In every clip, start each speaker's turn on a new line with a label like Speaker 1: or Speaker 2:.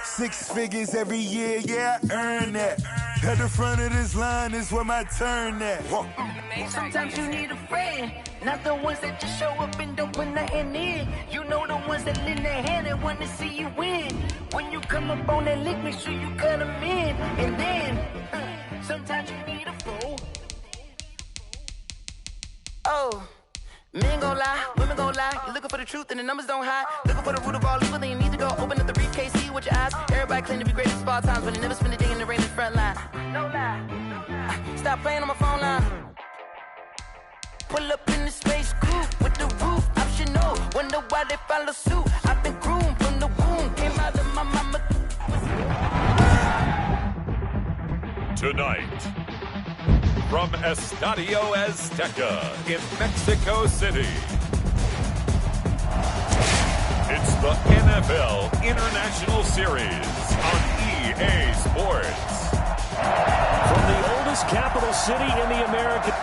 Speaker 1: 6 figures every year, yeah, I earn that. At the front of this line is where my turn at.
Speaker 2: Sometimes you need a friend, not the ones that just show up and don't put nothing in. You know the ones that lend their hand and want to see you win. When you come up on that lick, make sure you cut them in. And then, sometimes you need a fool. Oh, men gon' lie, women gon' lie. You're looking for the truth and the numbers don't hide. Looking for the root of all evil, then you need to go open up the briefcase, see with your eyes. Everybody claim to be great at small times, but they never spend a day in the rain in the front line. No lie. Stop playing on my phone line. Pull up in the space coupe with the roof optional. Wonder why they follow suit. I've been groomed from the womb. Came out of my mama.
Speaker 3: Tonight, from Estadio Azteca in Mexico City, it's the NFL International Series on EA Sports.
Speaker 4: From the oldest capital city in the American...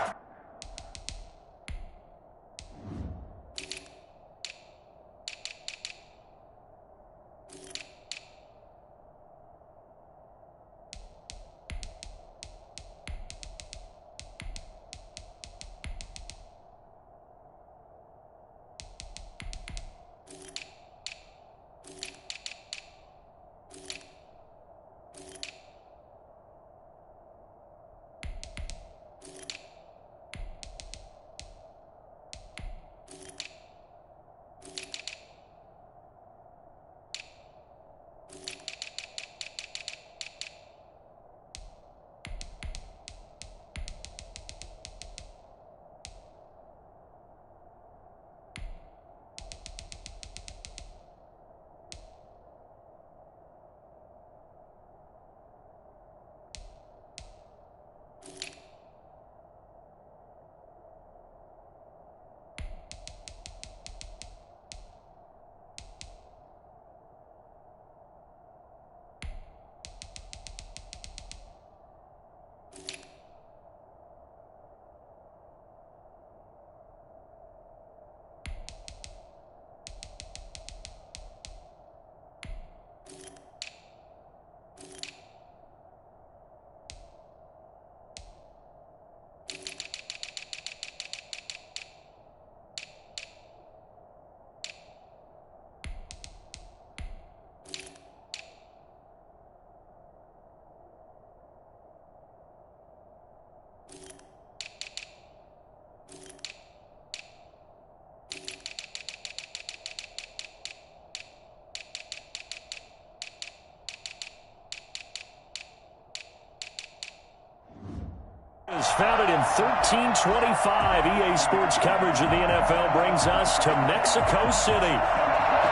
Speaker 4: is founded in 1325. EA Sports coverage of the NFL brings us to Mexico City.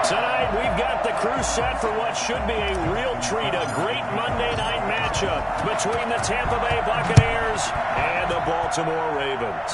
Speaker 4: Tonight, we've got the crew set for what should be a real treat, a great Monday night matchup between the Tampa Bay Buccaneers and the Baltimore Ravens.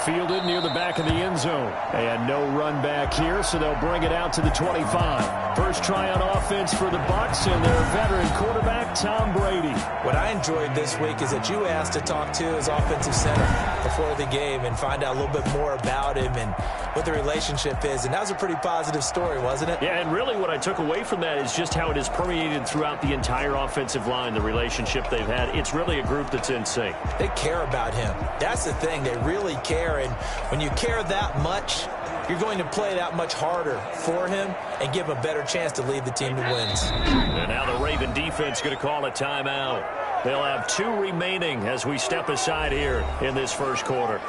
Speaker 4: Fielded near the back of the end zone. And no run back here, so they'll bring it out to the 25. First try on offense for the Bucs and their veteran quarterback, Tom Brady.
Speaker 5: What I enjoyed this week is that you asked to talk to his offensive center before the game and find out a little bit more about him and what the relationship is. And that was a pretty positive story, wasn't it?
Speaker 4: Yeah, and really what I took away from that is just how it has permeated throughout the entire offensive line, the relationship they've had. It's really a group that's in sync.
Speaker 5: They care about him. That's the thing. They really care. And when you care that much, you're going to play that much harder for him and give him a better chance to lead the team to wins.
Speaker 4: And now the Raven defense going to call a timeout. They'll have 2 remaining as we step aside here in this first quarter.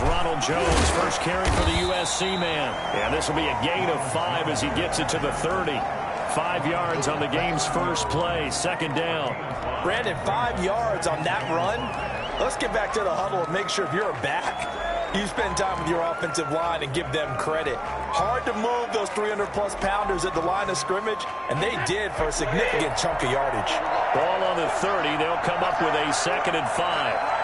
Speaker 4: Ronald Jones, first carry for the USC man. And this will be a gain of 5 as he gets it to the 30. 5 yards on the game's first play, second down.
Speaker 5: Brandon, 5 yards on that run. Let's get back to the huddle and make sure if you're a back, You spend time with your offensive line and give them credit. Hard to move those 300-plus pounders at the line of scrimmage, and they did for a significant chunk of yardage.
Speaker 4: Ball on the 30. They'll come up with a 2nd and 5.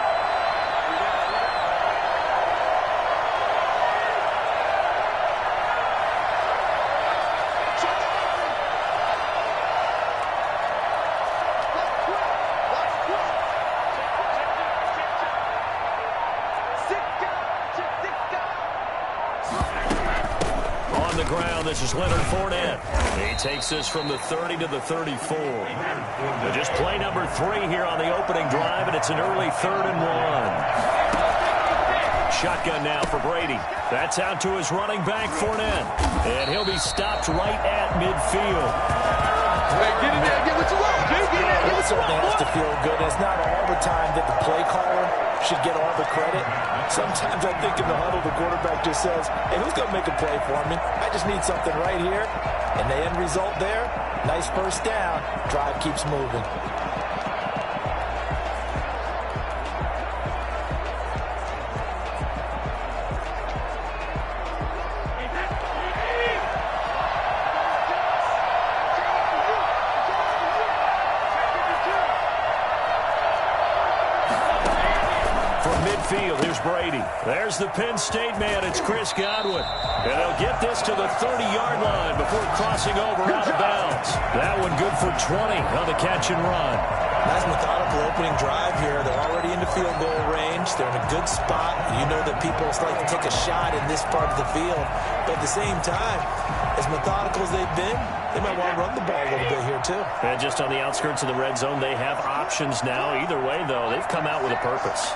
Speaker 4: This is Leonard Fournette. He takes this from the 30 to the 34. But just play number 3 here on the opening drive, and it's an early 3rd and 1. Shotgun now for Brady. That's out to his running back, Fournette. And he'll be stopped right at midfield.
Speaker 6: Hey, get in there, get what you want. Get in there, get what you want.
Speaker 5: It has to feel good. It's not all the time that the play caller should get all the credit. Sometimes I think in the huddle, the quarterback just says, hey, who's going to make a play for me? I just need something right here. And the end result there, nice first down. Drive keeps moving.
Speaker 4: Midfield, here's Brady. There's the Penn State man. It's Chris Godwin. And they'll get this to the 30-yard line before crossing over out of bounds. That one good for 20 on the catch and run.
Speaker 5: Nice methodical opening drive here. They're already into field goal range. They're in a good spot. You know that people like to take a shot in this part of the field. But at the same time, as methodical as they've been, they might want to run the ball a little bit here, too.
Speaker 4: And just on the outskirts of the red zone, they have options now. Either way, though, they've come out with a purpose.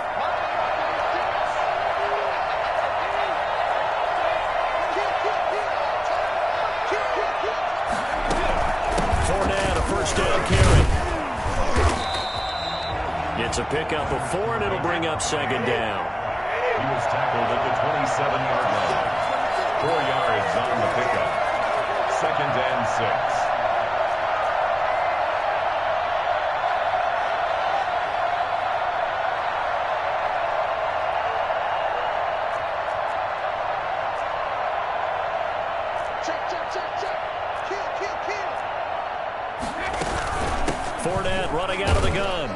Speaker 4: It's a pickup of 4, and it'll bring up 2nd down.
Speaker 3: He was tackled at the 27-yard line. 4 yards on the pickup. 2nd and 6.
Speaker 4: Fournette running out of the gun.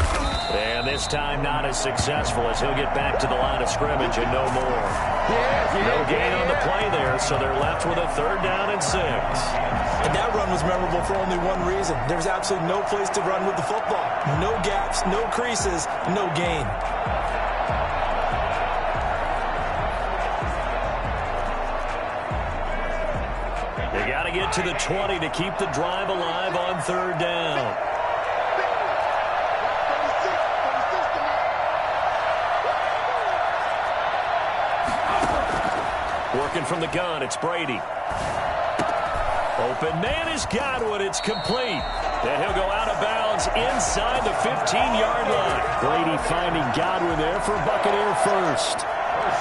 Speaker 4: And this time not as successful as he'll get back to the line of scrimmage and no more. No gain on the play there, so they're left with a 3rd down and 6.
Speaker 5: And that run was memorable for only one reason. There's absolutely no place to run with the football. No gaps, no creases, no gain.
Speaker 4: They got to get to the 20 to keep the drive alive on 3rd down. Working from the gun, it's Brady. Open man is Godwin. It's complete. And he'll go out of bounds inside the 15-yard line. Brady finding Godwin there for Buccaneer first.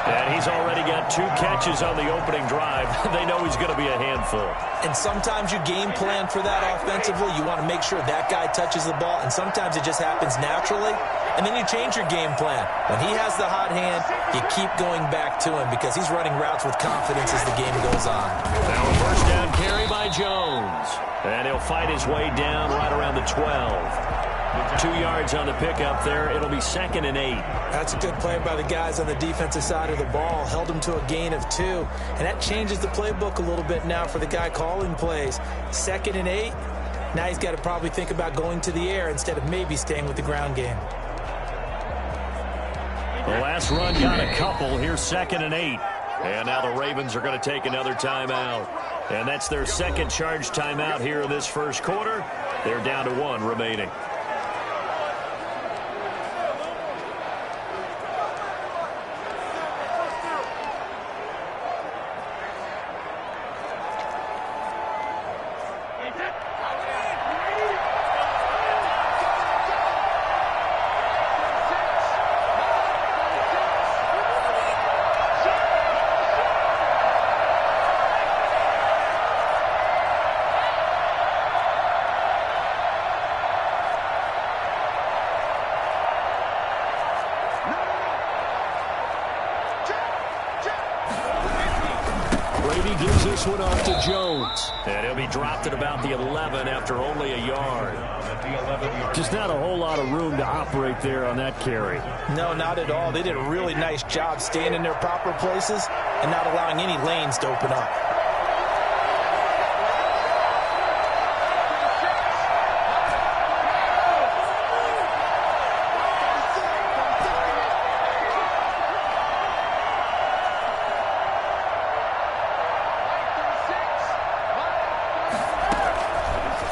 Speaker 4: And he's already got 2 catches on the opening drive. They know he's going to be a handful.
Speaker 5: And sometimes you game plan for that offensively. You want to make sure that guy touches the ball. And sometimes it just happens naturally. And then you change your game plan. When he has the hot hand, you keep going back to him because he's running routes with confidence as the game goes on.
Speaker 4: Now a first down carry by Jones. And he'll fight his way down right around the 12. 2 yards on the pickup there. It'll be 2nd and 8.
Speaker 5: That's a good play by the guys on the defensive side of the ball. Held him to a gain of 2. And that changes the playbook a little bit now for the guy calling plays. 2nd and 8. Now he's got to probably think about going to the air instead of maybe staying with the ground game.
Speaker 4: The last run got a couple. Here's 2nd and 8. And now the Ravens are going to take another timeout. And that's their 2nd charge timeout here in this first quarter. They're down to 1 remaining. He gives this one off to Jones. And he'll be dropped at about the 11 after only a yard. Just not a whole lot of room to operate there on that carry.
Speaker 5: No, not at all. They did a really nice job staying in their proper places and not allowing any lanes to open up.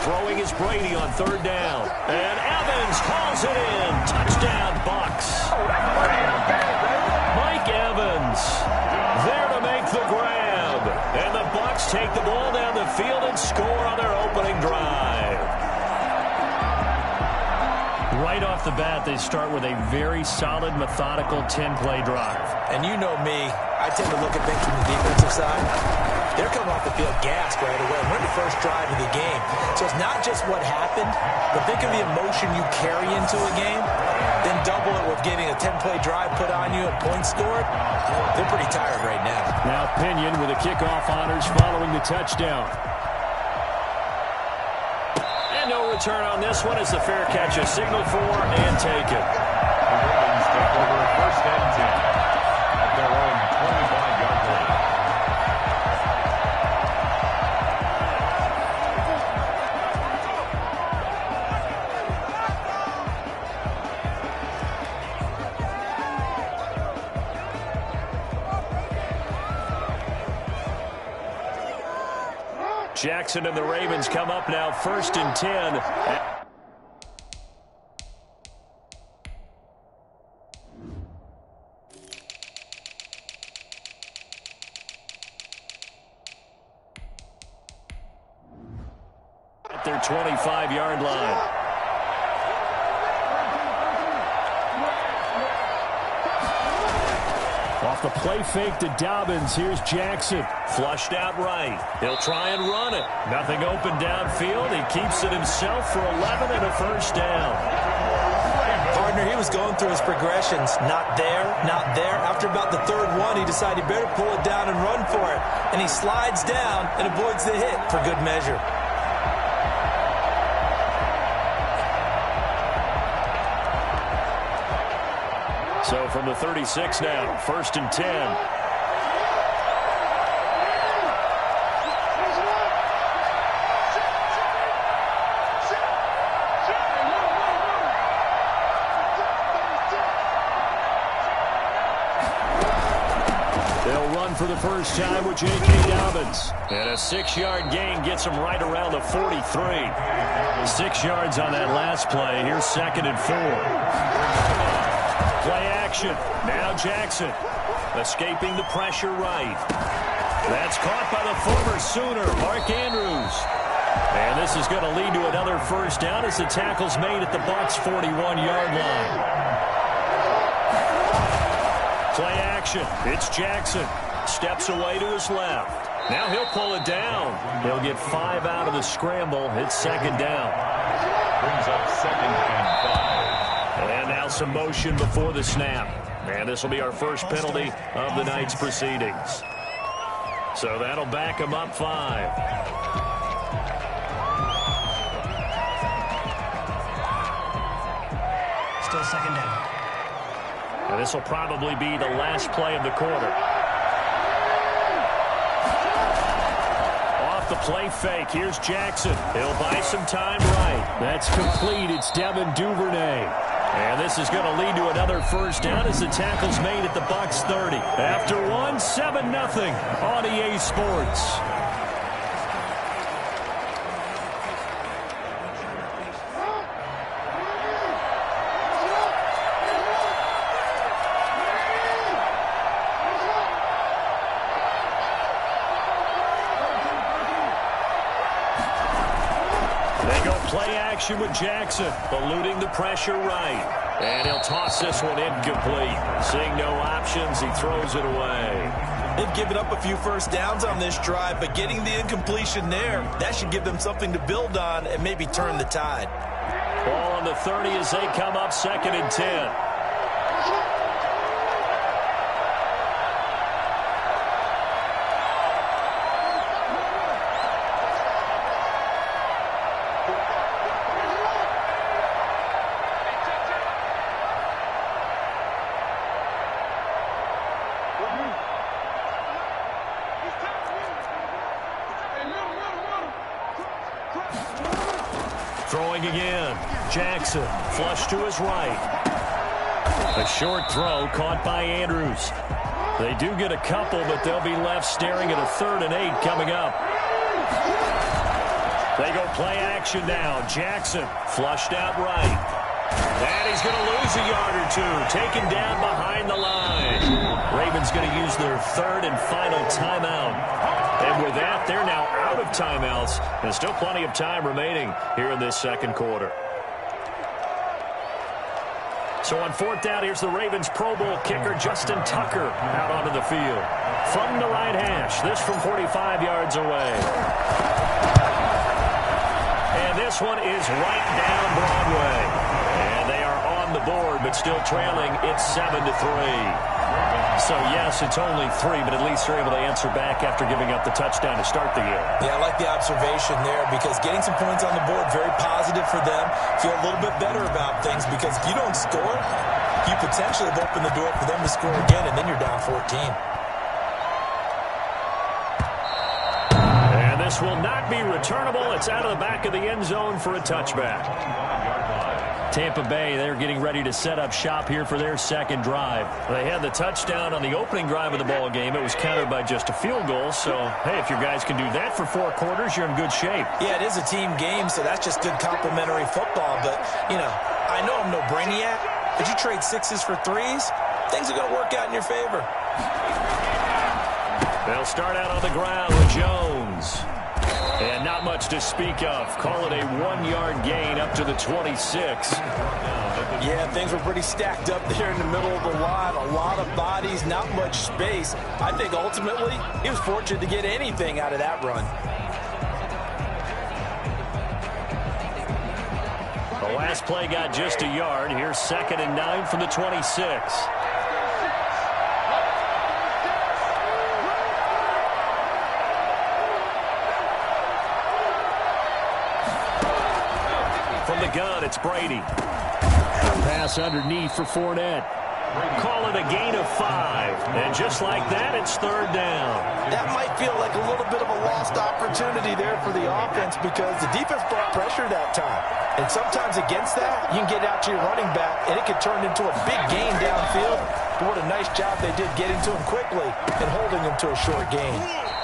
Speaker 4: Throwing is Brady on third down. And Evans hauls it in. Touchdown, Bucs. Mike Evans there to make the grab. And the Bucs take the ball down the field and score on their opening drive. Right off the bat, they start with a very solid, methodical 10-play drive.
Speaker 5: And you know me, I tend to look at things from the defensive side. They're coming off the field gassed right away. We're in the first drive of the game. So it's not just what happened, but think of the emotion you carry into a game, then double it with getting a 10-play drive put on you and points scored. They're pretty tired right now.
Speaker 4: Now Pinion with the kickoff honors following the touchdown. And no return on this one as the fair catch is signaled for and taken.
Speaker 3: The Ravens take over first and 10 at their own 25-yard line.
Speaker 4: Jackson and the Ravens come up now first and 10. At their 25-yard line. Off the play fake to Dobbins. Here's Jackson. Flushed out right. He'll try and run it. Nothing open downfield. He keeps it himself for 11 and a first down.
Speaker 5: Partner, he was going through his progressions. Not there, not there. After about the third one, he decided he better pull it down and run for it. And he slides down and avoids the hit for good measure.
Speaker 4: So from the 36 now, first and 10. They'll run for the first time with J.K. Dobbins. And a 6-yard gain gets him right around the 43. 6 yards on that last play. Here's second and 4. Play action. Now Jackson escaping the pressure right. That's caught by the former Sooner, Mark Andrews. And this is going to lead to another first down as the tackle's made at the Bucs' 41-yard line. Play action. It's Jackson. Steps away to his left. Now he'll pull it down. He'll get 5 out of the scramble. It's second down.
Speaker 3: Brings up second and 5.
Speaker 4: And now some motion before the snap. And this will be our first penalty of the night's proceedings. So that'll back him up 5.
Speaker 7: Still second down.
Speaker 4: And this will probably be the last play of the quarter. Off the play fake. Here's Jackson. He'll buy some time right. That's complete. It's Devin Duvernay. And this is going to lead to another first down as the tackle's made at the Bucs' 30. After one, 7-0 on EA Sports. Play action with Jackson, eluding the pressure right. And he'll toss this one incomplete. Seeing no options, he throws it away.
Speaker 5: They've given up a few first downs on this drive, but getting the incompletion there, that should give them something to build on and maybe turn the tide.
Speaker 4: Ball on the 30 as they come up second and 10. Throwing again. Jackson, flush to his right. A short throw caught by Andrews. They do get a couple, but they'll be left staring at a 3rd and 8 coming up. They go play action now. Jackson flushed out right. And he's going to lose a yard or two. Taken down behind the line. Ravens going to use their 3rd and final timeout. And with that, they're now out of timeouts. There's still plenty of time remaining here in this second quarter. So on 4th down, here's the Ravens Pro Bowl kicker Justin Tucker out onto the field. From the right hash, this from 45 yards away. And this one is right down Broadway. And they are on the board, but still trailing. It's 7-3. So, yes, it's only 3, but at least they're able to answer back after giving up the touchdown to start the year.
Speaker 5: Yeah, I like the observation there because getting some points on the board, very positive for them. Feel a little bit better about things because if you don't score, you potentially have opened the door for them to score again, and then you're down 14.
Speaker 4: And this will not be returnable. It's out of the back of the end zone for a touchback. Tampa Bay, they're getting ready to set up shop here for their second drive. They had the touchdown on the opening drive of the ball game. It was countered by just a field goal. So, hey, if your guys can do that for 4 quarters, you're in good shape.
Speaker 5: Yeah, it is a team game, so that's just good complimentary football. But, you know, I know I'm no brainiac, but you trade 6s for 3s, things are going to work out in your favor.
Speaker 4: They'll start out on the ground with Jones. And not much to speak of. Call it a 1-yard gain up to the 26.
Speaker 5: Yeah, things were pretty stacked up there in the middle of the line. A lot of bodies, not much space. I think ultimately he was fortunate to get anything out of that run.
Speaker 4: The last play got just a yard. Here's 2nd and 9 from the 26. From the gun, it's Brady. Pass underneath for Fournette. Call it a gain of 5. And just like that, it's 3rd down.
Speaker 5: That might feel like a little bit of a lost opportunity there for the offense because the defense brought pressure that time. And sometimes against that, you can get out to your running back, and it could turn into a big gain downfield. But what a nice job they did getting to him quickly and holding him to a short gain.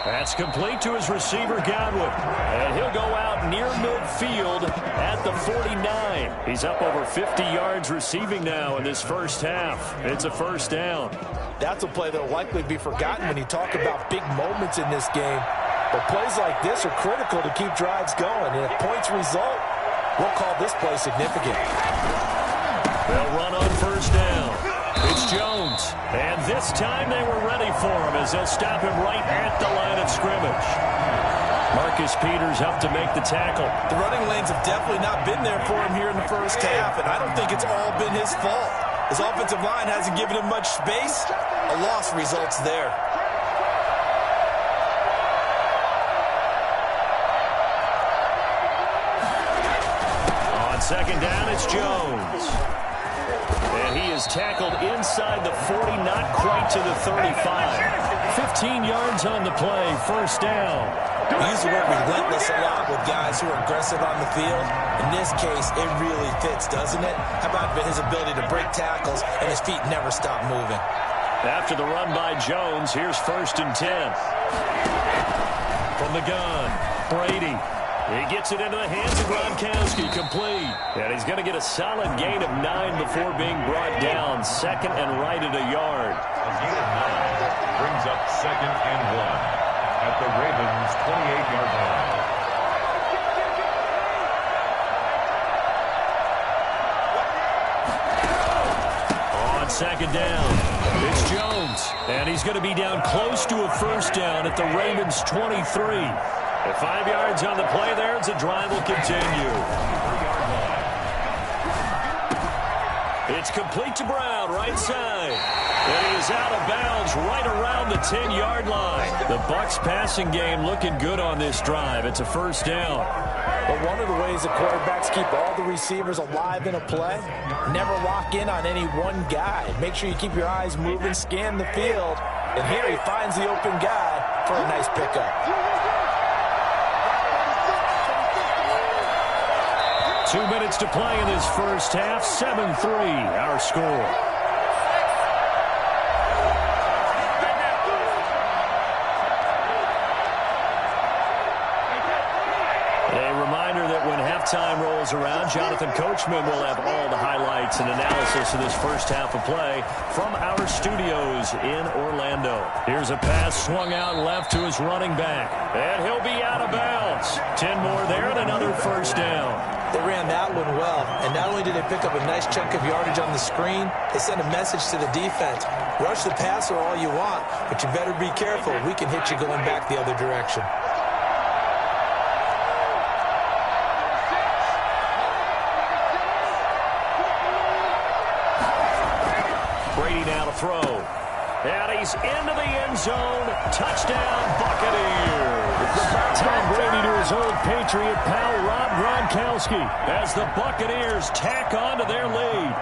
Speaker 4: That's complete to his receiver, Godwin. And he'll go out near midfield at the 49. He's up over 50 yards receiving now in this first half. It's a 1st down.
Speaker 5: That's a play that will likely be forgotten when you talk about big moments in this game. But plays like this are critical to keep drives going. And if points result, we'll call this play significant.
Speaker 4: They'll run on 1st down. It's Jones. And this time they were ready for him as they'll stop him right at the line of scrimmage. Marcus Peters up to make the tackle.
Speaker 5: The running lanes have definitely not been there for him here in the first half, and I don't think it's all been his fault. His offensive line hasn't given him much space. A loss results there.
Speaker 4: On 2nd down, it's Jones. And he is tackled inside the 40, not quite to the 35. 15 yards on the play, 1st down.
Speaker 5: We use the word relentless a lot with guys who are aggressive on the field. In this case, it really fits, doesn't it? How about his ability to break tackles and his feet never stop moving?
Speaker 4: After the run by Jones, here's 1st and 10. From the gun, Brady. He gets it into the hands of Gronkowski, complete. And he's going to get a solid gain of 9 before being brought down. 2nd and right at a yard.
Speaker 3: A gain of 9 brings up 2nd and 1 at the Ravens' 28-yard line.
Speaker 4: On 2nd down, it's Jones. And he's going to be down close to a 1st down at the Ravens' 23. At 5 yards on the play there, as the drive will continue. It's complete to Brown, right side. And he is out of bounds right around the 10-yard line. The Bucs passing game looking good on this drive. It's a 1st down.
Speaker 5: But one of the ways that quarterbacks keep all the receivers alive in a play, never lock in on any one guy. Make sure you keep your eyes moving, scan the field. And here he finds the open guy for a nice pickup.
Speaker 4: 2 minutes to play in this first half. 7-3, our score. Time rolls around. Jonathan Coachman will have all the highlights and analysis of this first half of play from our studios in Orlando. Here's a pass swung out left to his running back, and he'll be out of bounds. 10 more there and another first down.
Speaker 5: They ran that one well, and not only did they pick up a nice chunk of yardage on the screen, they sent a message to the defense. Rush the passer all you want, but you better be careful. We can hit you going back the other direction.
Speaker 4: Throw. And he's into the end zone. Touchdown, Buccaneers. Tom Brady to his old Patriot pal, Rob Gronkowski, as the Buccaneers tack on to their lead.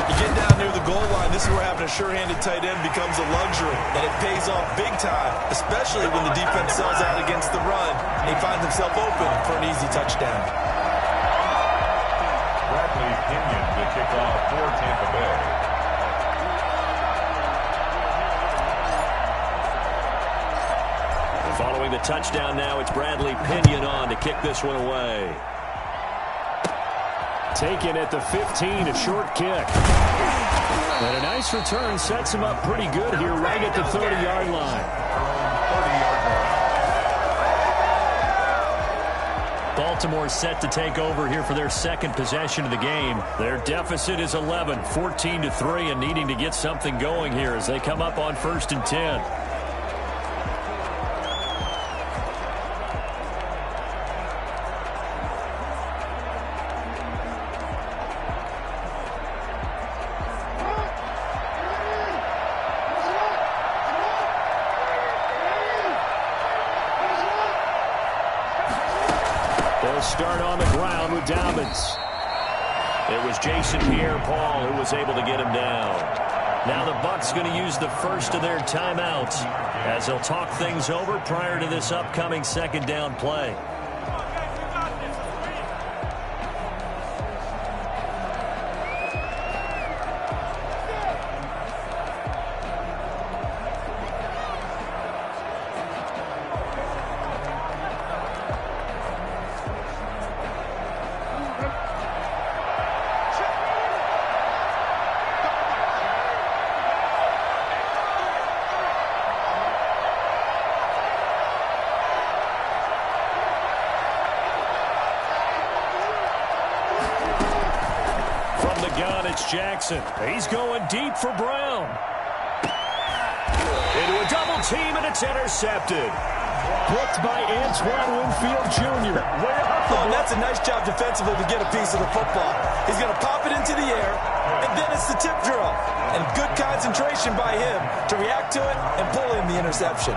Speaker 7: You get down near the goal line, this is where having a sure-handed tight end becomes a luxury, and it pays off big time, especially when the defense sells out against the run, and he finds himself open for an easy touchdown.
Speaker 3: Bradley Pinion to kick off for Tampa Bay.
Speaker 4: Following the touchdown now, it's Bradley Pinion on to kick this one away. Taken at the 15, a short kick. And a nice return sets him up pretty good here right at the 30-yard line. Baltimore set to take over here for their second possession of the game. Their deficit is 11, 14-3, and needing to get something going here as they come up on 1st and 10. Start on the ground with Dobbins. It was Jason Pierre-Paul who was able to get him down. Now the Bucs going to use the first of their timeouts as they'll talk things over prior to this upcoming second down play. Jackson. He's going deep for Brown. Into a double team, and it's intercepted. Picked by Antoine Winfield Jr.
Speaker 5: Oh, that's a nice job defensively to get a piece of the football. He's going to pop it into the air, and then it's the tip drill. And good concentration by him to react to it and pull in the interception.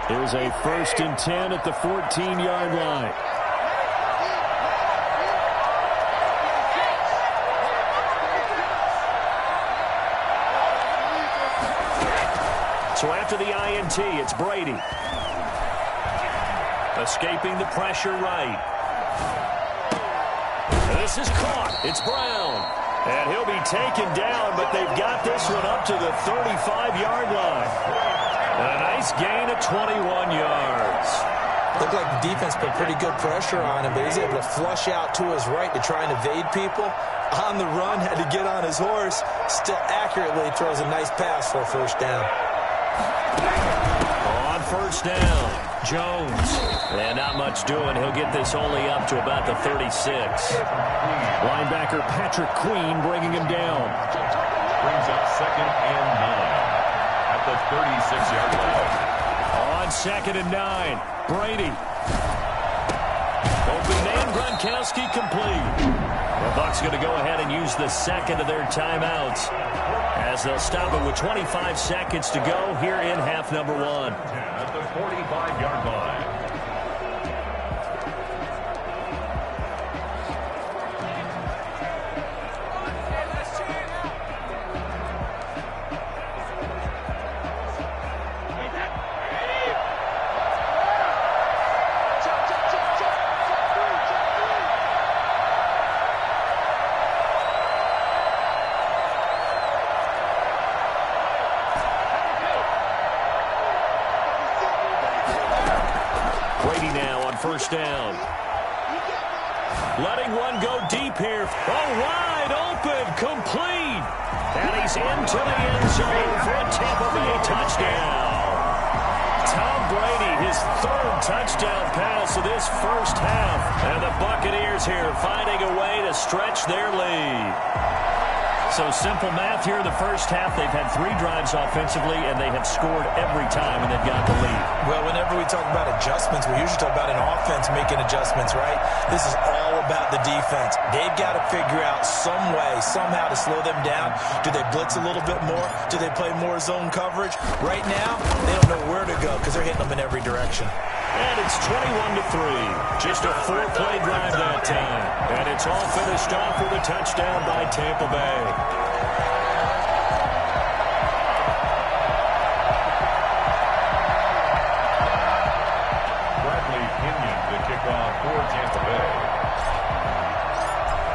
Speaker 4: Here's a 1st and 10 at the 14-yard line. So after the INT, it's Brady. Escaping the pressure right. This is caught. It's Brown. And he'll be taken down, but they've got this one up to the 35-yard line. A nice gain of 21 yards.
Speaker 5: Looked like the defense put pretty good pressure on him, but he's able to flush out to his right to try and evade people. On the run, had to get on his horse. Still accurately throws a nice pass for a first down.
Speaker 4: On first down, Jones. And not much doing. He'll get this only up to about the 36. Linebacker Patrick Queen bringing him down.
Speaker 3: Brings up 2nd and 9 at the 36-yard line.
Speaker 4: On 2nd and 9, Brady. Open man, Gronkowski complete. The Bucs going to go ahead and use the second of their timeouts as they'll stop it with 25 seconds to go here in half number 1.
Speaker 3: At the 45-yard line.
Speaker 4: first down. Letting one go deep here. Oh, wide open, complete. And he's into the end zone for a Tampa Bay touchdown. Tom Brady, his third touchdown pass of this first half. And the Buccaneers here finding a way to stretch their lead. So simple math here in the first half. They've had 3 drives offensively, and they have scored every time when they've got the lead.
Speaker 5: Well, whenever we talk about adjustments, we usually talk about an offense making adjustments, right? This is all about the defense. They've got to figure out some way, somehow to slow them down. Do they blitz a little bit more? Do they play more zone coverage? Right now, they don't know where to go because they're hitting them in every direction.
Speaker 4: And it's 21-3. Just a 4-play drive that time. And it's all finished off with a touchdown by Tampa Bay.
Speaker 3: Bradley Pinion to kick off for Tampa Bay.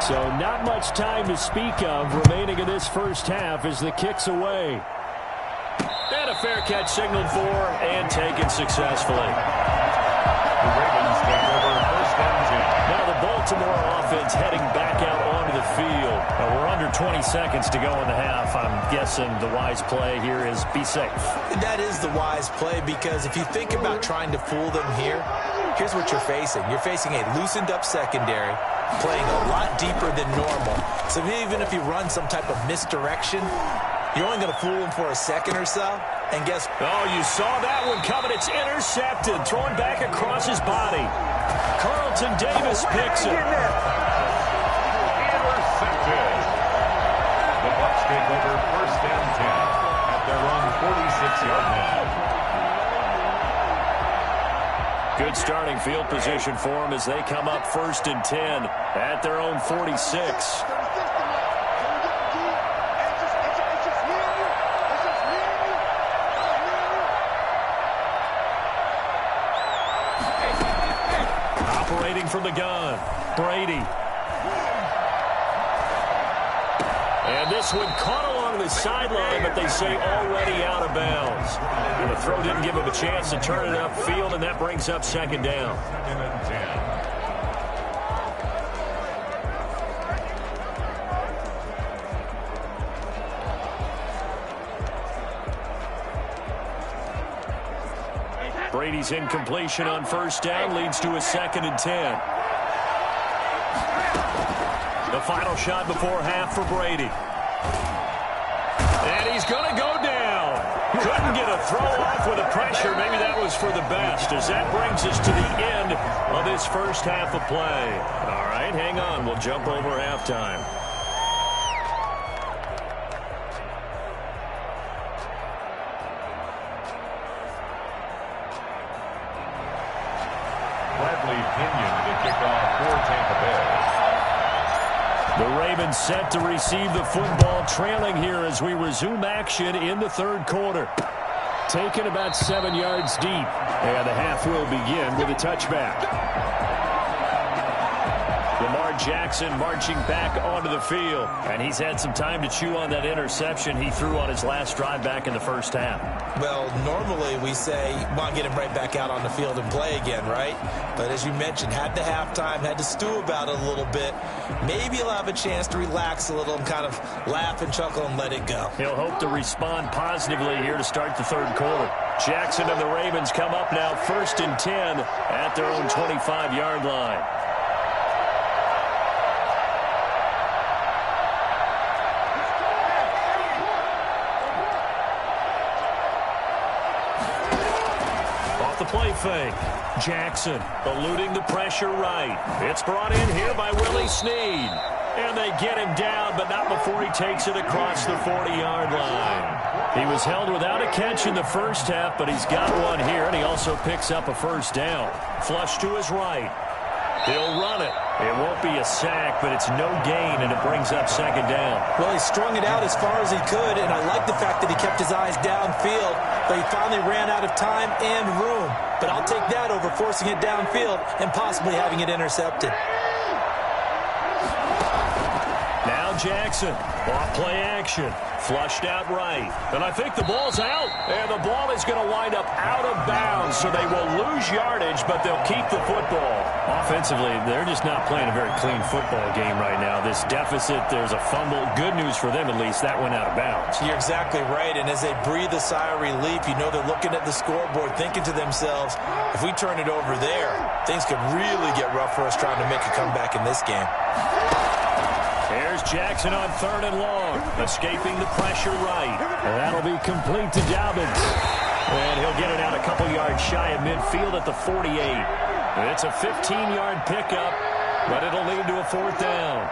Speaker 4: So not much time to speak of remaining in this first half as the kick's away. And a fair catch signaled for and taken successfully.
Speaker 3: The Ravens take over first and 10.
Speaker 4: Now the Baltimore offense heading back out onto the field. We're under 20 seconds to go in the half. I'm guessing the wise play here is be safe.
Speaker 5: That is the wise play because if you think about trying to fool them here, here's what you're facing. You're facing a loosened up secondary, playing a lot deeper than normal. So even if you run some type of misdirection, you're only going to fool them for a second or so. And guess what?
Speaker 4: Oh, you saw that one coming. It's intercepted. Thrown back across his body. Carlton Davis picks it.
Speaker 3: Intercepted. The Bucs take over first and 10 at their own 46-yard line.
Speaker 4: Good starting field position for them as they come up first and 10 at their own 46. Operating from the gun, Brady. And this one caught along the sideline, but they say already out of bounds. And the throw didn't give him a chance to turn it upfield, and that brings up second down.
Speaker 3: Second and 10.
Speaker 4: Brady's incompletion on first down leads to a second and 10. The final shot before half for Brady. And he's going to go down. Couldn't get a throw off with the pressure. Maybe that was for the best, as that brings us to the end of this first half of play. All right, hang on. We'll jump over halftime.
Speaker 3: Bradley Pinion to kick off for Tampa Bay.
Speaker 4: The Ravens set to receive the football, trailing here as we resume action in the third quarter. Taken about 7 yards deep, and the half will begin with a touchback. Lamar Jackson marching back onto the field, and he's had some time to chew on that interception he threw on his last drive back in the first half.
Speaker 5: Well, normally we say, well, get him right back out on the field and play again, right? But as you mentioned, had the halftime, had to stew about it a little bit. Maybe he'll have a chance to relax a little and kind of laugh and chuckle and let it go.
Speaker 4: He'll hope to respond positively here to start the third quarter. Jackson and the Ravens come up now first and 10 at their own 25-yard line. Play fake. Jackson eluding the pressure right. It's brought in here by Willie Snead. And they get him down, but not before he takes it across the 40-yard line. He was held without a catch in the first half, but he's got one here, and he also picks up a first down. Flush to his right. He'll run it. It won't be a sack, but it's no gain, and it brings up second down.
Speaker 5: Well, he strung it out as far as he could, and I like the fact that he kept his eyes downfield, but he finally ran out of time and room. But I'll take that over forcing it downfield and possibly having it intercepted.
Speaker 4: Now Jackson. Off play action. Flushed out right. And I think the ball's out. And the ball is going to wind up out of bounds, so they will lose yardage, but they'll keep the football. Offensively, they're just not playing a very clean football game right now. This deficit, there's a fumble. Good news for them, at least. That went out of bounds.
Speaker 5: You're exactly right, and as they breathe a sigh of relief, you know they're looking at the scoreboard, thinking to themselves, if we turn it over there, things could really get rough for us trying to make a comeback in this game.
Speaker 4: Here's Jackson on 3rd and long, escaping the pressure right. And that'll be complete to Dobbins. And he'll get it out a couple yards shy of midfield at the 48. It's a 15-yard pickup, but it'll lead to a 4th down.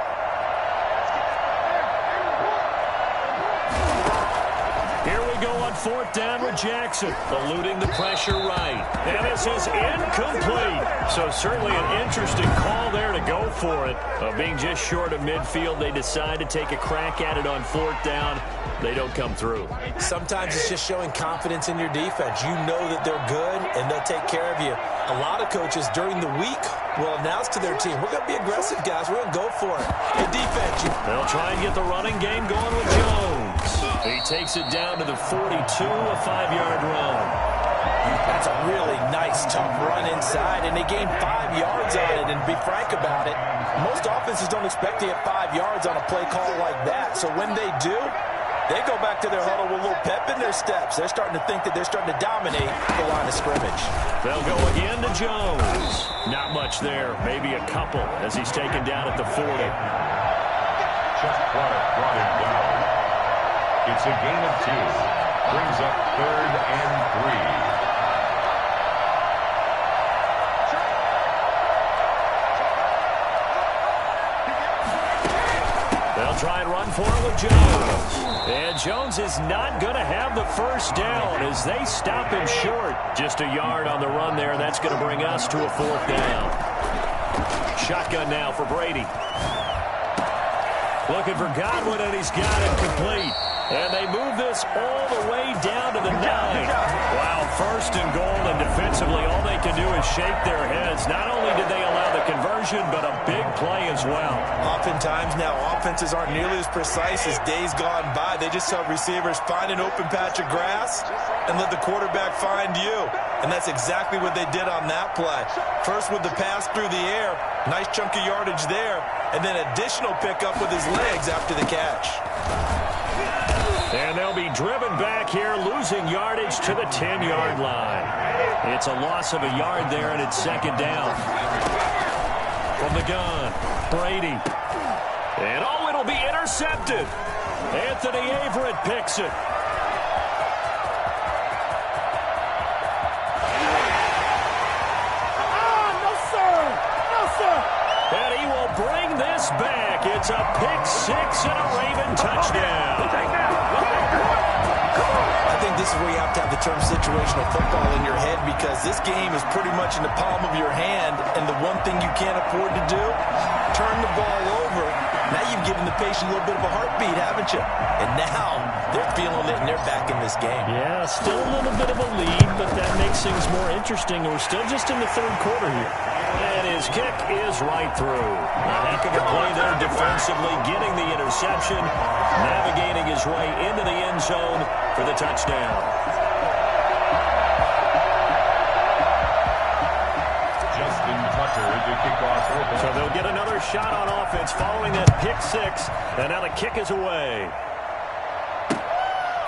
Speaker 4: Here we go on 4th down with Jackson, eluding the pressure right. And this is incomplete. So certainly an interesting call there to go for it. Being just short of midfield, they decide to take a crack at it on 4th down. They don't come through.
Speaker 5: Sometimes it's just showing confidence in your defense. You know that they're good, and they'll take care of you. A lot of coaches during the week will announce to their team, we're going to be aggressive, guys. We're going to go for it. Hey, defense.
Speaker 4: They'll try and get the running game going with Jones. He takes it down to the 42, a 5-yard run.
Speaker 5: That's a really nice, tough run inside, and they gained 5 yards on it. And to be frank about it, most offenses don't expect to get 5 yards on a play call like that. So when they do, they go back to their huddle with a little pep in their steps. They're starting to think that they're starting to dominate the line of scrimmage.
Speaker 4: They'll go again to Jones. Not much there, maybe a couple as he's taken down at the 40.
Speaker 3: Chuck Clark brought him down. It's a gain of 2. Brings up 3rd and 3.
Speaker 4: They'll try and run for it with Jones. And Jones is not going to have the first down as they stop him short. Just a yard on the run there. That's going to bring us to a 4th down. Shotgun now for Brady. Looking for Godwin, and he's got it complete. And they move this all the way down to the 9. Wow, 1st and goal, and defensively all they can do is shake their heads. Not only did they allow the conversion, but a big play as well.
Speaker 5: Oftentimes now offenses aren't nearly as precise as days gone by. They just have receivers find an open patch of grass and let the quarterback find you. And that's exactly what they did on that play. First with the pass through the air, nice chunk of yardage there, and then additional pickup with his legs after the catch.
Speaker 4: And they'll be driven back here, losing yardage to the 10-yard line. It's a loss of a yard there, and it's 2nd down. From the gun, Brady. And oh, it'll be intercepted. Anthony Averett picks it. And he will bring this back. It's a pick-6 and a Raven touchdown.
Speaker 5: I think this is where you have to have the term situational football in your head, because this game is pretty much in the palm of your hand, and the one thing you can't afford to do, turn the ball over. Now you've given the patient a little bit of a heartbeat, haven't you? And now they're feeling it, and they're back in this game.
Speaker 4: Yeah, still a little bit of a lead, but that makes things more interesting. We're still just in the 3rd quarter here. And his kick is right through. A heck of a play there defensively, getting the interception, navigating his way into the end zone for the touchdown.
Speaker 3: Justin Tucker to kick off.
Speaker 4: So they'll get another shot on offense following that pick-6, and now the kick is away.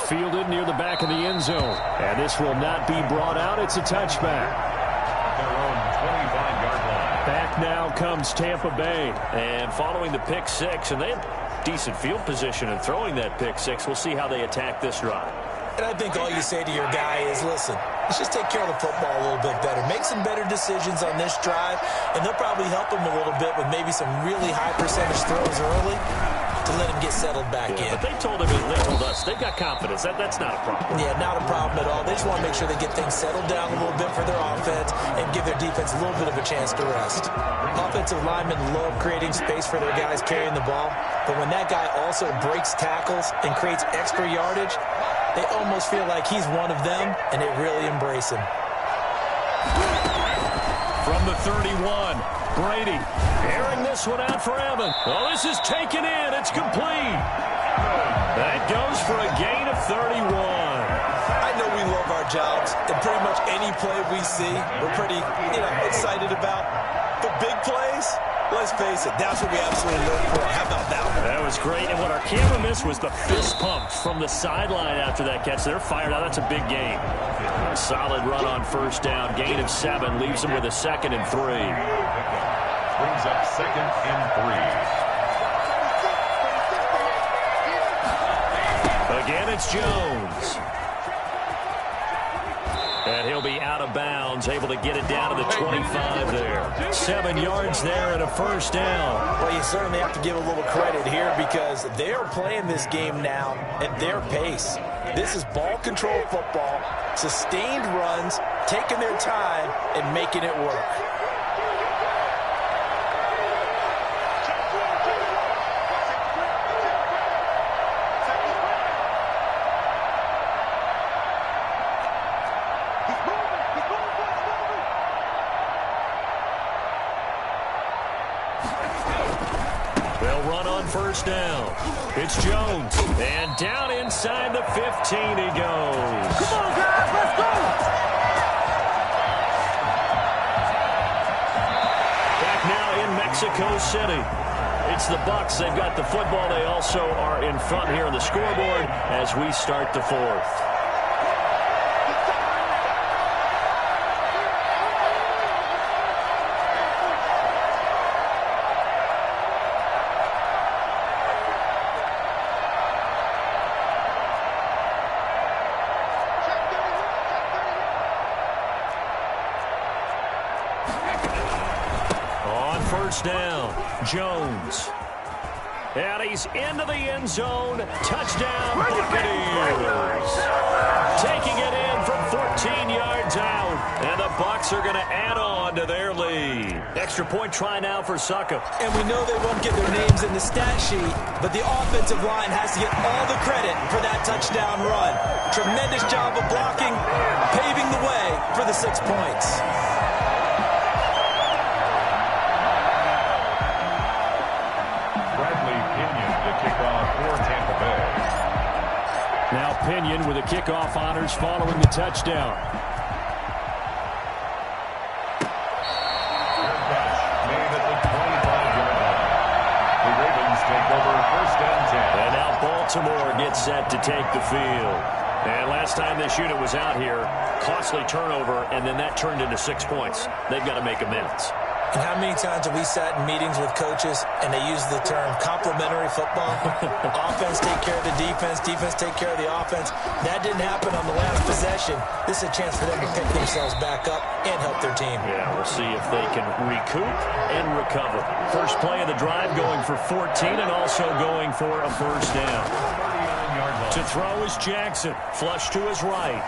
Speaker 4: Fielded near the back of the end zone, and this will not be brought out. It's a touchback.
Speaker 3: Their own 25-yard line.
Speaker 4: Back now comes Tampa Bay, and following the pick-6, and they have decent field position in throwing that pick-6. We'll see how they attack this drive.
Speaker 5: And I think all you say to your guy is, listen, let's just take care of the football a little bit better. Make some better decisions on this drive, and they'll probably help him a little bit with maybe some really high percentage throws early to let him get settled back in.
Speaker 4: But they told him, they told us, they've got confidence. That's not a problem.
Speaker 5: Yeah, not a problem at all. They just want to make sure they get things settled down a little bit for their offense and give their defense a little bit of a chance to rest. Offensive linemen love creating space for their guys carrying the ball, but when that guy also breaks tackles and creates extra yardage, they almost feel like he's one of them, and they really embrace him.
Speaker 4: From the 31, Brady airing this one out for Evans. Well, this is taken in. It's complete. That goes for a gain of 31.
Speaker 7: I know we love our jobs, and pretty much any play we see, we're pretty, excited about. But big plays, let's face it, that's what we absolutely live for. How about that one?
Speaker 4: That was great, and what our camera missed was the fist pump from the sideline after that catch. They're fired out. That's a big gain. A solid run on first down. Gain of 7 leaves them with a 2nd and 3.
Speaker 3: Brings up 2nd and 3.
Speaker 4: Again, it's Jones. And he'll be out of bounds, able to get it down to the 25 there. 7 yards there and a first down.
Speaker 5: Well, you certainly have to give a little credit here because they are playing this game now at their pace. This is ball control football, sustained runs, taking their time, and making it work.
Speaker 4: First down. It's Jones. And down inside the 15 he goes.
Speaker 2: Come on, guys, let's go!
Speaker 4: Back now in Mexico City. It's the Bucs. They've got the football. They also are in front here on the scoreboard as we start the 4th. Down, Jones. And he's into the end zone. Touchdown, Buccaneers. Taking it in from 14 yards out. And the Bucs are going to add on to their lead. Extra point try now for Succop.
Speaker 5: And we know they won't get their names in the stat sheet, but the offensive line has to get all the credit for that touchdown run. Tremendous job of blocking, paving the way for the 6 points.
Speaker 4: Now Pinion with the kickoff honors following the touchdown.
Speaker 3: Made at the 25-yard line. The Ravens take over 1st and 10.
Speaker 4: And now Baltimore gets set to take the field. And last time this unit was out here, costly turnover, and then that turned into 6 points. They've got to make amends.
Speaker 5: And how many times have we sat in meetings with coaches and they use the term complementary football? Offense take care of the defense, defense take care of the offense. That didn't happen on the last possession. This is a chance for them to pick themselves back up and help their team.
Speaker 4: Yeah, we'll see if they can recoup and recover. First play of the drive going for 14 and also going for a first down. To throw is Jackson. Flush to his right.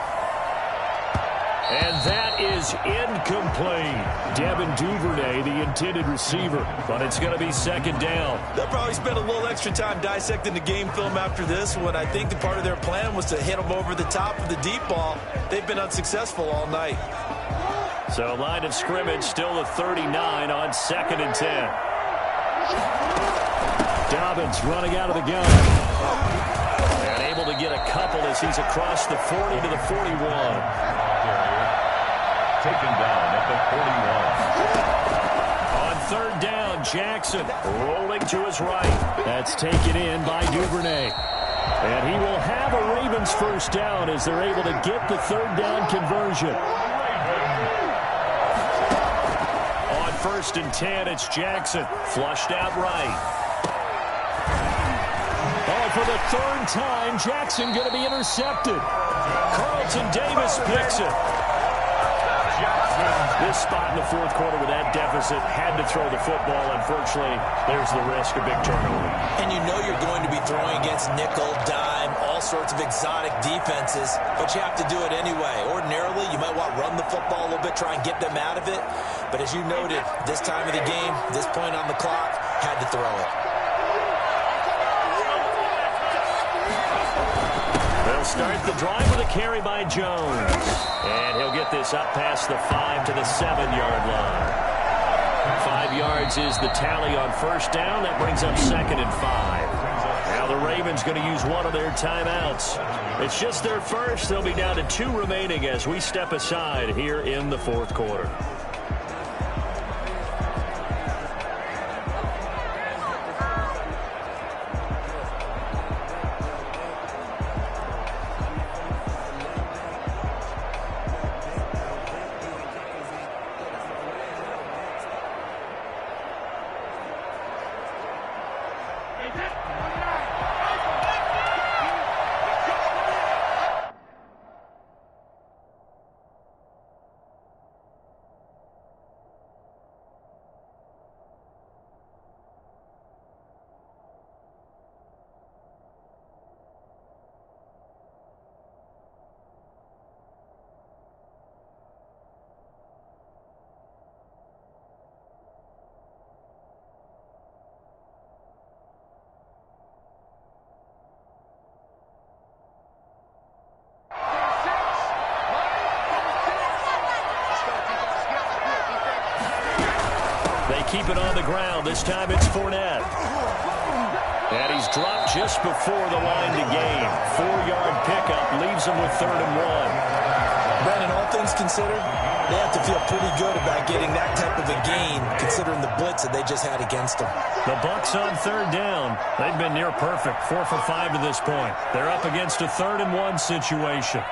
Speaker 4: And that is incomplete. Devin Duvernay, the intended receiver, but it's going to be 2nd down.
Speaker 7: They'll probably spend a little extra time dissecting the game film after this one. I think the part of their plan was to hit them over the top of the deep ball. They've been unsuccessful all night.
Speaker 4: So line of scrimmage still the 39 on 2nd and 10. Dobbins running out of the gun. And able to get a couple as he's across the 40 to the 41.
Speaker 3: Taken down at
Speaker 4: On
Speaker 3: the
Speaker 4: 3rd down, Jackson rolling to his right. That's taken in by Duvernay. And he will have a Ravens first down as they're able to get the 3rd down conversion. On 1st and 10, it's Jackson. Flushed out right. Oh, for the 3rd time, Jackson going to be intercepted. Carlton Davis picks it. This spot in the 4th quarter with that deficit had to throw the football. Unfortunately, there's the risk of big turnover.
Speaker 5: And you know you're going to be throwing against nickel, dime, all sorts of exotic defenses, but you have to do it anyway. Ordinarily, you might want to run the football a little bit, try and get them out of it. But as you noted, this time of the game, this point on the clock, had to throw it.
Speaker 4: They'll start the drive with a carry by Jones. And he'll get this up past the 5 to the 7-yard line. 5 yards is the tally on first down. That brings up 2nd and 5. Now the Ravens going to use one of their timeouts. It's just their first. They'll be down to 2 remaining as we step aside here in the fourth quarter. Keep it on the ground. This time it's Fournette. And he's dropped just before the line to gain. 4-yard pickup leaves him with 3rd and 1.
Speaker 5: Brandon, all things considered, they have to feel pretty good about getting that type of a gain, considering the blitz that they just had against them.
Speaker 4: The Bucs on 3rd down. They've been near perfect. 4 for 5 to this point. They're up against a 3rd and 1 situation.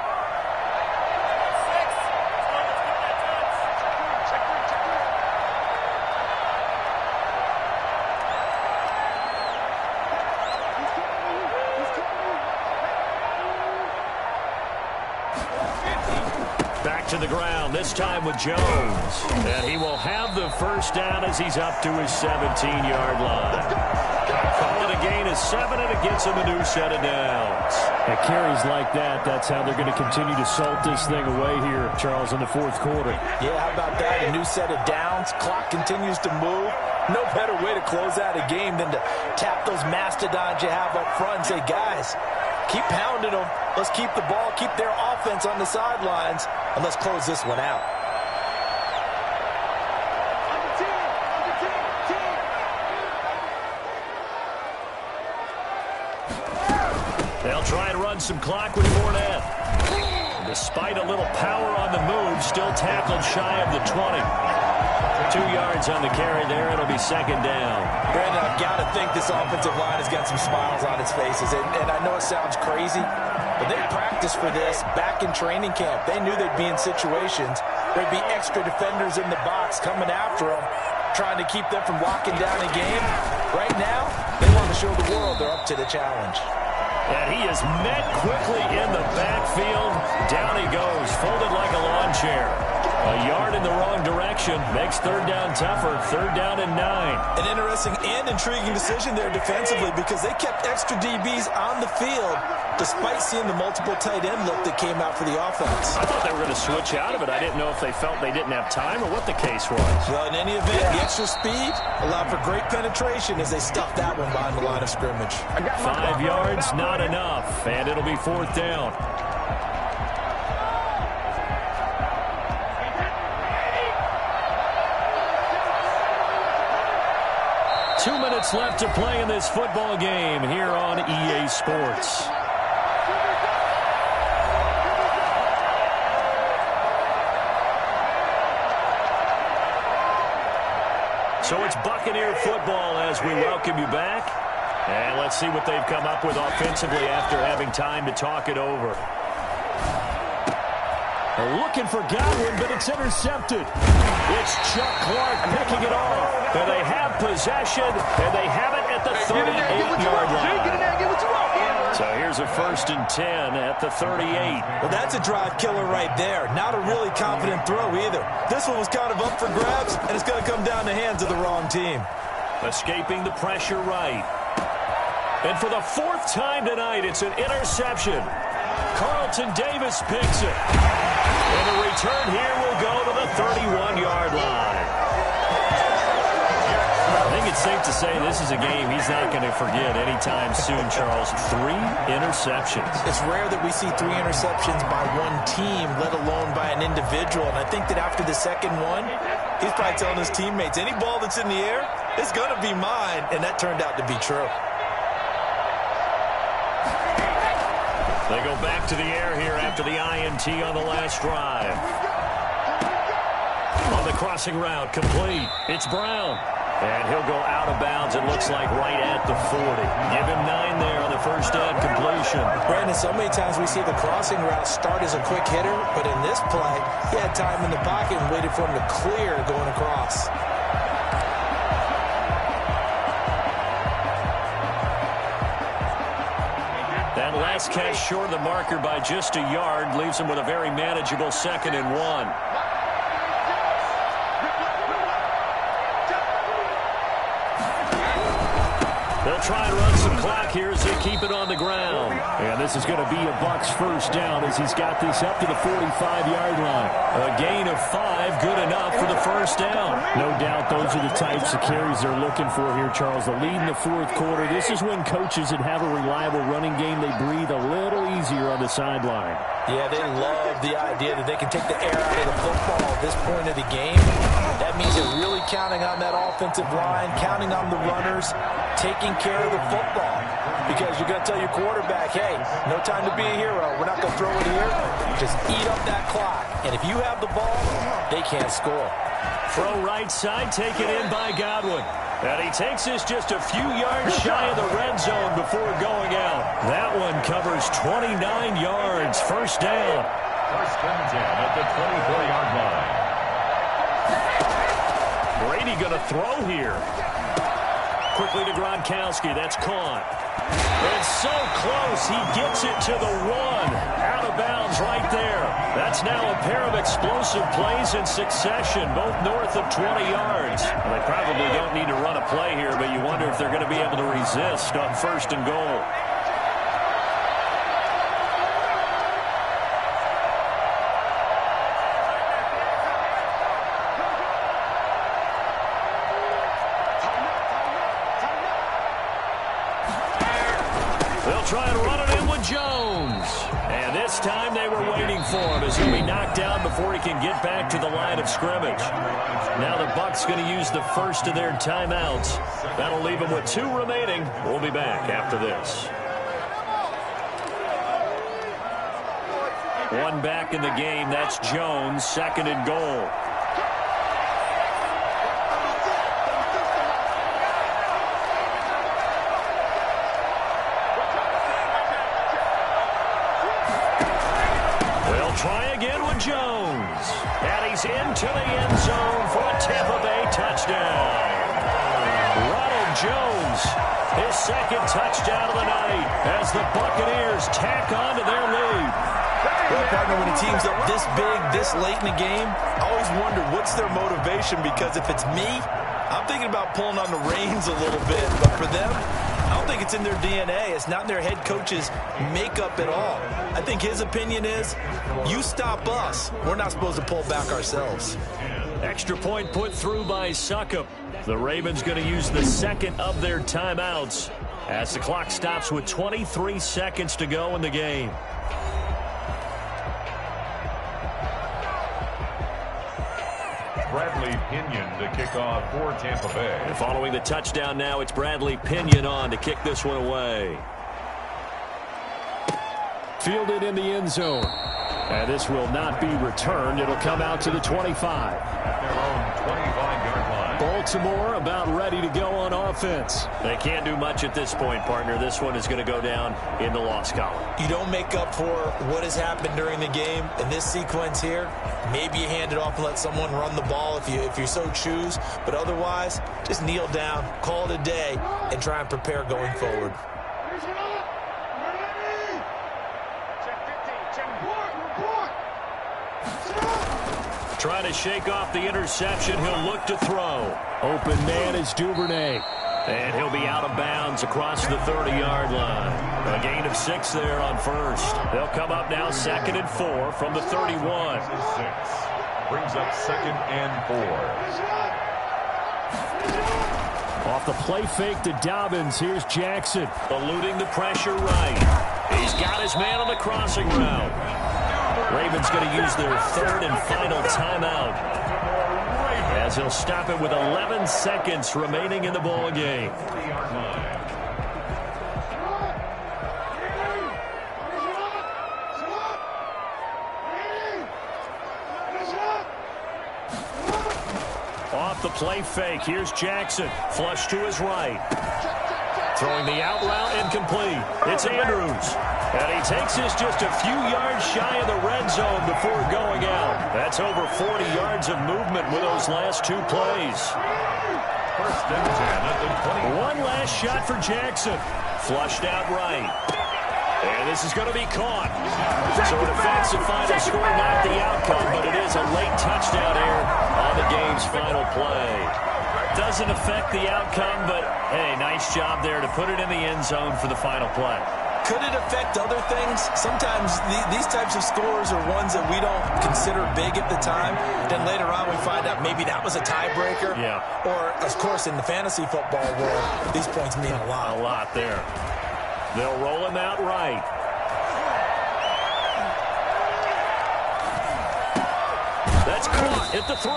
Speaker 4: To the ground, this time with Jones. And he will have the first down as he's up to his 17-yard line. Call it a gain of 7, and it gets him a new set of downs.
Speaker 8: At carries like that, that's how they're going to continue to salt this thing away here, Charles, in the fourth quarter.
Speaker 5: Yeah, how about that? A new set of downs. Clock continues to move. No better way to close out a game than to tap those mastodons you have up front and say, guys, keep pounding them. Let's keep the ball, keep their offense on the sidelines, and let's close this one out.
Speaker 4: They'll try and run some clock with Fournette. Despite a little power on the move, still tackled shy of the 20. 2 yards on the carry there. It'll be 2nd down.
Speaker 5: Brandon, I've got to think this offensive line has got some smiles on its faces. And I know it sounds crazy, but they practiced for this back in training camp. They knew they'd be in situations where there'd be extra defenders in the box coming after them, trying to keep them from locking down a game. Right now, they want to show the world they're up to the challenge.
Speaker 4: And he is met quickly in the backfield. Down he goes, folded like a lawn chair. A yard in the wrong direction makes 3rd down tougher. 3rd down and 9.
Speaker 5: An interesting and intriguing decision there defensively, because they kept extra DBs on the field despite seeing the multiple tight end look that came out for the offense.
Speaker 4: I thought they were going to switch out of it. I didn't know if they felt they didn't have time or what the case was.
Speaker 5: Well, in any event, the extra speed allowed for great penetration as they stuffed that one behind the line of scrimmage.
Speaker 4: 5 yards, not enough, and it'll be 4th down. Two minutes left to play in this football game here on EA Sports. So it's Buccaneer football as we welcome you back. And let's see what they've come up with offensively after having time to talk it over.
Speaker 8: They're looking for Godwin, but it's intercepted.
Speaker 4: It's Chuck Clark picking it off. And they have possession, and they have it at the 38-yard line. So here's a 1st and 10 at the 38.
Speaker 5: Well, that's a drive killer right there. Not a really confident throw either. This one was kind of up for grabs, and it's going to come down the hands of the wrong team.
Speaker 4: Escaping the pressure right. And for the 4th time tonight, it's an interception. Carlton Davis picks it. And the return here will go to the 31-yard line. I think it's safe to say this is a game he's not going to forget anytime soon, Charles. 3 interceptions.
Speaker 5: It's rare that we see 3 interceptions by one team, let alone by an individual. And I think that after the second one, he's probably telling his teammates, any ball that's in the air, it's going to be mine. And that turned out to be true.
Speaker 4: They go back to the air here after the INT on the last drive. On the crossing route, complete. It's Brown. And he'll go out of bounds, it looks like, right at the 40. Give him 9 there on the first down completion.
Speaker 5: Brandon, so many times we see the crossing route start as a quick hitter, but in this play, he had time in the pocket and waited for him to clear going across.
Speaker 4: That last catch short of the marker by just a yard leaves him with a very manageable 2nd and 1. They'll try and run some clock here as they keep it on the ground.
Speaker 8: And this is going to be a Bucs first down as he's got this up to the 45-yard line.
Speaker 4: A gain of 5, good enough for the first down.
Speaker 8: No doubt those are the types of carries they're looking for here, Charles. The lead in the fourth quarter. This is when coaches that have a reliable running game, they breathe a little easier on the sideline.
Speaker 5: Yeah, they love the idea that they can take the air out of the football at this point of the game. That means they're really counting on that offensive line, counting on the runners, taking care of the football. Because you're going to tell your quarterback, hey, no time to be a hero. We're not going to throw it here. Just eat up that clock. And if you have the ball, they can't score.
Speaker 4: Throw right side, taken in by Godwin. And he takes this just a few yards shy of the red zone before going out. That one covers 29 yards. First down.
Speaker 3: First and 10 at the 24-yard line.
Speaker 4: Brady going to throw here. Quickly to Gronkowski. That's caught. It's so close. He gets it to the 1. Out of bounds right there. That's now a pair of explosive plays in succession, both north of 20 yards. Well, they probably don't need to run a play here, but you wonder if they're going to be able to resist on 1st and goal. Try and run it in with Jones. And this time they were waiting for him as he'll be knocked down before he can get back to the line of scrimmage. Now the Bucs going to use the first of their timeouts. That'll leave them with 2 remaining. We'll be back after this. 1 back in the game. That's Jones. 2nd and goal. Try again with Jones. And he's into the end zone for a Tampa Bay touchdown. Ronald Jones, his 2nd touchdown of the night as the Buccaneers tack on to their lead.
Speaker 5: Well, partner, when a team's up this big, this late in the game, I always wonder what's their motivation, because if it's me, I'm thinking about pulling on the reins a little bit. But for them, I don't think it's in their DNA. It's not in their head coach's makeup at all. I think his opinion is, you stop us. We're not supposed to pull back ourselves.
Speaker 4: Extra point put through by Succop. The Ravens going to use the 2nd of their timeouts as the clock stops with 23 seconds to go in the game.
Speaker 3: Bradley Pinion to kick off for Tampa Bay.
Speaker 4: And following the touchdown now, it's Bradley Pinion on to kick this one away.
Speaker 8: Fielded in the end zone. And this will not be returned. It'll come out to the 25.
Speaker 3: At their own 25-yard line.
Speaker 8: Baltimore about ready to go on offense.
Speaker 4: They can't do much at this point, partner. This one is going to go down in the loss column.
Speaker 5: You don't make up for what has happened during the game. In this sequence here, maybe you hand it off and let someone run the ball if you so choose. But otherwise, just kneel down, call it a day, and try and prepare going forward.
Speaker 4: Trying to shake off the interception. He'll look to throw.
Speaker 8: Open man is Duvernay.
Speaker 4: And he'll be out of bounds across the 30-yard line. A gain of 6 there on first. They'll come up now 2nd and 4 from the 31.
Speaker 3: Brings up 2nd and 4.
Speaker 8: Off the play fake to Dobbins. Here's Jackson.
Speaker 4: Eluding the pressure right. He's got his man on the crossing route. Ravens going to use their third and final timeout, as he'll stop it with 11 seconds remaining in the ball game. Off the play fake, here's Jackson. Flush to his right. Throwing the out route incomplete. It's Andrews. And he takes this just a few yards shy of the red zone before going out. That's over 40 yards of movement with those last two plays.
Speaker 3: First and 10 at the 20.
Speaker 4: One last shot for Jackson. Flushed out right. And this is going to be caught. So it affects the final score, not the outcome, but it is a late touchdown here on the game's final play. Doesn't affect the outcome, but, hey, nice job there to put it in the end zone for the final play.
Speaker 7: Could it affect other things? Sometimes these types of scores are ones that we don't consider big at the time. Then later on we find out maybe that was a tiebreaker.
Speaker 4: Yeah.
Speaker 7: Or, of course, in the fantasy football world, these points mean a lot.
Speaker 4: A lot there. They'll roll him out right. That's caught at the 3.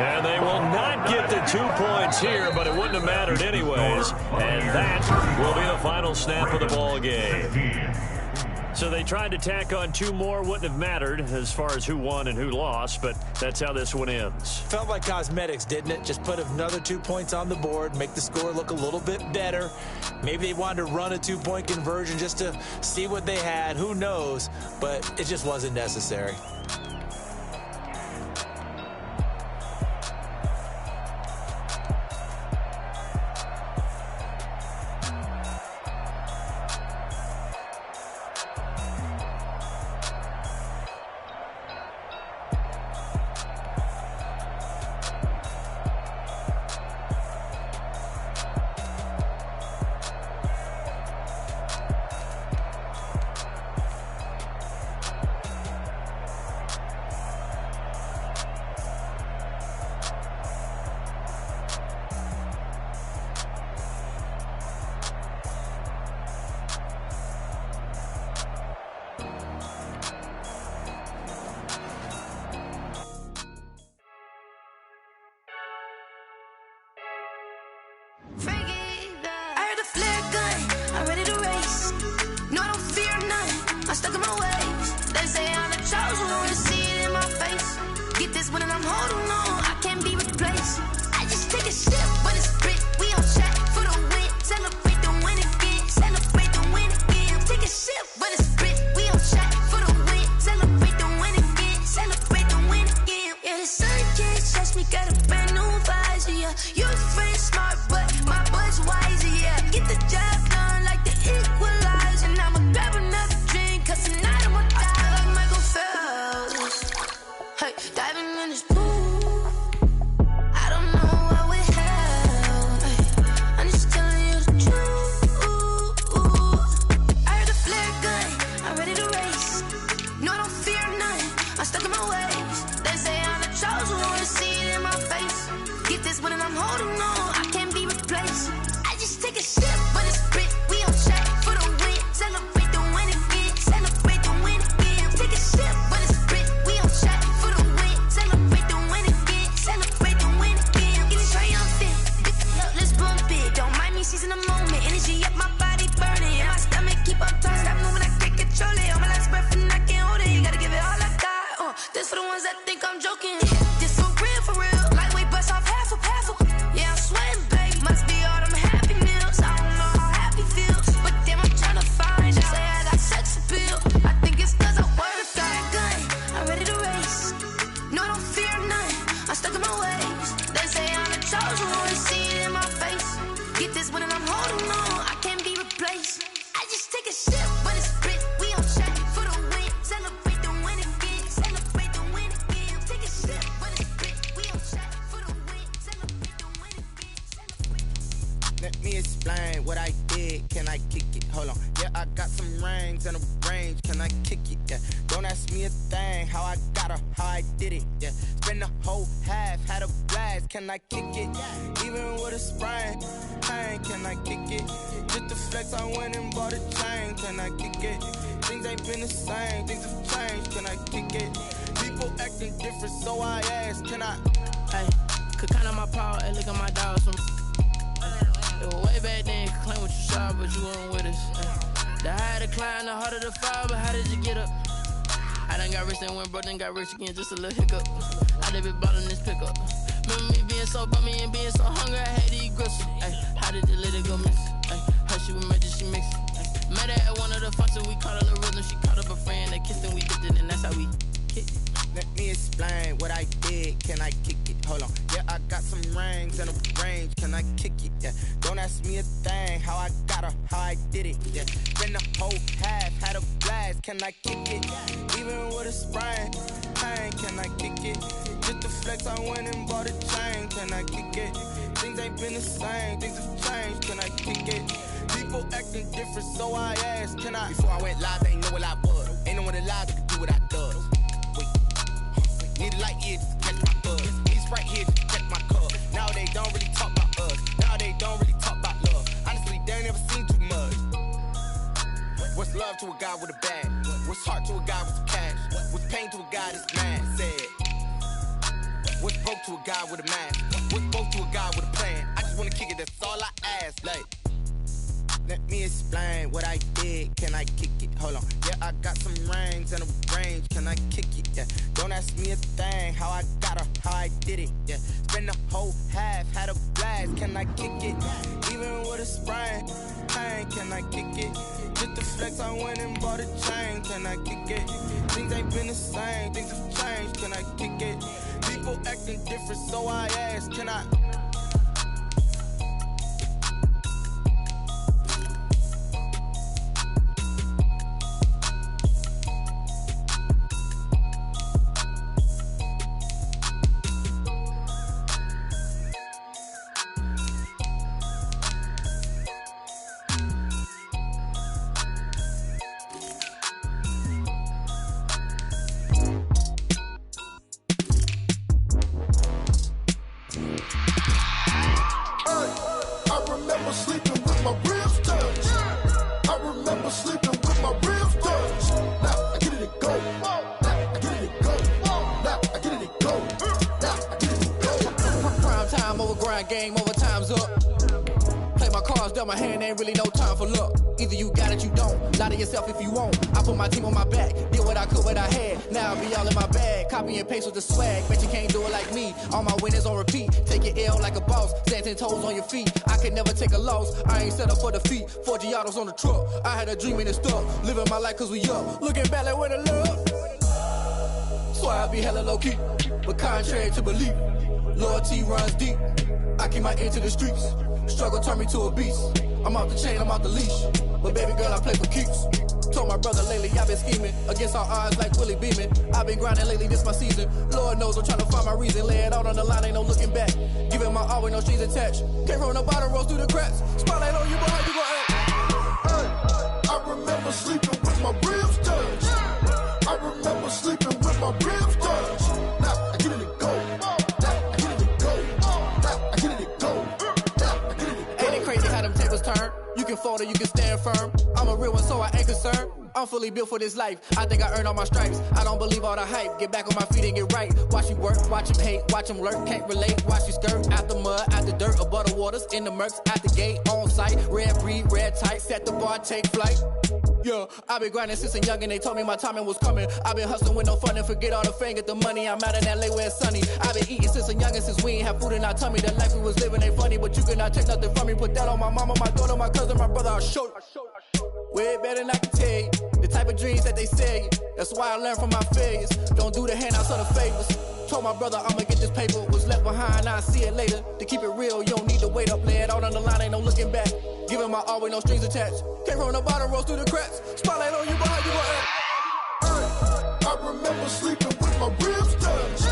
Speaker 4: And they will not get the 2 points here, but it wouldn't have mattered anyways. And that will be the final snap of the ball game. So they tried to tack on 2 more. Wouldn't have mattered as far as who won and who lost, but that's how this one ends.
Speaker 5: Felt like cosmetics, didn't it? Just put another 2 points on the board, make the score look a little bit better. Maybe they wanted to run a 2-point conversion just to see what they had. Who knows? But it just wasn't necessary.
Speaker 9: Let me explain what I did. Can I kick it? Hold on. Yeah, I got some rings and a range range, can I kick it? Yeah. Don't ask me a thing, how I got her, how I did it. Yeah. Spend the whole half, had a blast, can I kick it? Even with a sprain, pain, can I kick it? Just the flex, I went and bought a chain, can I kick it? Things ain't been the same, things have changed, can I kick it? People acting different, so I ask, can I?
Speaker 10: Hey, could count on my power and look at my dogs from. It was way back then, could claim what you saw, but you weren't with us. The higher the climb, the harder the fall, but how did you get up? I done got rich and went broke, then got rich again, just a little hiccup. I done been ballin' this pickup. Remember me being so bummy and being so hungry, I had to eat gristle. Ay, how did the little go miss? Ay, her she was magic, she mixed. Met her at one of the functions, we caught a little rhythm. She caught up a friend, they kissed and we dipped it, and that's how we kicked it.
Speaker 9: Let me explain what I did, can I kick it? Hold on, yeah, I got some rings and a range, can I kick it? Yeah, don't ask me a thing, how I got her, how I did it. Yeah, spend the whole half, had a blast, can I kick it? Even with a sprain, pain, can I kick it? Just the flex, I went and bought a chain, can I kick it? Things ain't been the same, things have changed, can I kick it? People acting different, so I asked, can I? Before I went live, they ain't know what I was. Ain't no one alive that could do what I does. Wait, need a light here just to catch my buzz. Need Sprite here just to catch my cup. Now they don't really talk about us. Now they don't really talk about love. Honestly, they ain't never seen too much. What's love to a guy with a bag? What's heart to a guy with some cash? What's pain to a guy that's mad? Said. What's broke to a guy with a mask? What's broke to a guy with a plan? I just wanna kick it, that's all I ask. Like, let me explain what I did, can I kick it? Hold on, yeah, I got some rings and a range, can I kick it? Yeah, don't ask me a thing, how I got her, how I did it. Yeah, spend the whole half, had a blast, can I kick it? Even with a sprain, pain, can I kick it? Just the flex, I went and bought a chain, can I kick it? Things ain't been the same, things have changed, can I kick it? People acting different, so I ask, can I?
Speaker 10: Game over, time's up. Play my cards, dealt my hand, ain't really no time for luck. Either you got it, you don't. Lie to yourself if you won't. I put my team on my back, did what I could, what I had. Now I be all in my bag, copy and paste with the swag. Bet you can't do it like me. All my winners on repeat. Take your L like a boss, stand 10 toes on your feet. I can never take a loss, I ain't set up for defeat. 4 Giottos on the truck, I had a dream and it stuck. Living my life cause we up, looking back like where the love. So I be hella low key, but contrary to belief, loyalty runs deep. I keep my ear to the streets. Struggle turned me to a beast. I'm off the chain, I'm off the leash. But baby girl, I play for keeps. Told my brother lately, I've been scheming against all odds like Willie Beeman. I've been grinding lately, this my season. Lord knows I'm trying to find my reason. Lay it out on the line, ain't no looking back. Giving my all with no strings attached. Came from the bottom, rose through the cracks. Spotlight on you, boy, how you gon' act?
Speaker 11: Hey, I remember sleeping with my ribs touched. I remember sleeping with my ribs touched. Now I get it and go.
Speaker 10: Turn. You can fold or you can stand firm. I'm a real one, so I ain't concerned. I'm fully built for this life. I think I earned all my stripes. I don't believe all the hype. Get back on my feet and get right. Watch you work, watch him hate, watch him lurk. Can't relate, watch you skirt. Out the mud, out the dirt, above the waters, in the murks, out the gate, on site. Red breed, red tight, set the bar, take flight. Yeah, I been grinding since a youngin', they told me my timing was coming. I been hustling with no fun and forget all the fame, get the money. I'm out in LA where it's sunny. I been eating since a youngin', since we ain't have food in our tummy. The life we was living ain't funny, but you cannot take nothing from me. Put that on my mama, my daughter, my cousin, my brother, I'll show you. Way better than I can tell you. The type of dreams that they sell you. That's why I learned from my failures. Don't do the handouts or the favors. Told my brother I'ma get this paper. Was left behind, I'll see it later. To keep it real, you don't need to wait up. Lay it out on the line, ain't no looking back. Giving my all with no strings attached. Came from the bottom, rose through the cracks. Spotlight on you, but how you gon' act?
Speaker 11: I remember sleeping with my ribs touched.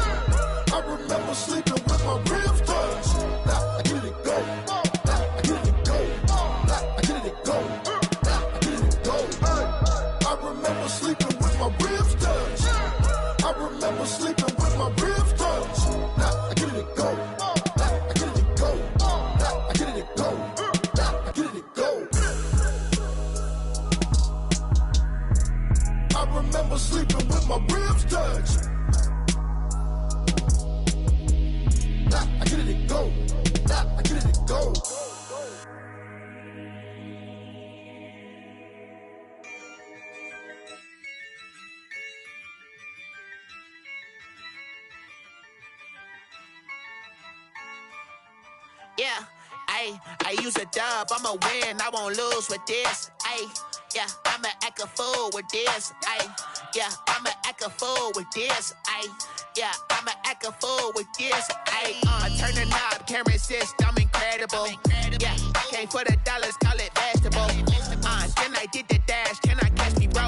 Speaker 11: I remember sleeping with my ribs touched. Now I get it and go. Now I get it and go. Now I get it and go. Now I get it and go. I remember sleeping with my ribs touched. I remember sleeping with my ribs touched. Now I get it to go. Now I get it to go. Now I get it to go. Now I get it to go. I remember sleeping with my ribs touched. Now I get it to go. Now I get it to go.
Speaker 9: Yeah, I use a dub, I'ma win, I won't lose with this. Yeah, I'ma act a fool with this. Yeah, I'ma act a fool with this. Yeah, I'ma act a fool with this. Turn the knob, camera assist, I'm incredible. Yeah, came for the dollars, call it vegetable. Then I did the dash, can I catch me, bro?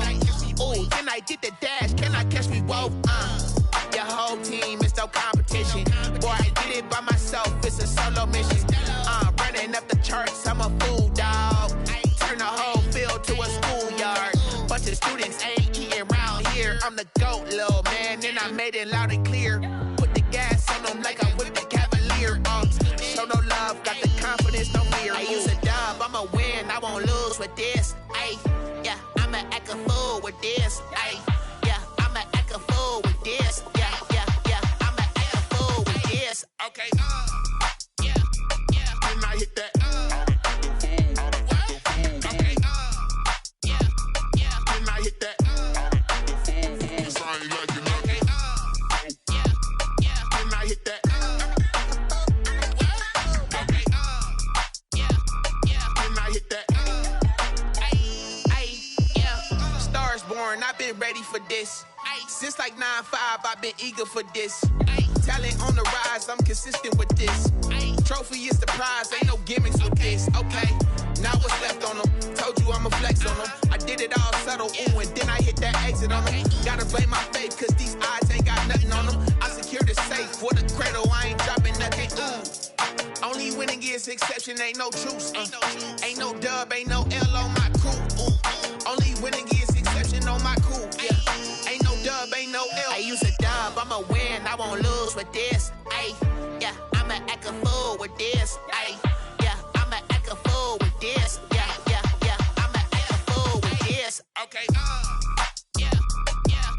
Speaker 9: Ooh, then I did the dash, can I catch me, whoa? Your whole team is no competition. Boy, I did it by myself, it's a solo mission. Running up the charts, I'm a fool, dog. Turn the whole field to a schoolyard. Bunch of students ain't eating round here. I'm the GOAT, little man, and I made it loud and clear. Put the gas on them like I whipped the Cavalier. Show no love, got the confidence, no fear. I use a dub, I'ma win, I won't lose with this. Yeah, I'ma act a fool with this. Yeah, I'ma act a fool with this. Yeah, I'ma act a fool with this. Okay, yeah, when I hit that. Okay, yeah, when I hit that. Cause I ain't liking nothing. Okay, yeah, when I hit that. Okay, yeah, when I hit that. Yeah, Stars born, I've been ready for this. Since like 9-5, I've been eager for this. Talent on the rise, I'm consistent with this. Trophy is the prize, ain't no gimmicks with this. Okay, now what's left on them? Told you I'ma flex on them. I did it all subtle, ooh, and then I hit that exit on them. Gotta blame my faith, cause these odds ain't got nothing on them. I secure the safe for the cradle, I ain't dropping nothing, ooh. Only winning is exception, ain't no truce. Ain't no dub, ain't no L on my crew. Only winning is exception on my crew, yeah. Ain't no dub, ain't no L. I use a dub, I'ma win, I won't lose with this. Yeah, I'ma act a fool with this. Yeah, I'ma act a fool with this. Yeah, I'ma act a fool with this. Okay, yeah,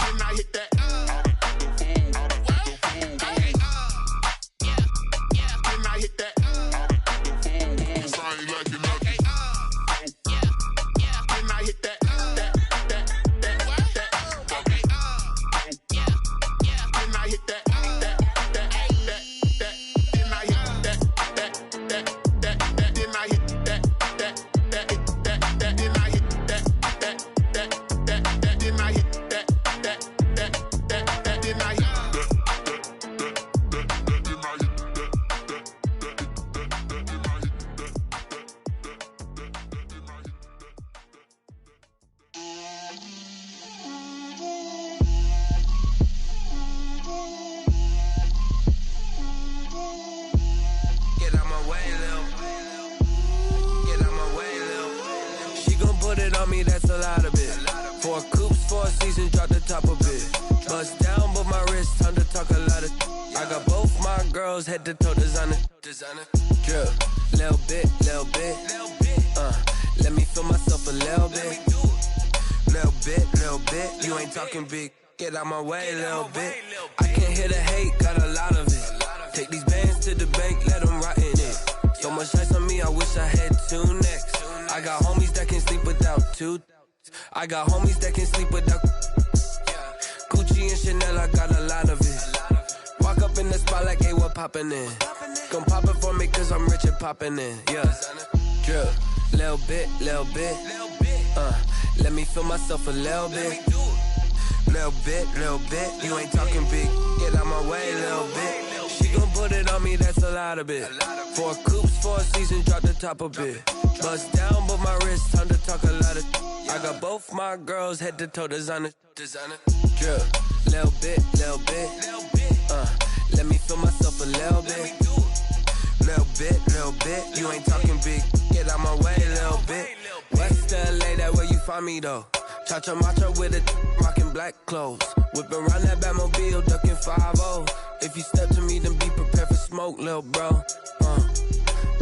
Speaker 9: when I hit that. Okay, yeah, when I hit that. Cause I ain't liking nothing. Yeah, when I hit that. Okay, yeah, when I hit that.
Speaker 12: That's a lot of it. 4 coops, 4 seasons, drop the top of it. Bust down, but my wrist, time to talk a lot of. I got both my girls head to toe designer. Drip, little bit. Let me feel myself a little bit. Little bit. You ain't talking big. Get out my way, little bit. I can't hear the hate, got a lot of it. Take these bands to the bank, let them rot in it. So much ice on me, I wish I had 2 necks. I got homies that can sleep without 2. I got homies that can sleep without Gucci and Chanel, I got a lot of it. Walk up in the spot like, hey, what poppin' in? Gon' pop it for me cause I'm rich and poppin' in. Yeah, drip, little bit. Let me feel myself a little bit. Little bit. You ain't talking big. Get out my way, little bit. She gon' put it on me, that's a lot of it. 4 coops, 4 seasons, drop the top a bit. Bust down, but my wrist, time to talk a lot of. I got both my girls head to toe designer. Drip, little bit. Let me feel myself a little bit. Little bit. You ain't talking big. Get out my way, little bit. West LA, that where you find me though. Cha-cha matcha with a rockin' black clothes. Whippin' around that Batmobile, duckin' 5-0. If you step to me, then be prepared for smoke, lil' bro.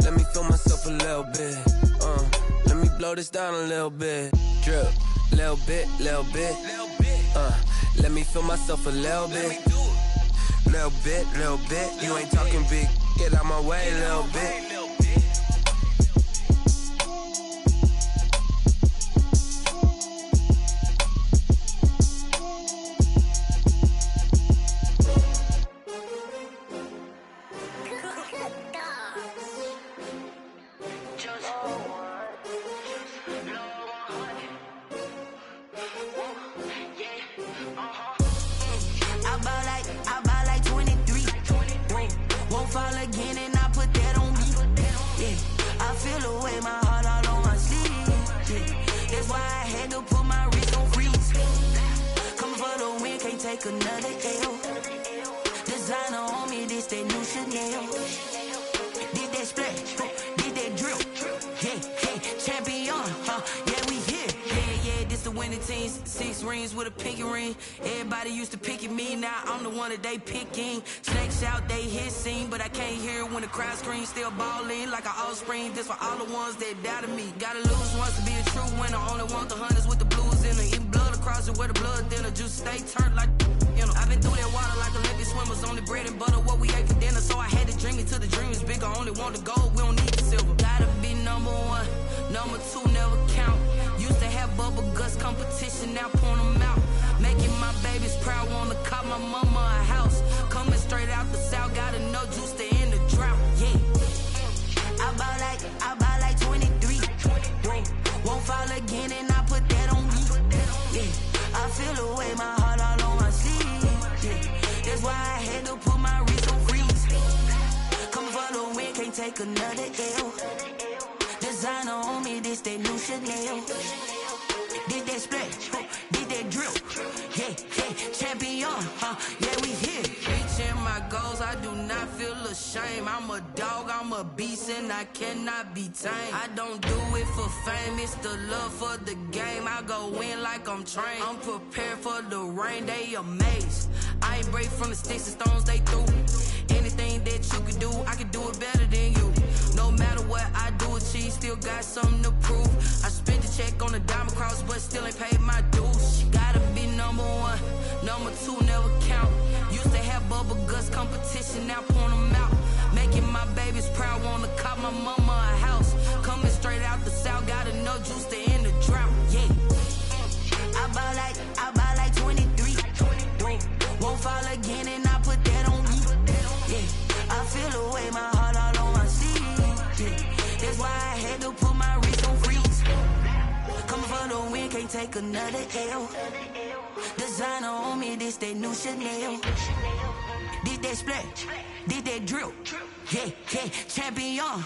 Speaker 12: Let me feel myself a little bit. Let me blow this down a little bit. Drip, little bit, little bit. Let me feel myself a little bit. Little bit, little bit. You ain't talking big. Get out my way, little bit.
Speaker 13: Another L. Designer on me, this that new Chanel. Did that splash, did that drill. Yeah, champion, yeah, we here. Yeah, this the winning team. 6 rings with a pinky ring. Everybody used to pick at me, now I'm the one that they picking. Snakes out, they hit scene, but I can't hear when the crowd screams. Still ballin' like an offspring. This for all the ones that doubted me. Gotta lose once to be a true winner. Only want the hunters with the blues in it. Eating blood across it where the blood thinner. Juice stay turned like, you know. I've been through that water like Olympic swimmers. Only bread and butter what we ate for dinner. So I had to dream it till the dream is bigger. Only want the gold, we don't need the silver. Gotta be number 1, number 2 never count. Used to have bubble guts competition, now point them out. Making my babies proud, wanna cop my mama a house. Coming straight out the south, gotta know juice to end the drought. Yeah, I buy like 23. Won't fall again and I put that on me. Yeah, I feel the way, my heart all on my sleeve. Yeah, that's why I had to put my wrist on freeze. Coming for the win, can't take another L. Designer on me, this that new Chanel. Did that splash, did that drill. Yeah, champion, yeah, we here. Reaching my goals, I do not feel ashamed. I'm a dog, I'm a beast, and I cannot be tamed. I don't do it for fame, it's the love for the game. I go in like I'm trained. I'm prepared for the rain, they amazed. I ain't break from the sticks and stones they threw. Anything that you can do, I can do it better than you. No matter what I do, achieve, still got something to prove. I spent the check on the diamond cross, but still ain't paid my dues. Gotta be number 1, number 2 never count. Used to have bubble guts competition, now point them out. Making my babies proud, wanna cop my mama a house. Coming straight out the south, gotta know juice to end the drought. Yeah, I buy like 23. Won't fall again and I put that on me. Yeah, I feel the way, my heart all on my sleeve. Yeah, that's why I had to put my wrist on freeze. Coming for the win, can't take another L. Designer on me, this that new Chanel. Did that splash, did that drill. Yeah, champion,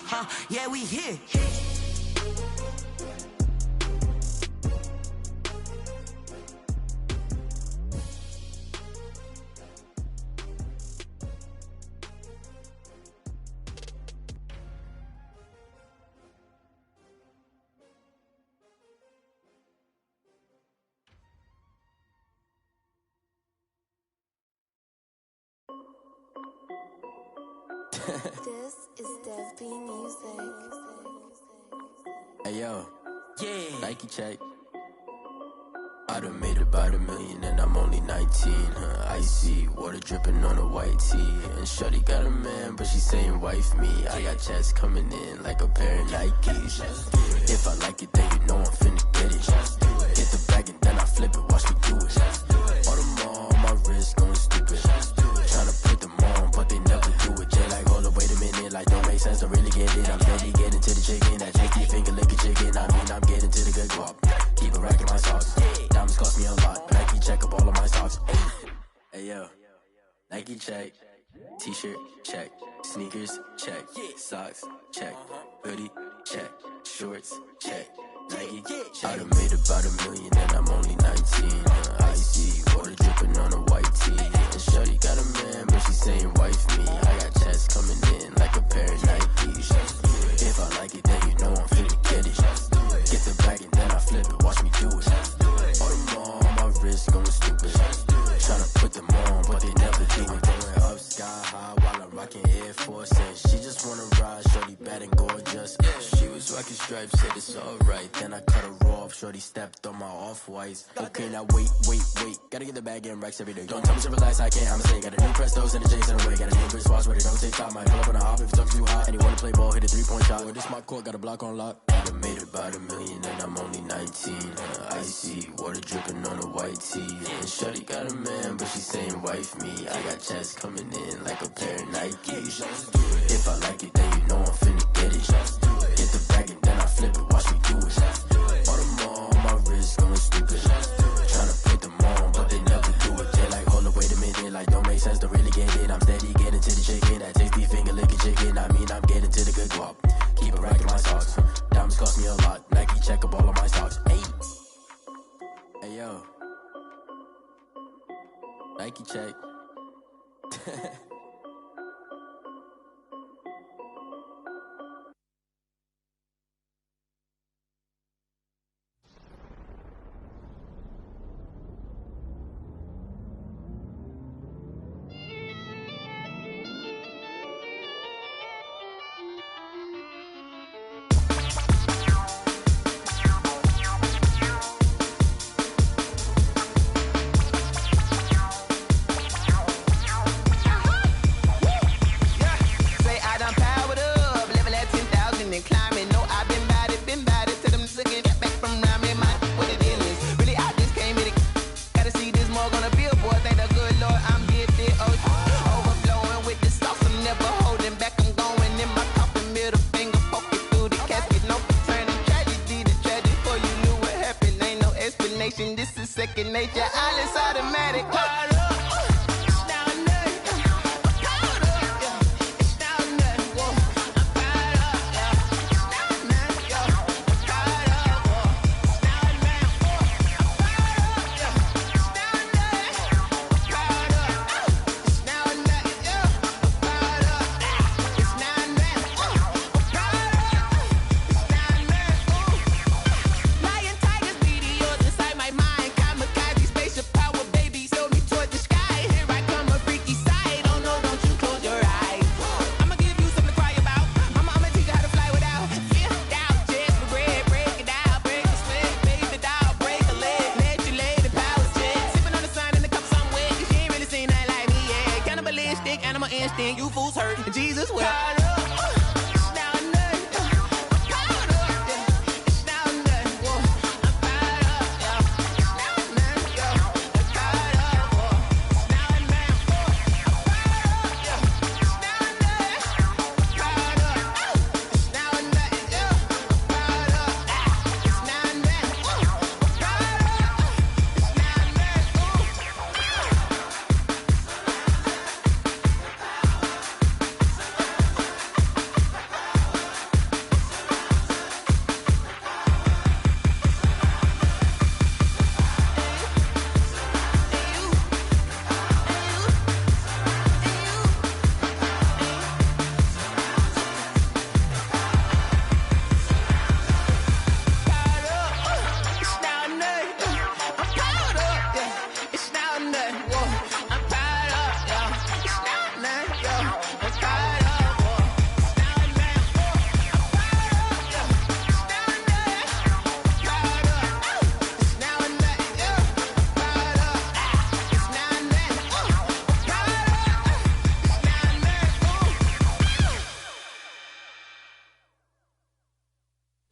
Speaker 13: yeah, we here.
Speaker 14: This is Dev B Music.
Speaker 15: Hey yo, yeah. Nike check. I done made about $1 million and I'm only 19. Icy water dripping on a white tee. And shorty got a man, but she saying wife me. I got checks coming in like a pair of Nikes. If I like it, then you know I'm finna get it. Hit the bag and then I flip it. Watch me do it. All them on my wrist going stupid. Tryna put them on, but they never do it. Jay like, hold up, wait a minute. Like, don't make sense, don't really get it. I'm steady getting to the chicken. That chicky finger licking chicken. I mean, I'm getting to the good guap. Keep it racking my socks. Diamonds cost me a lot. Nike check up all of my socks. Hey yo, Nike check. T-shirt check. Sneakers check. Socks check. Hoodie check. Shorts check. Nike check. I done made about $1 million and I'm only 19. Icy water dripping on a white tee. And shorty got a man, but she saying wife me. I got checks coming in like a pair of Nikes. If I like it, then you know I'm finna get it. Get the bag and then I flip it. Watch me do it. All Tryna put them on, but they never do it. Going up sky high while I'm rocking Air Force. And she just wanna ride, shorty bad and gorgeous. She was rocking stripes, said it's alright. Then I cut her off, shorty stepped on my off-whites. Okay, now wait. Gotta get the bag and racks every day. Don't tell me to relax, I can't, I'ma say. Got a new Prestos and the J's in the way. Got a new Chris Watch, but it don't take time. Might pull up on a hop if it's up too hot. And you wanna play ball, hit a 3-point shot. Well, this my court, got a block on lock. I done made about $1 million and I'm only 19. Icy, water dripping on a white tee. And shorty got a man, but she saying wife me. I got checks coming in like a pair of Nikes. If I like it, then you know I'm finna get it. Get the bag and then I flip it, watch me do it. All them on my wrist going stupid. Tryna put them on, but they never do it. They like, hold up, wait a minute, like don't make sense to really get it. I'm steady getting to the chicken, that tasty finger licking chicken. I mean, I'm getting to the good guap. Keep a rack in my socks. Diamonds cost me a lot. Nike check up all of my stocks. Hey yo. Nike check.
Speaker 9: This is second nature, all is automatic. You fools hurt. Jesus will.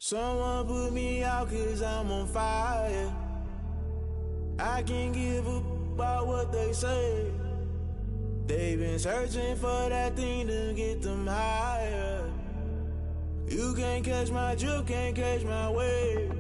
Speaker 16: Someone put me out 'cause I'm on fire. I can't give up about what they say. They've been searching for that thing to get them higher. You can't catch my drift, can't catch my wave.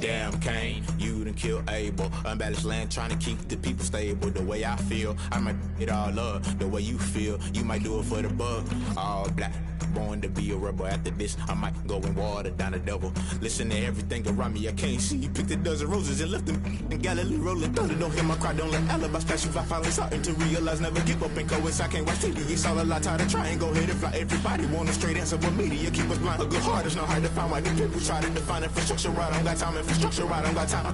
Speaker 17: Damn, Kane, you done killed Abel. Unbalanced land, trying to keep the people stable. The way I feel, I might it all up. The way you feel, you might do it for the buck. All black, born to be a rebel. After this, I might go and water down the devil. Listen to everything around me, I can't see. You picked a dozen roses and left them in Galilee rolling thunder. Don't hear my cry, don't let alibis pass you. I finally starting to realize, never give up and coincide. I can't watch TV, it's all a lot. Tired of trying, go ahead and fly. Everybody want a straight answer, but media keep us blind. A good heart is not hard to find. Why do people try to define infrastructure right? I don't got time, infrastructure right, I don't got time.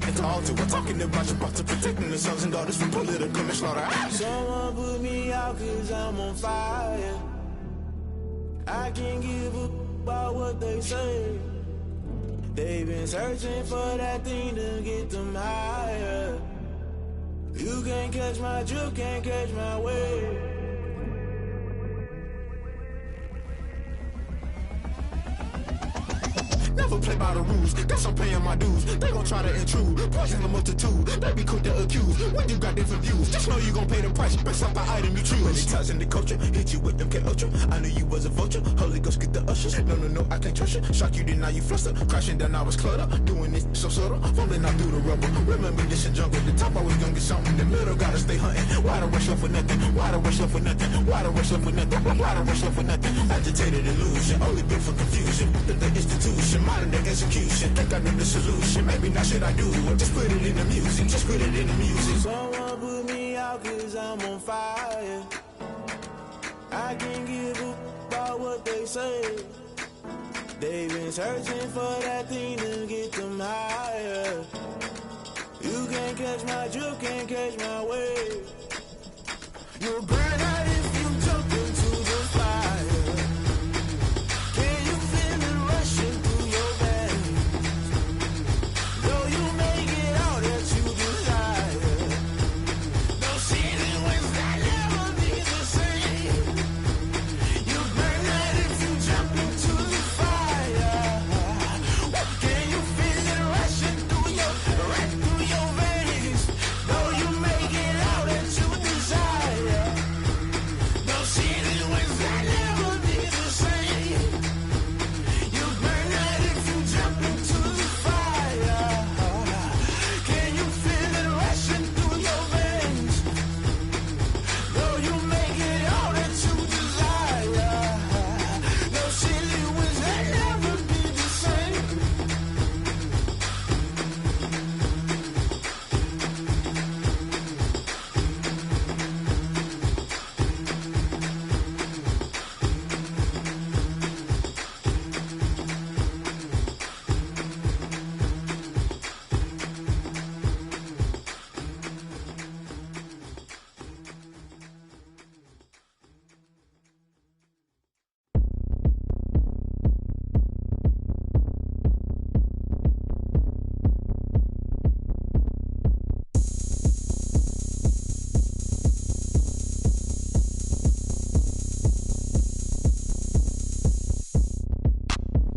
Speaker 17: at the altar. We're talking about your brother protecting the sons and daughters from political manslaughter.
Speaker 16: Someone put me out 'cause I'm on fire. I can't give up about what they say. They've been searching for that thing to get them higher. You can't catch my drift, can't catch my wave.
Speaker 17: Never play by the rules, guess I'm paying my dues. They gon' try to intrude, poison the multitude. They be quick to accuse when you got different views. Just know you gon' pay the price based off the item you choose. Many ties in the culture, hit you with them K Ultra. I knew you was a vulture, Holy Ghost get the ushers. No, I can't trust you. Shock you, then now you fluster. Crashing down, I was cluttered. Doing this so subtle, falling out through the rubble. Remember this in jungle, the top always gonna get something. The middle gotta stay hunting. Why the rush up for nothing? Why the rush up for nothing? Why the rush up for nothing? Why the rush up for nothing? Agitated illusion, only built for confusion. The institution, modern day execution. Think I know the solution. Maybe not shit I do. Just put it in the music. Just put it in the music.
Speaker 16: Someone put me out 'cause I'm on fire. I can't give up about what they say. They've been searching for that thing to get them higher. You can't catch my drift, can't catch my wave. You'll burn out if you jump into the fire. Can you feel it rushing through your veins? Though you make it all that you desire. Those ceiling winds that never be the same. You burn out if you jump into the fire. Can you feel it rushing through your veins? Though you make it all that you desire. Those ceiling winds that never be the same. You burn out if you jump into the fire. Can you feel it rushing through your veins? Though you make it all that you desire. Those ceiling winds that never be the same.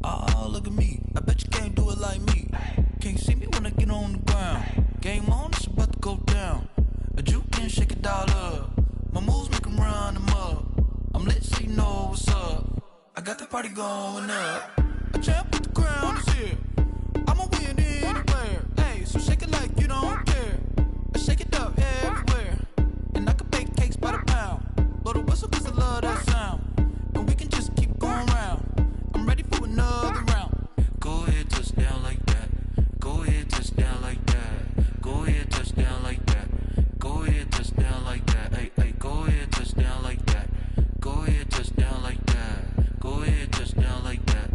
Speaker 18: Oh, look at me. I bet you can't do it like me. Can't see me when I get on the ground. Game on, it's about to go down. A juke and shake it all up. My moves make them run them up. I'm lit so you know what's up. I got the party going up. A champ with the crown is here. I'ma win anywhere. Hey, so shake it like you don't care. I shake it up everywhere. And I can bake cakes by the pound. Blow the whistle 'cause I love that sound. And we can just keep going round. I'm ready for another round. Go ahead, touch down like that. Go ahead, touch down like that. Go ahead, touch down like that. Go ahead, touch down like that. Hey, hey, go ahead, touch down like that. Go ahead, touch down like that. Go ahead, touch down like that.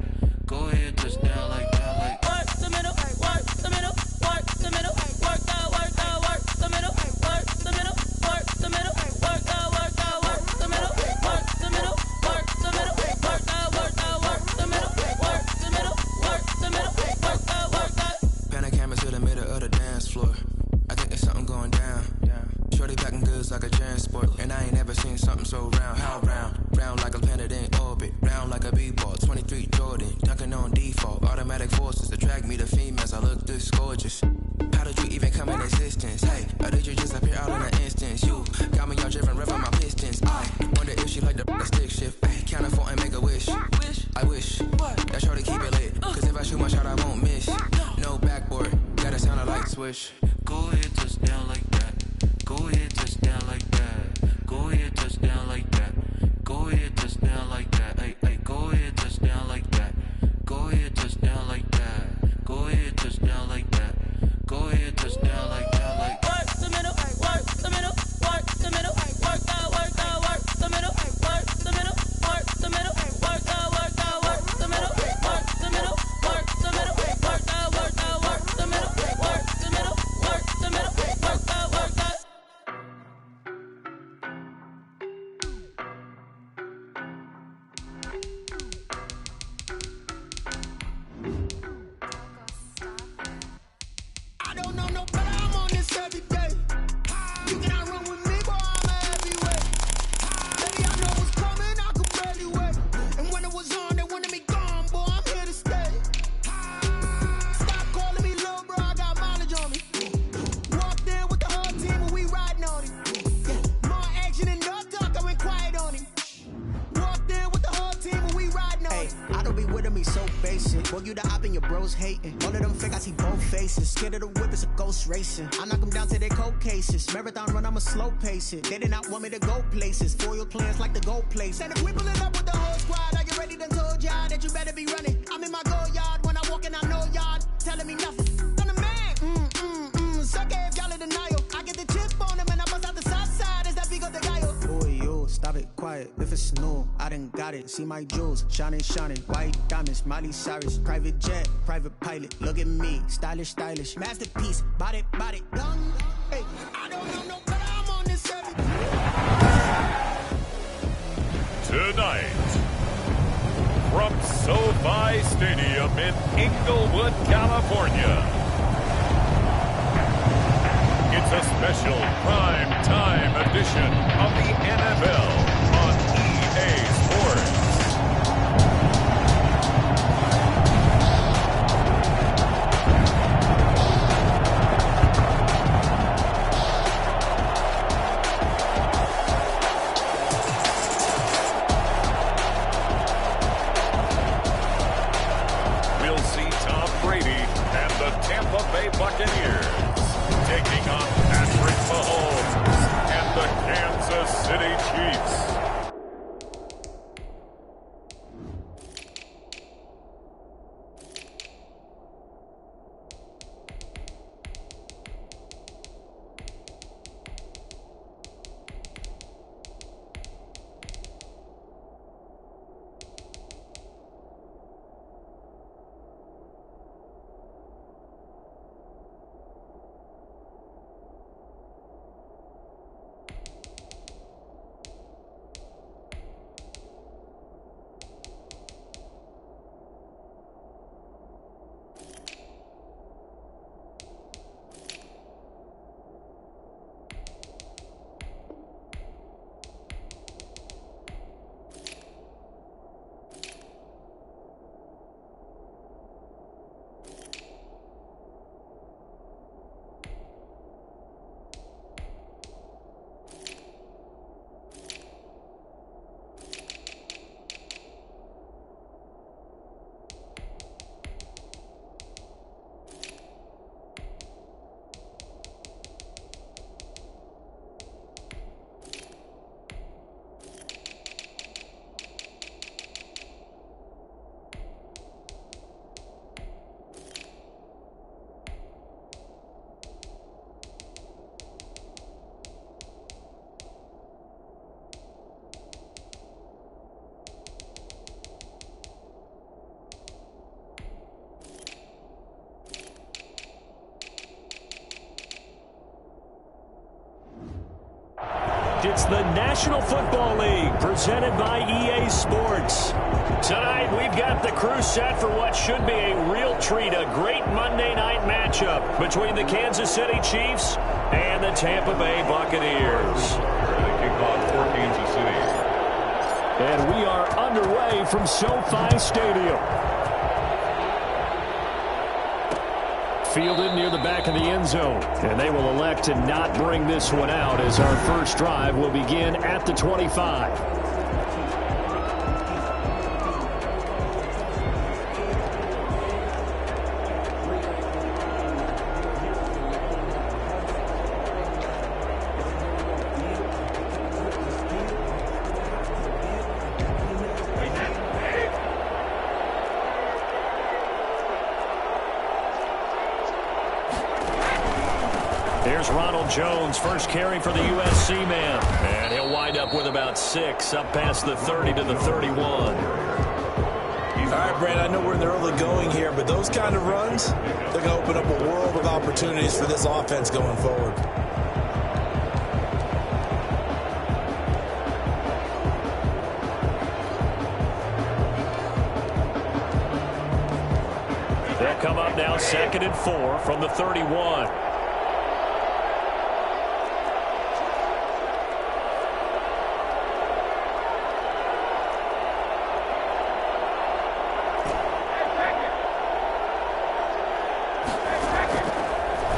Speaker 18: Go ahead, touch down like that. Like work the middle, work the middle, work the middle, work out, work the middle, work the middle, work the middle, work out, work the middle, work the middle, work the middle, work out, work the middle, work the middle, work the middle, work out, work out.
Speaker 12: Pan a camera to the middle of the dance floor. I think there's something going down. Shorty packing goods like a transport. And I ain't never seen something so round. How round? Round like a planet in orbit. Round like a b-ball. 23 Jordan. Dunking on default. Automatic forces attract me to females. I look this gorgeous. How did you even come in existence? Hey, or did you just appear out in an instance? You got me all driven, revving my pistons. I wonder if she like the stick shift. Ay, count a 4 and make a wish. I wish that shorty keep it lit. 'Cause if I shoot my shot, I won't miss. No backboard. Gotta sound a light switch.
Speaker 18: Go ahead, touch down like that. Go ahead, touch down like that. Go ahead, touch down like that. Go ahead, touch down like that. Hey, hey, go ahead, touch down like that. Go ahead, touch down like that. Go ahead, touch down like that. Go ahead, touch down like that. Like work the middle, work the middle, work the middle, work out, work the middle, work the middle, work the middle, work out, work the middle, work the middle, work the middle, work out, work the middle, work the middle,
Speaker 9: the op and your bros hating. All of them fake, I see both faces. Scared of the whip, it's a ghost racing. I knock them down to their cold cases. Marathon run, I'ma slow pace it. They did not want me to go places. Foil plans like the gold place. And if we pulling up with the whole squad, are you ready? Done told y'all that you better be running. I'm in my go yard when I walk in, I know y'all telling me nothing. I'm the man. Suck it if y'all in denial. I get the chip on them and I bust out the south side. Is that Vigo de Gallo? Boy, yo, stop it, quiet. If it's snow, I done got it. See my jewels, shining. White diamonds, Miley Cyrus. Private jet, private pilot. Look at me, stylish. Masterpiece, body, done. Hey, I don't know no better. I'm on this every.
Speaker 3: Tonight, from SoFi Stadium in Inglewood, California, it's a special prime time edition of the NFL on EA Sports. We'll see Tom Brady and the Tampa Bay Buccaneers taking on Patrick Mahomes and the Kansas City Chiefs.
Speaker 4: It's the National Football League presented by EA Sports. Tonight, we've got the crew set for what should be a real treat, a great Monday night matchup between the Kansas City Chiefs and the Tampa Bay Buccaneers.
Speaker 3: The kickoff for Kansas City.
Speaker 8: And we are underway from SoFi Stadium. Fielded near the back of the end zone. And they will elect to not bring this one out as our first drive will begin at the 25.
Speaker 4: Here's Ronald Jones, first carry for the USC man. And he'll wind up with about 6, up past the 30 to the 31.
Speaker 5: All right, Brad, I know we're in the early going here, but those kind of runs, they're going to open up a world of opportunities for this offense going forward.
Speaker 4: They'll come up now 2nd and 4 from the 31.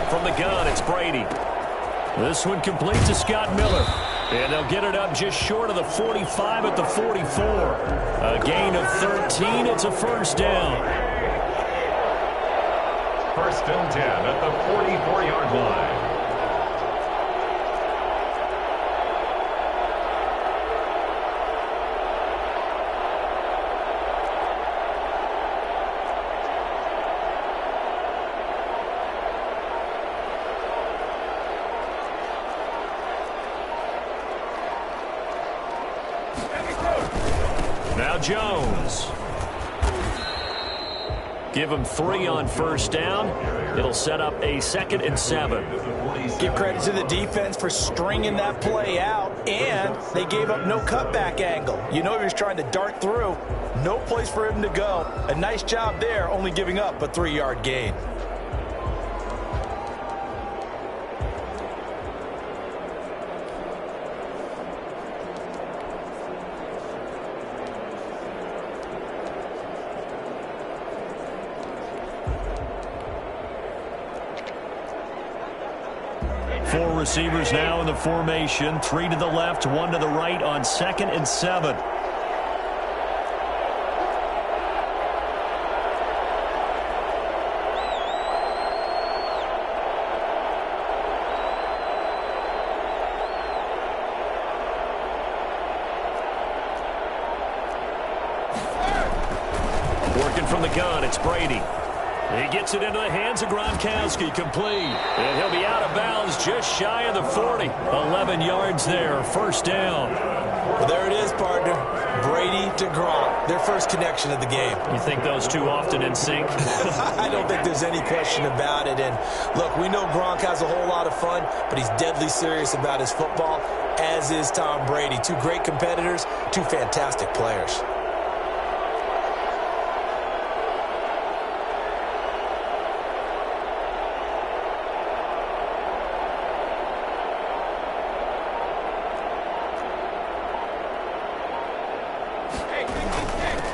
Speaker 4: From the gun, it's Brady. This one complete to Scott Miller. And they'll get it up just short of the 45 at the 44. A gain of 13. It's a first down.
Speaker 3: First and 10 at the 44-yard line.
Speaker 4: Now Jones. Give him 3 on first down. It'll set up a 2nd and 7.
Speaker 5: Give credit to the defense for stringing that play out, and they gave up no cutback angle. You know he was trying to dart through. No place for him to go. A nice job there, only giving up a 3-yard gain.
Speaker 4: Four receivers now in the formation. 3 to the left, 1 to the right on 2nd and 7. Working from the gun, it's Brady. He gets it into the hands of Gronkowski, complete. And he'll be out of bounds just shy of the 40. 11 yards there, first down.
Speaker 5: Well, there it is, partner. Brady to Gronk, their first connection of the game.
Speaker 4: You think those two often in sync?
Speaker 5: I don't think there's any question about it. And, look, we know Gronk has a whole lot of fun, but he's deadly serious about his football, as is Tom Brady. Two great competitors, two fantastic players.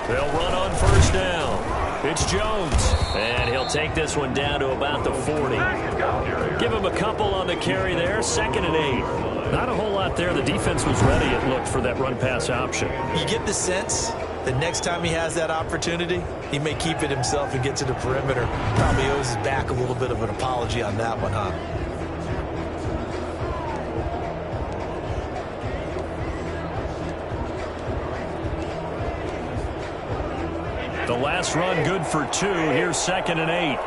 Speaker 4: They'll run on first down. It's Jones. And he'll take this one down to about the 40. Give him a couple on the carry there. 2nd and 8. Not a whole lot there. The defense was ready, it looked, for that run-pass option.
Speaker 5: You get the sense that next time he has that opportunity, he may keep it himself and get to the perimeter. Probably owes his back a little bit of an apology on that one, huh?
Speaker 4: The last run good for 2. Here's 2nd and 8.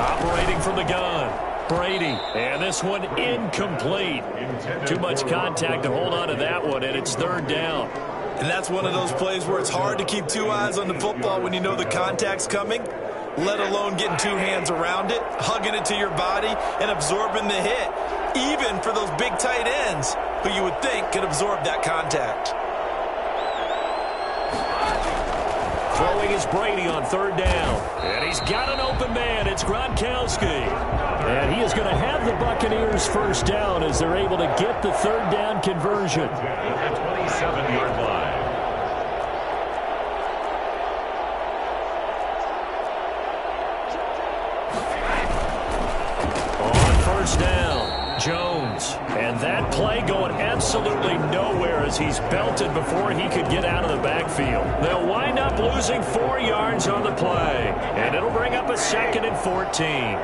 Speaker 4: Operating from the gun, Brady. And this one incomplete. Too much contact to hold on to that one, and it's 3rd down.
Speaker 7: And that's one of those plays where it's hard to keep 2 eyes on the football when you know the contact's coming, let alone getting 2 hands around it, hugging it to your body, and absorbing the hit, even for those big tight ends who you would think could absorb that contact.
Speaker 4: Throwing is Brady on 3rd down. And he's got an open man. It's Gronkowski. And he is going to have the Buccaneers first down as they're able to get the 3rd down conversion.
Speaker 3: At the 27-yard line.
Speaker 4: Down, Jones. And that play going absolutely nowhere as he's belted before he could get out of the backfield. They'll wind up losing 4 yards on the play. And it'll bring up a 2nd and 14.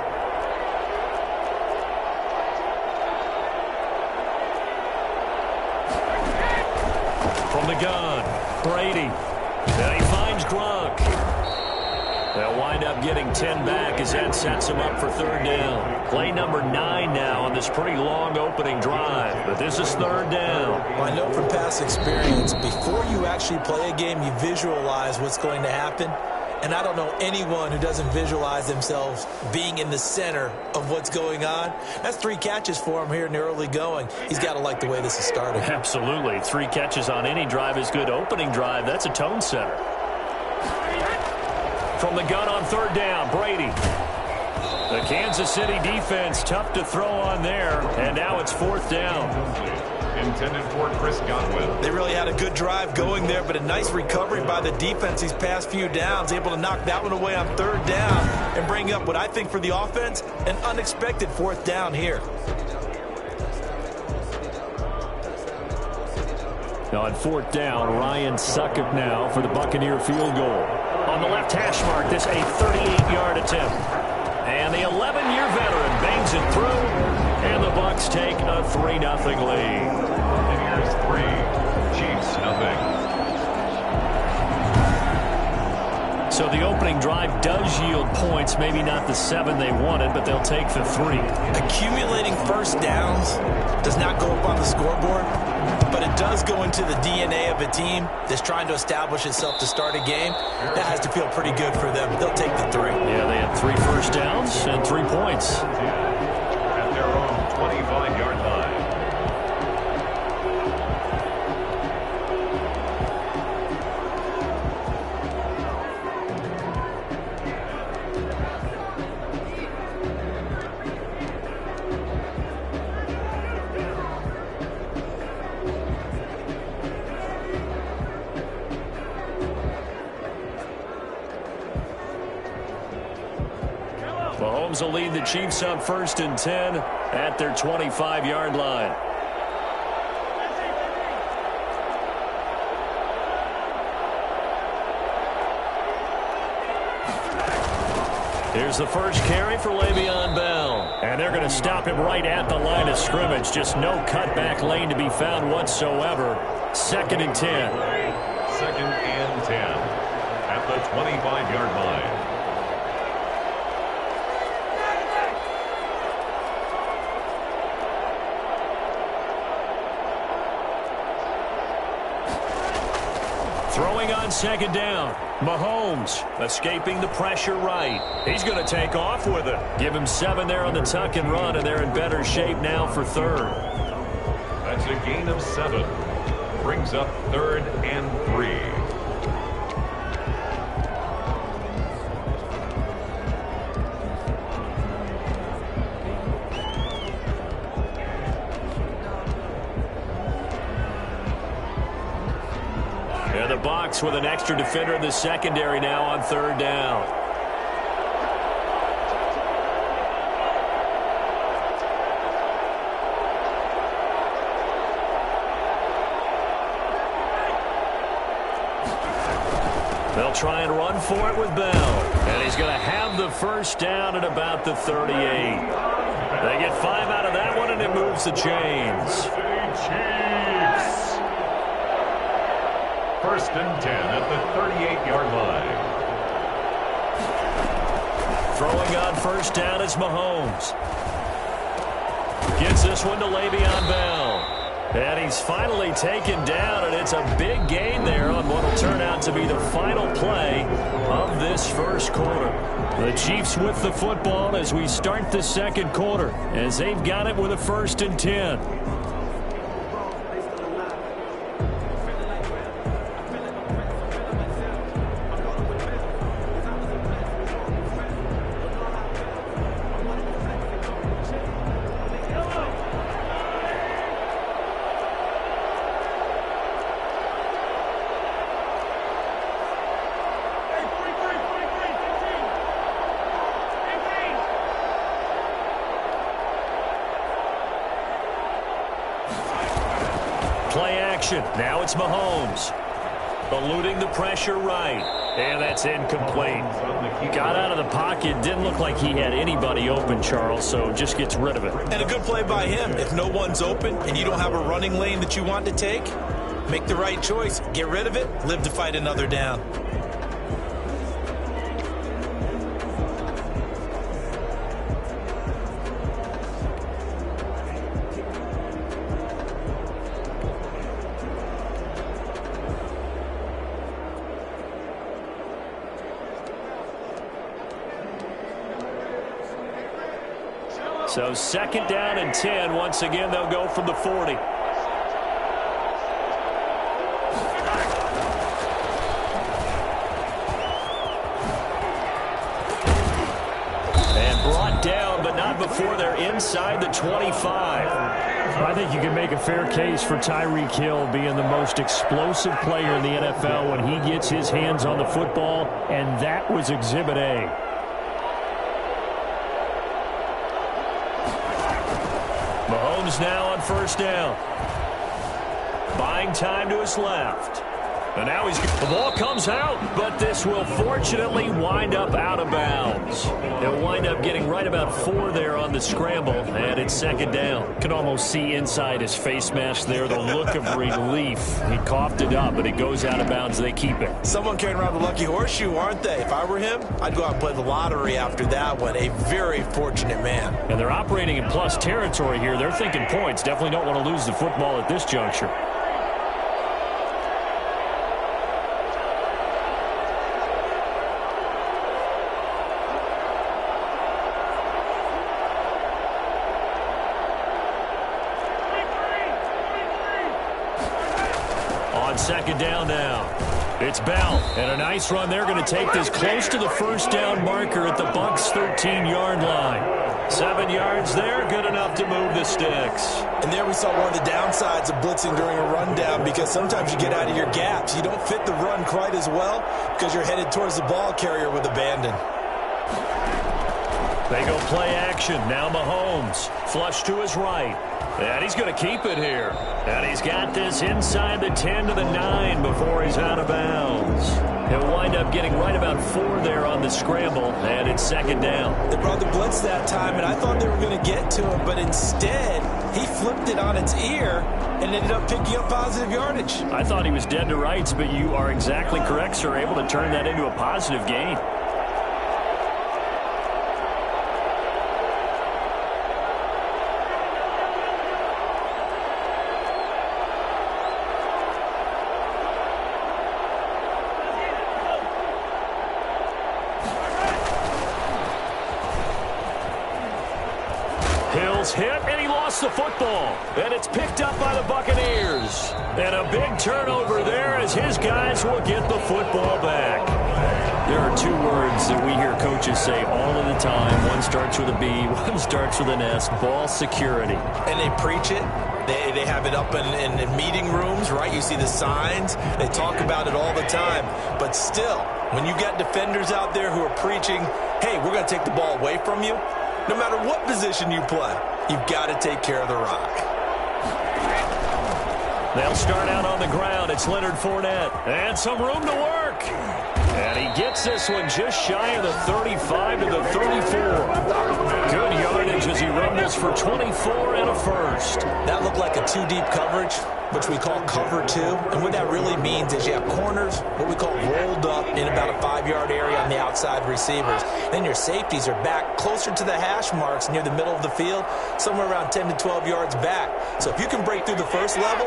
Speaker 4: From the gun, Brady. Now he finds Gronk. They'll wind up getting 10 back as that sets him up for 3rd down. Play number 9 now on this pretty long opening drive, but this is 3rd down.
Speaker 5: Well, I know from past experience, before you actually play a game, you visualize what's going to happen. And I don't know anyone who doesn't visualize themselves being in the center of what's going on. That's 3 catches for him here in the early going. He's got to like the way this is starting.
Speaker 4: Absolutely. 3 catches on any drive is good. Opening drive, that's a tone setter. From the gun on 3rd down, Brady. The Kansas City defense tough to throw on there, and now it's 4th down.
Speaker 3: Intended for Chris Godwin.
Speaker 7: They really had a good drive going there, but a nice recovery by the defense these past few downs, able to knock that one away on 3rd down and bring up what I think for the offense, an unexpected 4th down here.
Speaker 4: Now on 4th down, Ryan Succop now for the Buccaneer field goal. On the left hash mark, this a 38-yard attempt. And the 11-year veteran bangs it through, and the Bucs take a 3-0 lead.
Speaker 3: Buccaneers 3, Chiefs 0.
Speaker 4: So the opening drive does yield points, maybe not the 7 they wanted, but they'll take the 3.
Speaker 5: Accumulating first downs does not go up on the scoreboard, but it does go into the DNA of a team that's trying to establish itself to start a game. That has to feel pretty good for them. They'll take the 3.
Speaker 4: Yeah, they had 3 first downs and 3 points.
Speaker 3: At their own 25-yard line.
Speaker 4: Mahomes will lead the Chiefs on 1st and 10 at their 25-yard line. Here's the first carry for Le'Veon Bell. And they're going to stop him right at the line of scrimmage. Just no cutback lane to be found whatsoever. 2nd and 10.
Speaker 3: 2nd and 10 at the 25-yard line.
Speaker 4: Throwing on 2nd down. Mahomes escaping the pressure right. He's going to take off with it. Give him 7 there on the tuck and run, and they're in better shape now for 3rd.
Speaker 3: That's a gain of 7. Brings up 3rd and 3.
Speaker 4: The Bucs with an extra defender in the secondary now on 3rd down. They'll try and run for it with Bell. And he's going to have the first down at about the 38. They get 5 out of that one, and it moves the chains.
Speaker 3: Chiefs. 1st and 10 at the 38-yard line.
Speaker 4: Throwing on 1st down is Mahomes. Gets this one to Le'Veon Bell. And he's finally taken down, and it's a big gain there on what will turn out to be the final play of this first quarter. The Chiefs with the football as we start the 2nd quarter, as they've got it with a 1st and 10. Play action. Now it's Mahomes. Eluding the pressure right. And that's incomplete. Got out of the pocket. Didn't look like he had anybody open, Charles, so just gets rid of it.
Speaker 5: And a good play by him. If no one's open and you don't have a running lane that you want to take, make the right choice. Get rid of it. Live to fight another down.
Speaker 4: So 2nd down and 10. Once again, they'll go from the 40. And brought down, but not before they're inside the 25.
Speaker 8: I think you can make a fair case for Tyreek Hill being the most explosive player in the NFL when he gets his hands on the football, and that was Exhibit A.
Speaker 4: Mahomes now on 1st down. Buying time to his left. And now the ball comes out, but this will fortunately wind up out of bounds. They'll wind up getting right about 4 there on the scramble, and it's second down.
Speaker 8: Can almost see inside his face mask there the look of relief. He coughed it up, but it goes out of bounds. They keep it.
Speaker 5: Someone carrying around the lucky horseshoe, aren't they? If I were him, I'd go out and play the lottery after that one. A very fortunate man.
Speaker 8: And they're operating in plus territory here. They're thinking points. Definitely don't want to lose the football at this juncture.
Speaker 4: Second down now. It's Bell, and a nice run. They're going to take this close to the first down marker at the Bucs' 13-yard line. 7 yards there, good enough to move the sticks.
Speaker 5: And there we saw one of the downsides of blitzing during a rundown, because sometimes you get out of your gaps. You don't fit the run quite as well because you're headed towards the ball carrier with abandon.
Speaker 4: They go play action. Now Mahomes. Flush to his right. And he's going to keep it here. And he's got this inside the 10 to the 9 before he's out of bounds. He'll wind up getting right about 4 there on the scramble, and it's second down.
Speaker 5: They brought the blitz that time, and I thought they were going to get to him, but instead he flipped it on its ear and ended up picking up positive yardage.
Speaker 8: I thought he was dead to rights, but you are exactly correct, sir. Able to turn that into a positive gain.
Speaker 4: Hit, and he lost the football. And it's picked up by the Buccaneers. And a big turnover there as his guys will get the football back.
Speaker 8: There are 2 words that we hear coaches say all of the time. One starts with a B, one starts with an S. Ball security.
Speaker 5: And they preach it. They have it up in meeting rooms, right? You see the signs. They talk about it all the time. But still, when you got defenders out there who are preaching, hey, we're going to take the ball away from you, no matter what position you play, you've got to take care of the rock.
Speaker 4: They'll start out on the ground. It's Leonard Fournette. And some room to work. And he gets this one just shy of the 35 to the 34. Good yardage as he rumbles for 24 and a first.
Speaker 5: That looked like a 2-deep coverage, which we call cover 2. And what that really means is you have corners, what we call rolled up in about a 5-yard area on the outside receivers. Then your safeties are back closer to the hash marks near the middle of the field, somewhere around 10 to 12 yards back. So if you can break through the first level,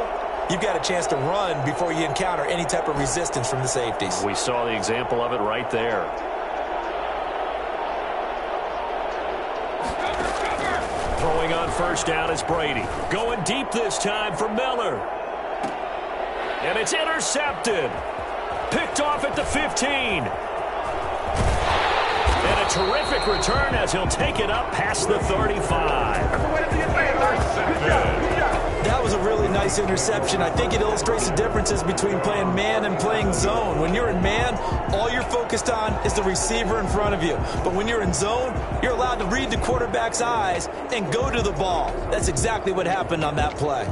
Speaker 5: you've got a chance to run before you encounter any type of resistance from the safeties.
Speaker 4: We saw the example of it right there. Throwing on first down is Brady. Going deep this time for Miller. And it's intercepted. Picked off at the 15. And a terrific return as he'll take it up past the 35.
Speaker 5: That was a really nice interception. I think it illustrates the differences between playing man and playing zone. When you're in man, all you're focused on is the receiver in front of you. But when you're in zone, you're allowed to read the quarterback's eyes and go to the ball. That's exactly what happened on that play.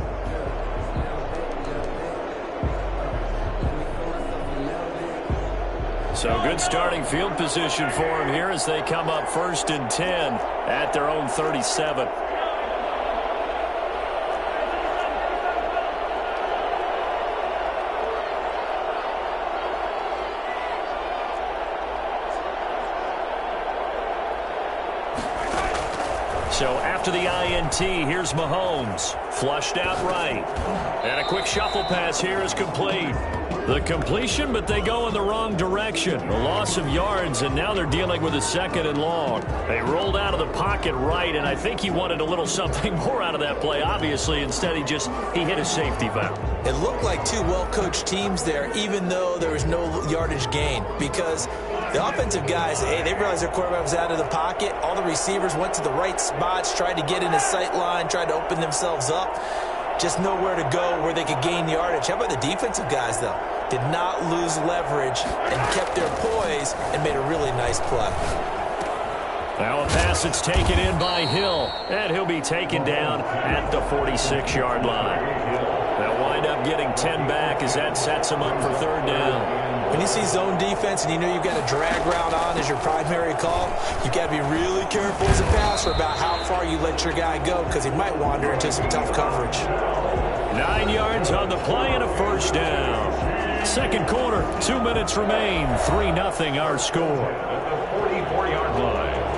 Speaker 4: So good starting field position for him here as they come up 1st and 10 at their own 37. So after the INT, here's Mahomes. Flushed out right. And a quick shuffle pass here is complete. The completion, but they go in the wrong direction. A loss of yards, and now they're dealing with a 2nd and long. They rolled out of the pocket right, and I think he wanted a little something more out of that play, obviously. Instead, he hit his safety valve.
Speaker 5: It looked like 2 well-coached teams there, even though there was no yardage gain, because the offensive guys, hey, they realized their quarterback was out of the pocket. All the receivers went to the right spots, tried to get in his sight line, tried to open themselves up. Just nowhere to go where they could gain yardage. How about the defensive guys, though? Did not lose leverage and kept their poise and made a really nice play.
Speaker 4: Now a pass that's taken in by Hill, and he'll be taken down at the 46-yard line. They'll wind wind up getting 10 back as that sets them up for third down.
Speaker 5: When you see zone defense and you know you've got a drag route on as your primary call, you've got to be really careful as a passer about how far you let your guy go because he might wander into some tough coverage.
Speaker 4: 9 yards on the play and a first down. Second quarter, 2 minutes remain. 3-0 our score.
Speaker 3: At the 44-yard line.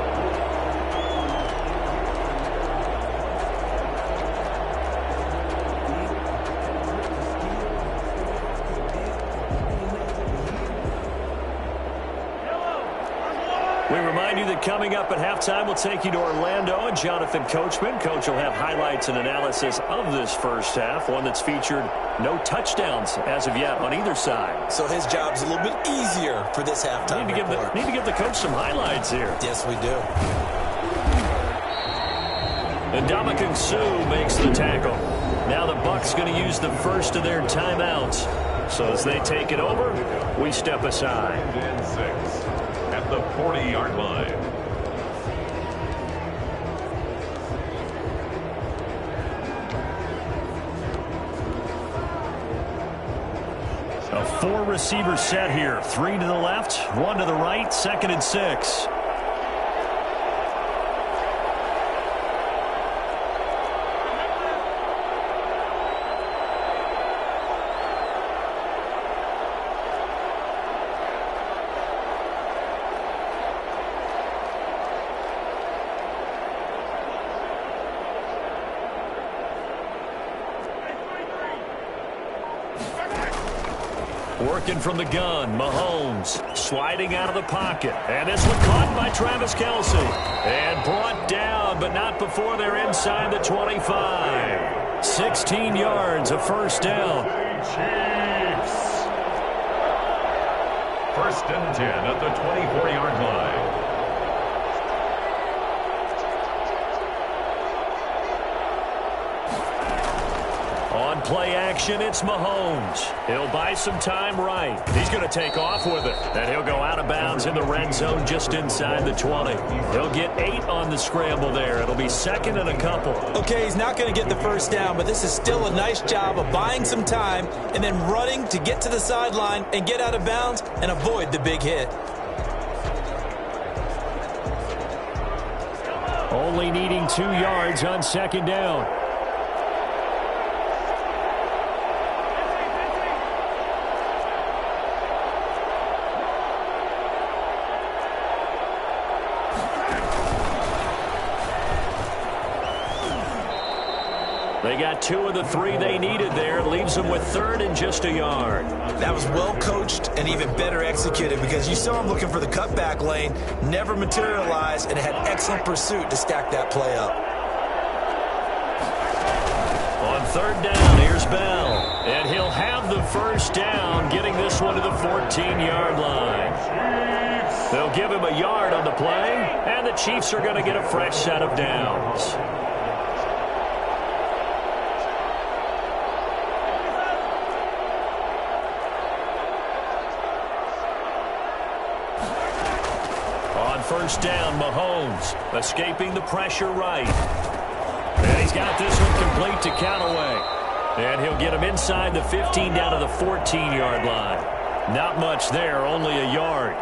Speaker 4: We remind you that coming up at halftime, we'll take you to Orlando and Jonathan Coachman. Coach will have highlights and analysis of this first half, one that's featured no touchdowns as of yet on either side.
Speaker 5: So his job's a little bit easier for this halftime report.
Speaker 4: Need to give the coach some highlights here.
Speaker 5: Yes, we do.
Speaker 4: And Ndamukong Suh makes the tackle. Now the Bucs going to use the first of their timeouts. So as they take it over, we step aside.
Speaker 3: And 6 at the 40-yard line.
Speaker 4: A 4-receiver set here. 3 to the left, 1 to the right, 2nd and 6. Working from the gun, Mahomes sliding out of the pocket. And this one caught by Travis Kelce. And brought down, but not before they're inside the 25. 16 yards, a first down.
Speaker 3: Chiefs. 1st and 10 at the 24-yard line.
Speaker 4: On play action, it's Mahomes. He'll buy some time right. He's going to take off with it. And he'll go out of bounds in the red zone just inside the 20. He'll get 8 on the scramble there. It'll be 2nd and a couple.
Speaker 5: Okay, he's not going to get the first down, but this is still a nice job of buying some time and then running to get to the sideline and get out of bounds and avoid the big hit.
Speaker 4: Only needing 2 yards on 2nd down. They got 2 of the 3 they needed there. Leaves them with 3rd and just a yard.
Speaker 5: That was well coached and even better executed because you saw him looking for the cutback lane, never materialized, and had excellent pursuit to stack that play up.
Speaker 4: On 3rd down, here's Bell. And he'll have the first down, getting this one to the 14-yard line. They'll give him a yard on the play, and the Chiefs are going to get a fresh set of downs. First down, Mahomes escaping the pressure right. And he's got this one complete to Callaway. And he'll get him inside the 15 down to the 14-yard line. Not much there, only a yard.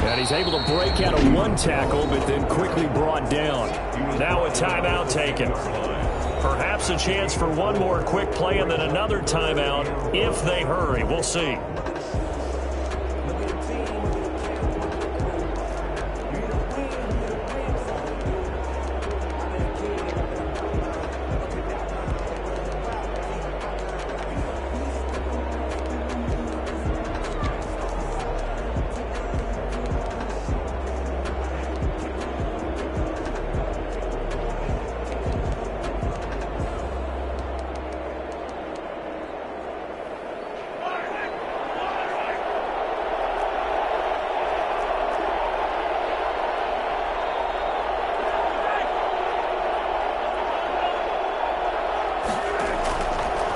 Speaker 4: And he's able to break out of 1 tackle, but then quickly brought down. Now a timeout taken. Perhaps a chance for one more quick play and then another timeout if they hurry. We'll see.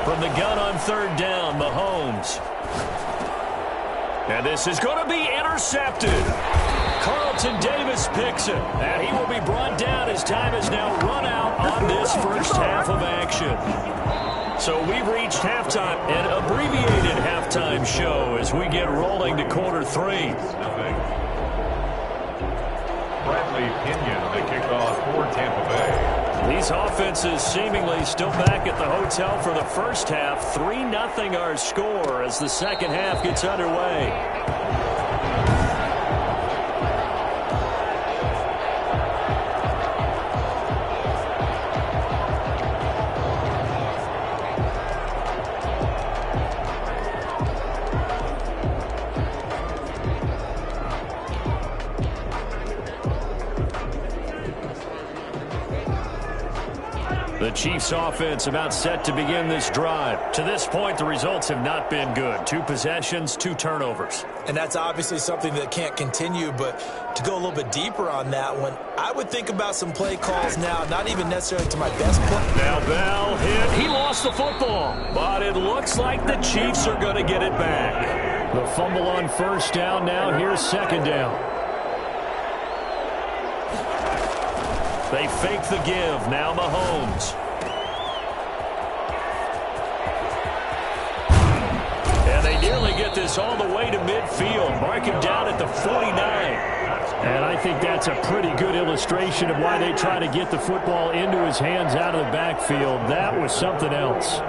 Speaker 4: From the gun on 3rd down, Mahomes. And this is going to be intercepted. Carlton Davis picks it, and he will be brought down as time has now run out on this first half of action. So we've reached halftime, an abbreviated halftime show as we get rolling to quarter 3.
Speaker 3: Bradley Pinion, the kickoff for Tampa Bay.
Speaker 4: These offenses seemingly still back at the hotel for the first half. 3-0 our score as the second half gets underway. The Chiefs offense about set to begin this drive. To this point, the results have not been good. 2 possessions, 2 turnovers.
Speaker 5: And that's obviously something that can't continue, but to go a little bit deeper on that one, I would think about some play calls now, not even necessarily to my best play.
Speaker 4: Now Bell hit. He lost the football, but it looks like the Chiefs are going to get it back. The fumble on first down now. Here's second down. They fake the give. Now Mahomes. And they nearly get this all the way to midfield. Mark him down at the 49.
Speaker 8: And I think that's a pretty good illustration of why they try to get the football into his hands out of the backfield. That was something else.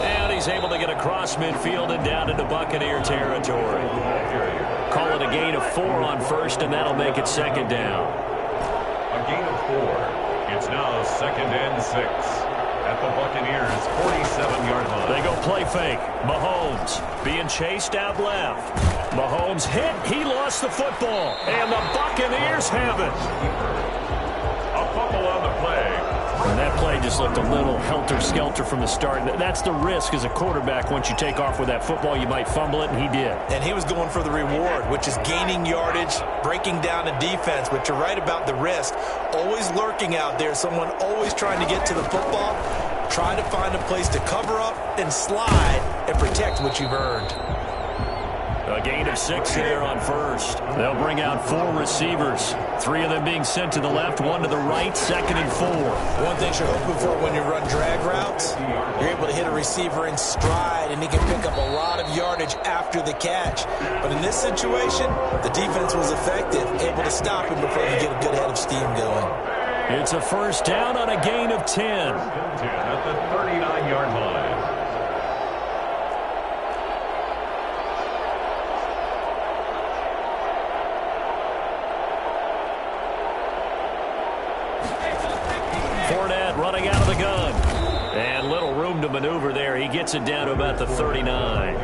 Speaker 4: And he's able to get across midfield and down into Buccaneer territory. Call it a gain of 4 on first, and that'll make it second down.
Speaker 3: A gain of 4. It's now second and 6 at the Buccaneers' 47-yard line.
Speaker 4: They go play fake. Mahomes being chased out left. Mahomes hit. He lost the football, and the Buccaneers have it.
Speaker 3: A fumble on the play.
Speaker 8: And that play just looked a little helter-skelter from the start. That's the risk as a quarterback. Once you take off with that football, you might fumble it, and he did.
Speaker 5: And he was going for the reward, which is gaining yardage, breaking down a defense. But you're right about the risk. Always lurking out there, someone always trying to get to the football. Try to find a place to cover up and slide and protect what you've earned.
Speaker 4: A gain of 6 there on first. They'll bring out 4 receivers. 3 of them being sent to the left, 1 to the right, second and 4.
Speaker 5: One thing you're hoping for when you run drag routes, you're able to hit a receiver in stride, and he can pick up a lot of yardage after the catch. But in this situation, the defense was effective, able to stop him before he get a good head of steam going.
Speaker 4: It's a first down on a gain of 10.
Speaker 3: At the 39-yard line.
Speaker 4: Fournette running out of the gun. And little room to maneuver there. He gets it down to about the 39.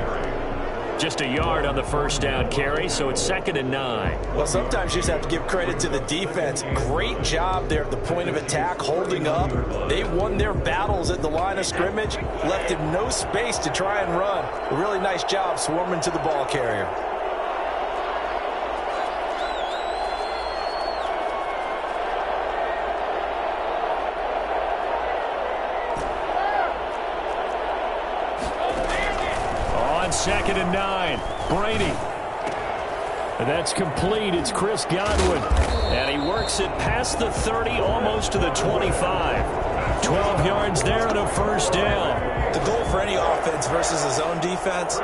Speaker 4: Just a yard on the first down carry, so it's second and 9.
Speaker 5: Well, sometimes you just have to give credit to the defense. Great job there at the point of attack, holding up. They won their battles at the line of scrimmage, left him no space to try and run. A really nice job swarming to the ball carrier.
Speaker 4: Second and 9. Brady.
Speaker 8: And that's complete. It's Chris Godwin.
Speaker 4: And he works it past the 30, almost to the 25. 12 yards there and a first down.
Speaker 5: The goal for any offense versus a zone defense,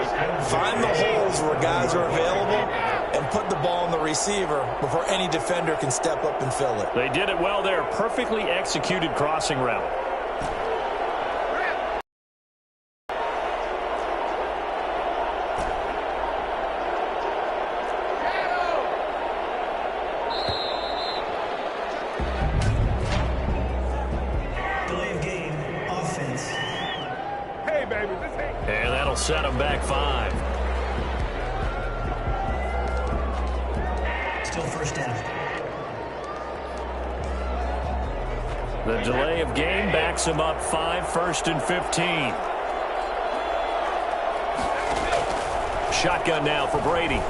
Speaker 5: find the holes where guys are available and put the ball on the receiver before any defender can step up and fill it.
Speaker 4: They did it well there. Perfectly executed crossing route. And that'll set them back 5.
Speaker 19: Still first down.
Speaker 4: The delay of game backs them up 5, first and 15. Shotgun now for Brady.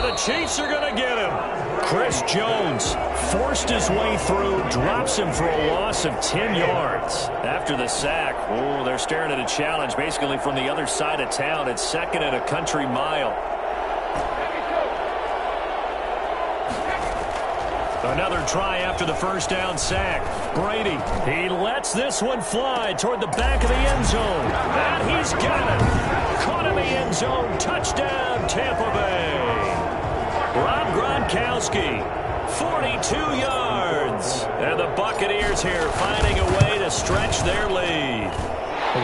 Speaker 4: And the Chiefs are going to get him. Chris Jones forced his way through, drops him for a loss of 10 yards. After the sack, oh, they're staring at a challenge basically from the other side of town. It's 2nd and a country mile. Another try after the first down sack. Brady, he lets this one fly toward the back of the end zone. And he's got it. Caught in the end zone. Touchdown, Tampa Bay. Rob Gronkowski, 42 yards. And the Buccaneers here finding a way to stretch their lead.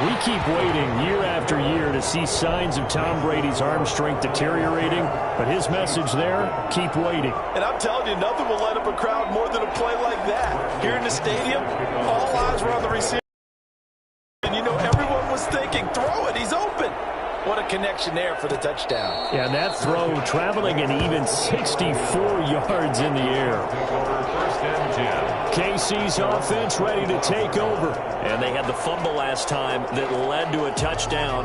Speaker 8: We keep waiting year after year to see signs of Tom Brady's arm strength deteriorating, but his message there, keep waiting.
Speaker 5: And I'm telling you, nothing will light up a crowd more than a play like that. Here in the stadium, all eyes were on the receiver. And you know, everyone was thinking, throw it, he's open. What a connection there for the touchdown.
Speaker 8: Yeah, that throw traveling an even 64 yards in the air. KC's offense ready to take over.
Speaker 4: And they had the fumble last time that led to a touchdown.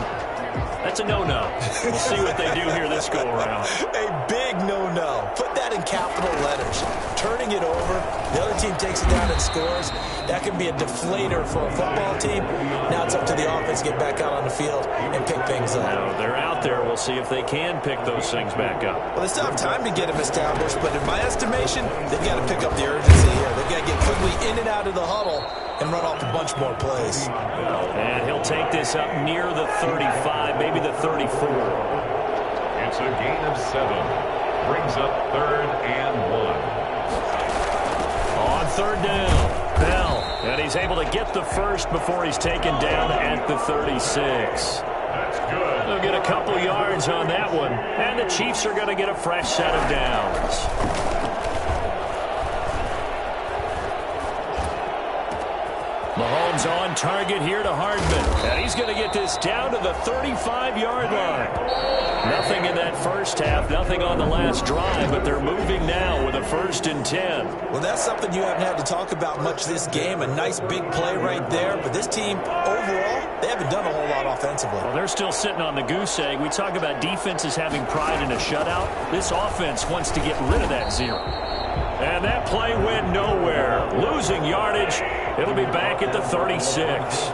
Speaker 4: That's a no-no. We'll see what they do here this go-around.
Speaker 5: A big no-no. Put that in capital letters. Turning it over, the other team takes it down and scores. That can be a deflator for a football team. Now it's up to the offense to get back out on the field and pick things up.
Speaker 4: Now they're out there. We'll see if they can pick those things back up.
Speaker 5: Well, they still have time to get them established, but in my estimation, they've got to pick up the urgency here. They've got to get quickly in and out of the huddle and run off a bunch more plays.
Speaker 4: And he'll take this up near the 35, maybe the 34.
Speaker 3: It's a gain of 7. Brings up 3rd and 1.
Speaker 4: On 3rd down, Bell. And he's able to get the first before he's taken down at the 36.
Speaker 3: That's good.
Speaker 4: They'll get a couple yards on that one. And the Chiefs are going to get a fresh set of downs. Mahomes on target here to Hardman. And he's going to get this down to the 35-yard line. Nothing in that first half, nothing on the last drive, but they're moving now with a 1st and 10.
Speaker 5: Well, that's something you haven't had to talk about much this game. A nice big play right there. But this team, overall, they haven't done a whole lot offensively.
Speaker 4: Well, they're still sitting on the goose egg. We talk about defenses having pride in a shutout. This offense wants to get rid of that 0. And that play went nowhere. Losing yardage. It'll be back at the 36.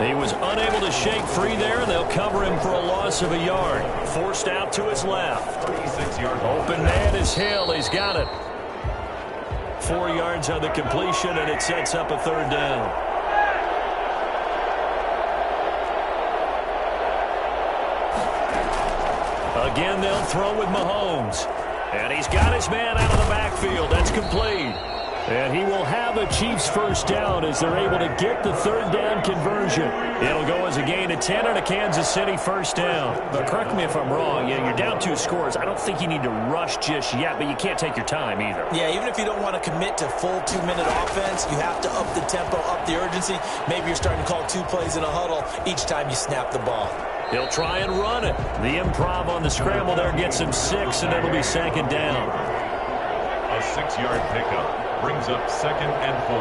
Speaker 4: He was unable to shake free there. They'll cover him for a loss of a yard. Forced out to his left.
Speaker 3: 36-yard.
Speaker 4: Open man is Hill. He's got it. 4 yards on the completion, and it sets up a 3rd down. Again, they'll throw with Mahomes. And he's got his man out of the backfield. That's complete. And he will have a Chiefs 1st down as they're able to get the 3rd down conversion. It'll go as a gain of 10 and a Kansas City 1st down. But correct me if I'm wrong. Yeah, you're down 2 scores. I don't think you need to rush just yet, but you can't take your time either.
Speaker 5: Yeah, even if you don't want to commit to full 2-minute offense, you have to up the tempo, up the urgency. Maybe you're starting to call 2 plays in a huddle each time you snap the ball.
Speaker 4: He'll try and run it. The improv on the scramble there gets him 6, and it'll be 2nd down.
Speaker 3: A 6-yard pickup brings up 2nd and 4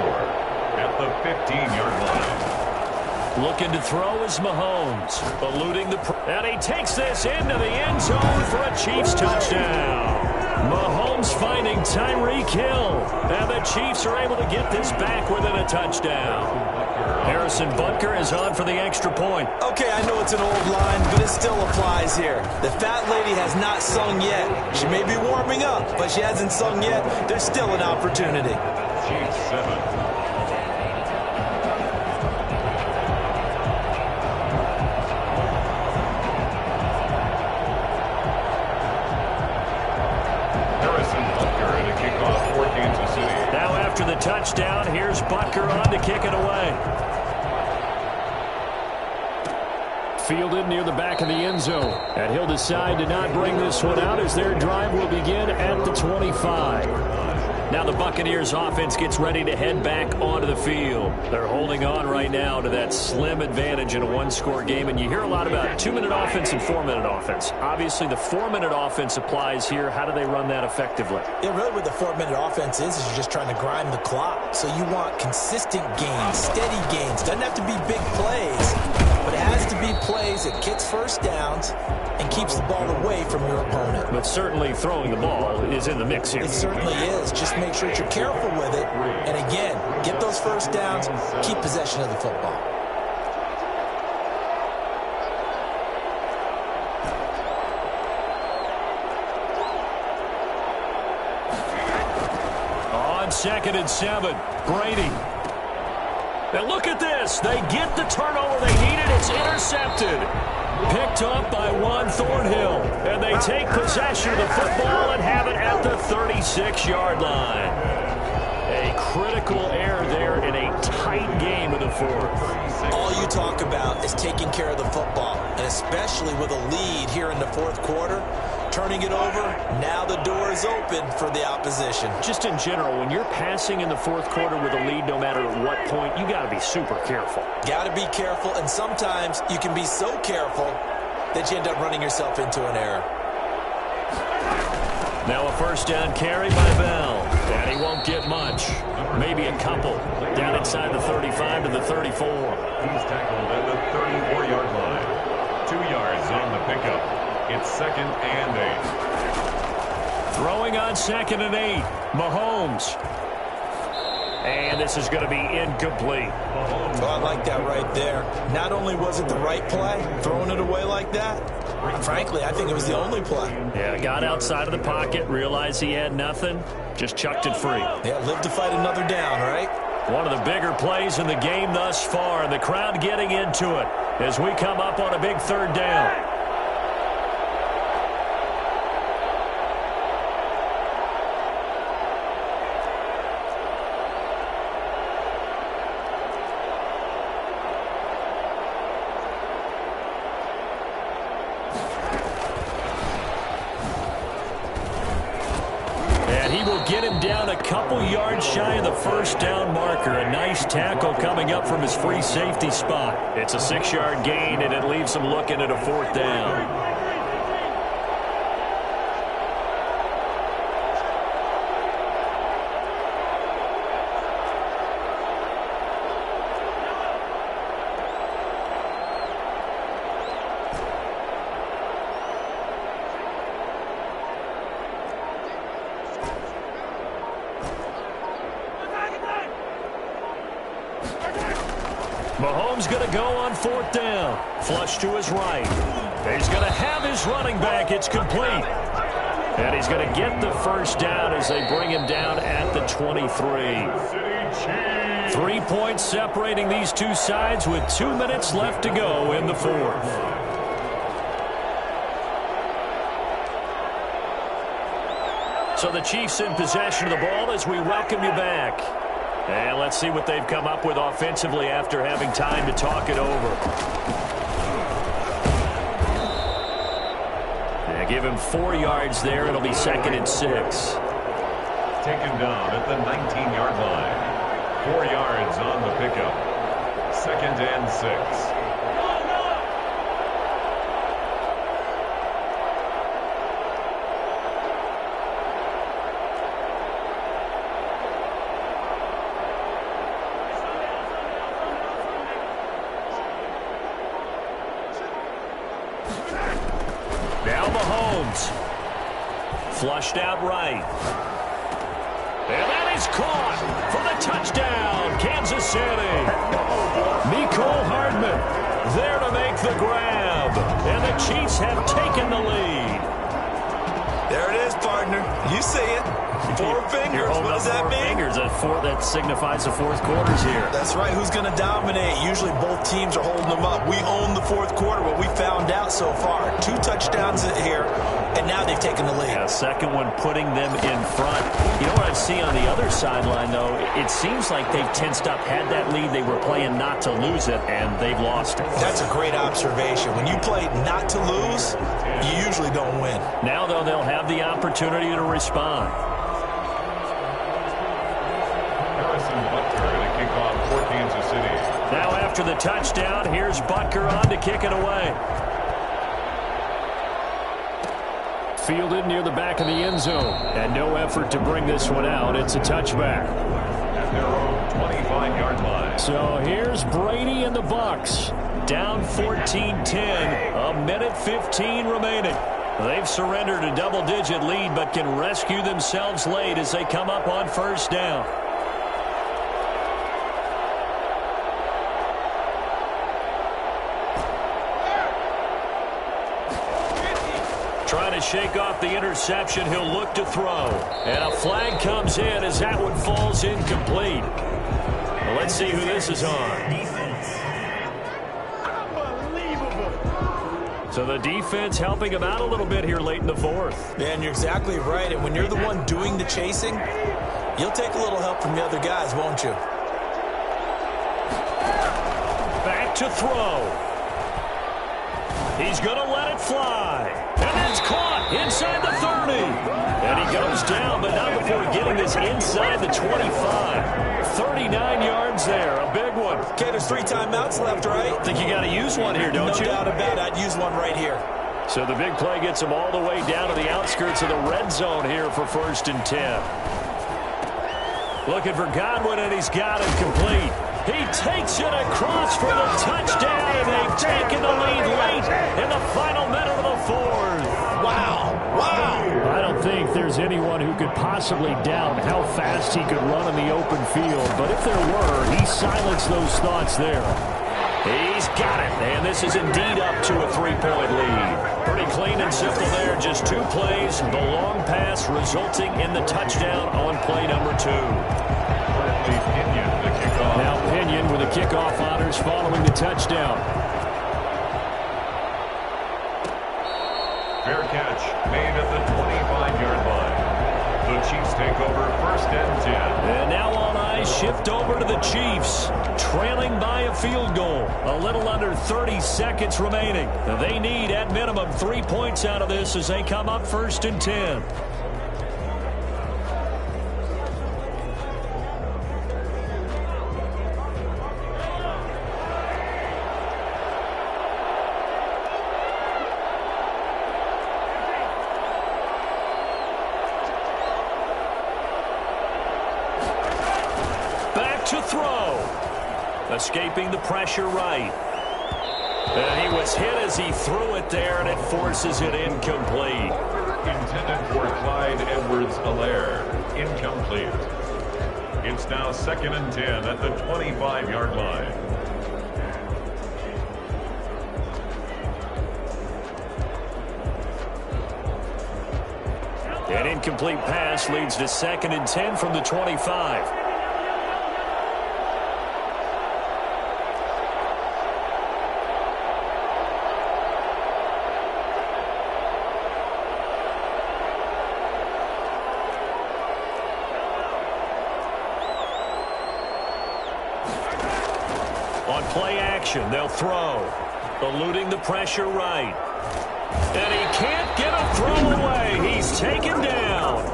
Speaker 3: at the 15-yard line.
Speaker 4: Looking to throw is Mahomes, eluding the... And he takes this into the end zone for a Chiefs touchdown. Mahomes finding Tyreek Hill. And the Chiefs are able to get this back within a touchdown. Harrison Butker is on for the extra point.
Speaker 5: Okay, I know it's an old line, but it still applies here. The fat lady has not sung yet. She may be warming up, but she hasn't sung yet. There's still an opportunity.
Speaker 3: Chiefs 7.
Speaker 4: After the touchdown, here's Butker on to kick it away. Fielded near the back of the end zone. And he'll decide to not bring this one out as their drive will begin at the 25. Now the Buccaneers offense gets ready to head back onto the field. They're holding on right now to that slim advantage in a 1-score game. And you hear a lot about 2-minute offense and 4-minute offense. Obviously, the 4-minute offense applies here. How do they run that effectively?
Speaker 5: Yeah, really what the 4-minute offense is you're just trying to grind the clock. So you want consistent gains, steady gains. Doesn't have to be big plays, but it has needs to be plays that gets first downs and keeps the ball away from your opponent.
Speaker 4: But certainly throwing the ball is in the mix here.
Speaker 5: It certainly is. Just make sure that you're careful with it. And again, get those first downs, keep possession of the football.
Speaker 4: On 2nd and 7, Brady. And look at this. They get the turnover they needed. It's intercepted. Picked up by Juan Thornhill. And they take possession of the football and have it at the 36-yard line. A critical error there in a tight game in the fourth.
Speaker 5: All you talk about is taking care of the football, and especially with a lead here in the fourth quarter. Turning it over, now the door is open for the opposition.
Speaker 4: Just in general, when you're passing in the fourth quarter with a lead, no matter at what point, you got to be super careful.
Speaker 5: Got to be careful, and sometimes you can be so careful that you end up running yourself into an error.
Speaker 4: Now a first down carry by Bell, and he won't get much. Maybe a couple. Down inside the 35 to the 34.
Speaker 3: He's tackled at the 34-yard line. 2 yards on the pickup. It's 2nd and 8.
Speaker 4: Throwing on 2nd and 8. Mahomes. And this is going to be incomplete.
Speaker 5: Well, I like that right there. Not only was it the right play, throwing it away like that, frankly, I think it was the only play.
Speaker 4: Yeah, got outside of the pocket, realized he had nothing, just chucked it free.
Speaker 5: Yeah, live to fight another down, right?
Speaker 4: One of the bigger plays in the game thus far, and the crowd getting into it as we come up on a big 3rd down. Get him down a couple yards shy of the first down marker. A nice tackle coming up from his free safety spot. It's a 6-yard gain, and it leaves him looking at a 4th down. Mahomes going to go on 4th down. Flush to his right. He's going to have his running back. It's complete. And he's going to get the first down as they bring him down at the 23. 3 points separating these two sides with 2 minutes left to go in the fourth. So the Chiefs in possession of the ball as we welcome you back. And let's see what they've come up with offensively after having time to talk it over. Yeah, give him 4 yards there. It'll be 2nd and 6.
Speaker 3: Taken down at the 19-yard line. 4 yards on the pickup. 2nd and 6.
Speaker 4: Now Mahomes. Flushed out right. And that is caught for the touchdown, Kansas City. Mecole Hardman there to make the grab. And the Chiefs have taken the lead.
Speaker 7: There it is, partner. You see it. 4 fingers. What does that mean?
Speaker 4: Fingers. That signifies the fourth quarter's here.
Speaker 7: That's right. Who's going to dominate? Usually both teams are holding them up. We own the fourth quarter, what we found out so far. 2 touchdowns here, and now they've taken the lead.
Speaker 4: Yeah, second one putting them in front. You know what I see on the other sideline, though? It seems like they've tensed up, had that lead. They were playing not to lose it, and they've lost it.
Speaker 5: That's a great observation. When you play not to lose, you usually don't win.
Speaker 4: Now, though, they'll have the opportunity to respond. Now after the touchdown, here's Butker on to kick it away. Fielded near the back of the end zone. And no effort to bring this one out. It's a touchback.
Speaker 3: At their own 25-yard line.
Speaker 4: So here's Brady and the Bucs. down 14-10, a minute 15 remaining. They've surrendered a double-digit lead but can rescue themselves late as they come up on first down. Trying to shake off the interception, he'll look to throw. And a flag comes in as that one falls incomplete. Well, let's see who this is on. So the defense helping him out a little bit here late in the fourth.
Speaker 5: Man, you're exactly right. And when you're the one doing the chasing, you'll take a little help from the other guys, won't you?
Speaker 4: Back to throw. He's going to let it fly. And it's caught inside the 30. And he goes down, but not before getting this inside the 25. 39 yards there, a big one.
Speaker 5: Okay, there's 3 timeouts left, right?
Speaker 4: Think you got to use one here, don't you?
Speaker 5: No doubt about it. I'd use one right here.
Speaker 4: So the big play gets him all the way down to the outskirts of the red zone here for 1st and 10. Looking for Godwin, and he's got it complete. He takes it across for the touchdown. They've taken the lead late in the final minute of the fourth.
Speaker 5: Wow.
Speaker 8: I don't think there's anyone who could possibly doubt how fast he could run in the open field. But if there were, he silenced those thoughts there.
Speaker 4: He's got it, and this is indeed up to a 3-point lead. Pretty clean and simple there. Just 2 plays. The long pass resulting in the touchdown on play number 2.
Speaker 8: Now Pinion with the kickoff honors following the touchdown.
Speaker 3: Fair catch made at the 25-yard line. The Chiefs take over 1st and 10.
Speaker 4: And now all eyes shift over to the Chiefs, trailing by a field goal. A little under 30 seconds remaining. They need at minimum 3 points out of this as they come up 1st and 10. To throw. Escaping the pressure right. And he was hit as he threw it there, and it forces it incomplete.
Speaker 3: Intended for Clyde Edwards-Helaire. Incomplete. It's now 2nd and 10 at the 25-yard line.
Speaker 4: An incomplete pass leads to 2nd and 10 from the 25. On play action, they'll throw. Eluding the pressure right. And he can't get a throw away. He's taken down.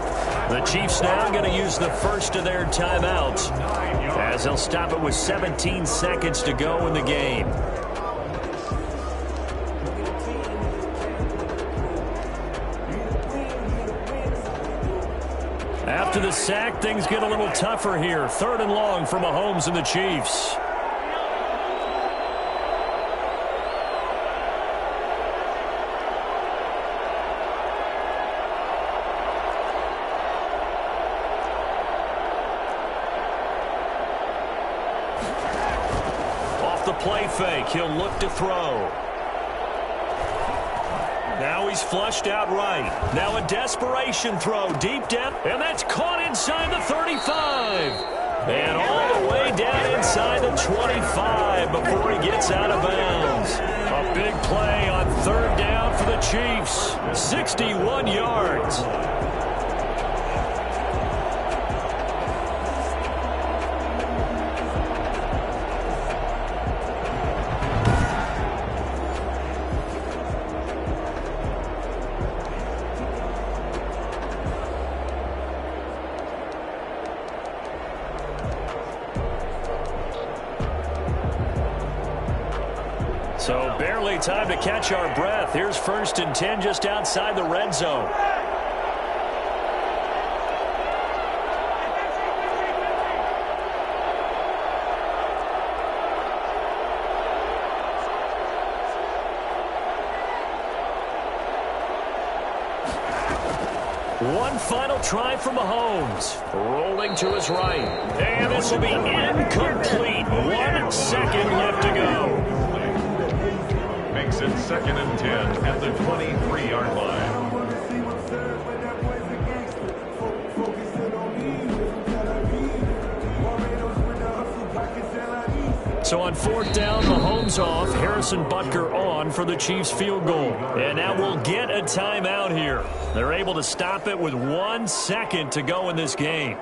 Speaker 4: The Chiefs now going to use the first of their timeouts as they'll stop it with 17 seconds to go in the game. After the sack, things get a little tougher here. 3rd and long for Mahomes and the Chiefs. Play fake. He'll look to throw. Now he's flushed out right. Now a desperation throw deep down. And that's caught inside the 35. And all the way down inside the 25 before he gets out of bounds. A big play on 3rd down for the Chiefs. 61 yards. So barely time to catch our breath. Here's 1st and 10 just outside the red zone. One final try for Mahomes. Rolling to his right. And this will be incomplete. 1 second left to go.
Speaker 3: Makes it 2nd and 10 at the 23-yard line.
Speaker 4: So on 4th down, Mahomes off, Harrison Butker on for the Chiefs field goal. And now we'll get a timeout here. They're able to stop it with 1 second to go in this game.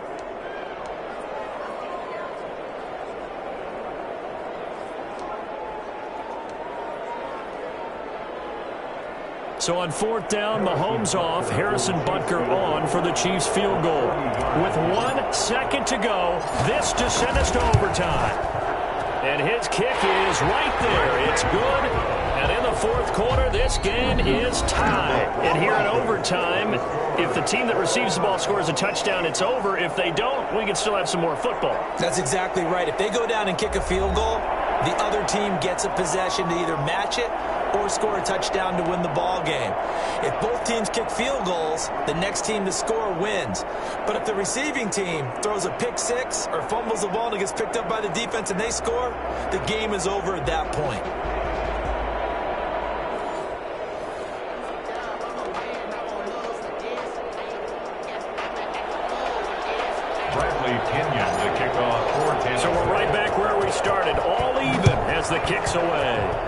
Speaker 4: So on 4th down, Mahomes off, Harrison Butker on for the Chiefs field goal. With 1 second to go, this to send us to overtime. And his kick is right there. It's good. And in the 4th quarter, this game is tied. And here in overtime, if the team that receives the ball scores a touchdown, it's over. If they don't, we can still have some more football.
Speaker 5: That's exactly right. If they go down and kick a field goal, the other team gets a possession to either match it or score a touchdown to win the ball game. If both teams kick field goals, the next team to score wins. But if the receiving team throws a pick six or fumbles the ball and it gets picked up by the defense and they score, the game is over at that point.
Speaker 3: Bradley Kenyon to kick off for Tampa.
Speaker 4: So we're right back where we started, all even as the kick's away.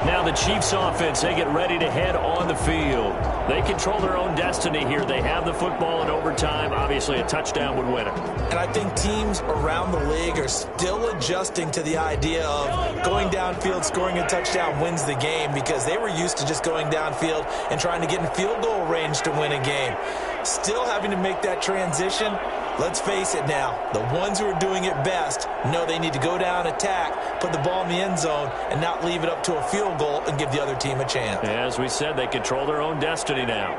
Speaker 4: Now the Chiefs offense, they get ready to head on the field. They control their own destiny here. They have the football in overtime. Obviously, a touchdown would win it.
Speaker 5: And I think teams around the league are still adjusting to the idea of going downfield, scoring a touchdown wins the game, because they were used to just going downfield and trying to get in field goal range to win a game. Still having to make that transition. Let's face it now, the ones who are doing it best know they need to go down, attack, put the ball in the end zone, and not leave it up to a field goal and give the other team a chance.
Speaker 4: As we said, they control their own destiny now.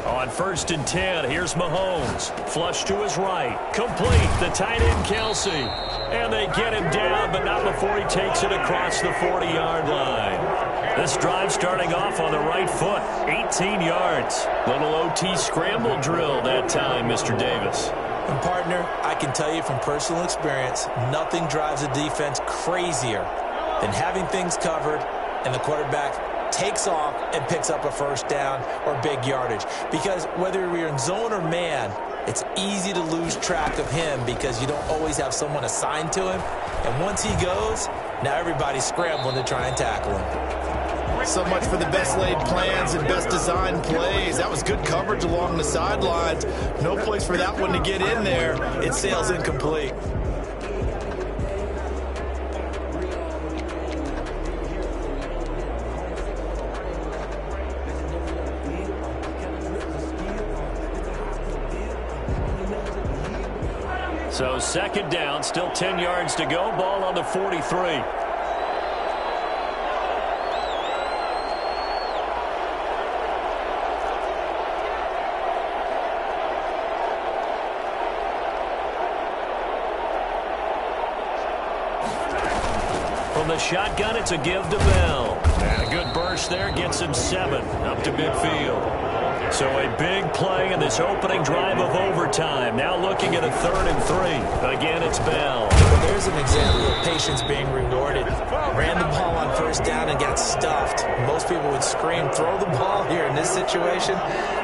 Speaker 4: On 1st and 10, here's Mahomes. Flush to his right. Complete. The tight end, Kelsey. And they get him down, but not before he takes it across the 40-yard line. This drive starting off on the right foot. 18 yards. Little OT scramble drill that time, Mr. Davis.
Speaker 5: And partner, I can tell you from personal experience, nothing drives a defense crazier than having things covered and the quarterback takes off and picks up a 1st down or big yardage. Because whether you're in zone or man, it's easy to lose track of him because you don't always have someone assigned to him. And once he goes, now everybody's scrambling to try and tackle him.
Speaker 7: So much for the best laid plans and best designed plays. That was good coverage along the sidelines. No place for that one to get in there. It sails incomplete.
Speaker 4: So 2nd down, still 10 yards to go. Ball on the 43. From the shotgun, it's a give to Bell. And a good burst there gets him 7 up to midfield. So a big play in this opening drive of overtime. Now looking at a 3rd and 3. Again, it's Bell.
Speaker 5: Well, there's an example of patience being rewarded. Ran the ball on 1st down and got stuffed. Most people would scream, throw the ball here in this situation.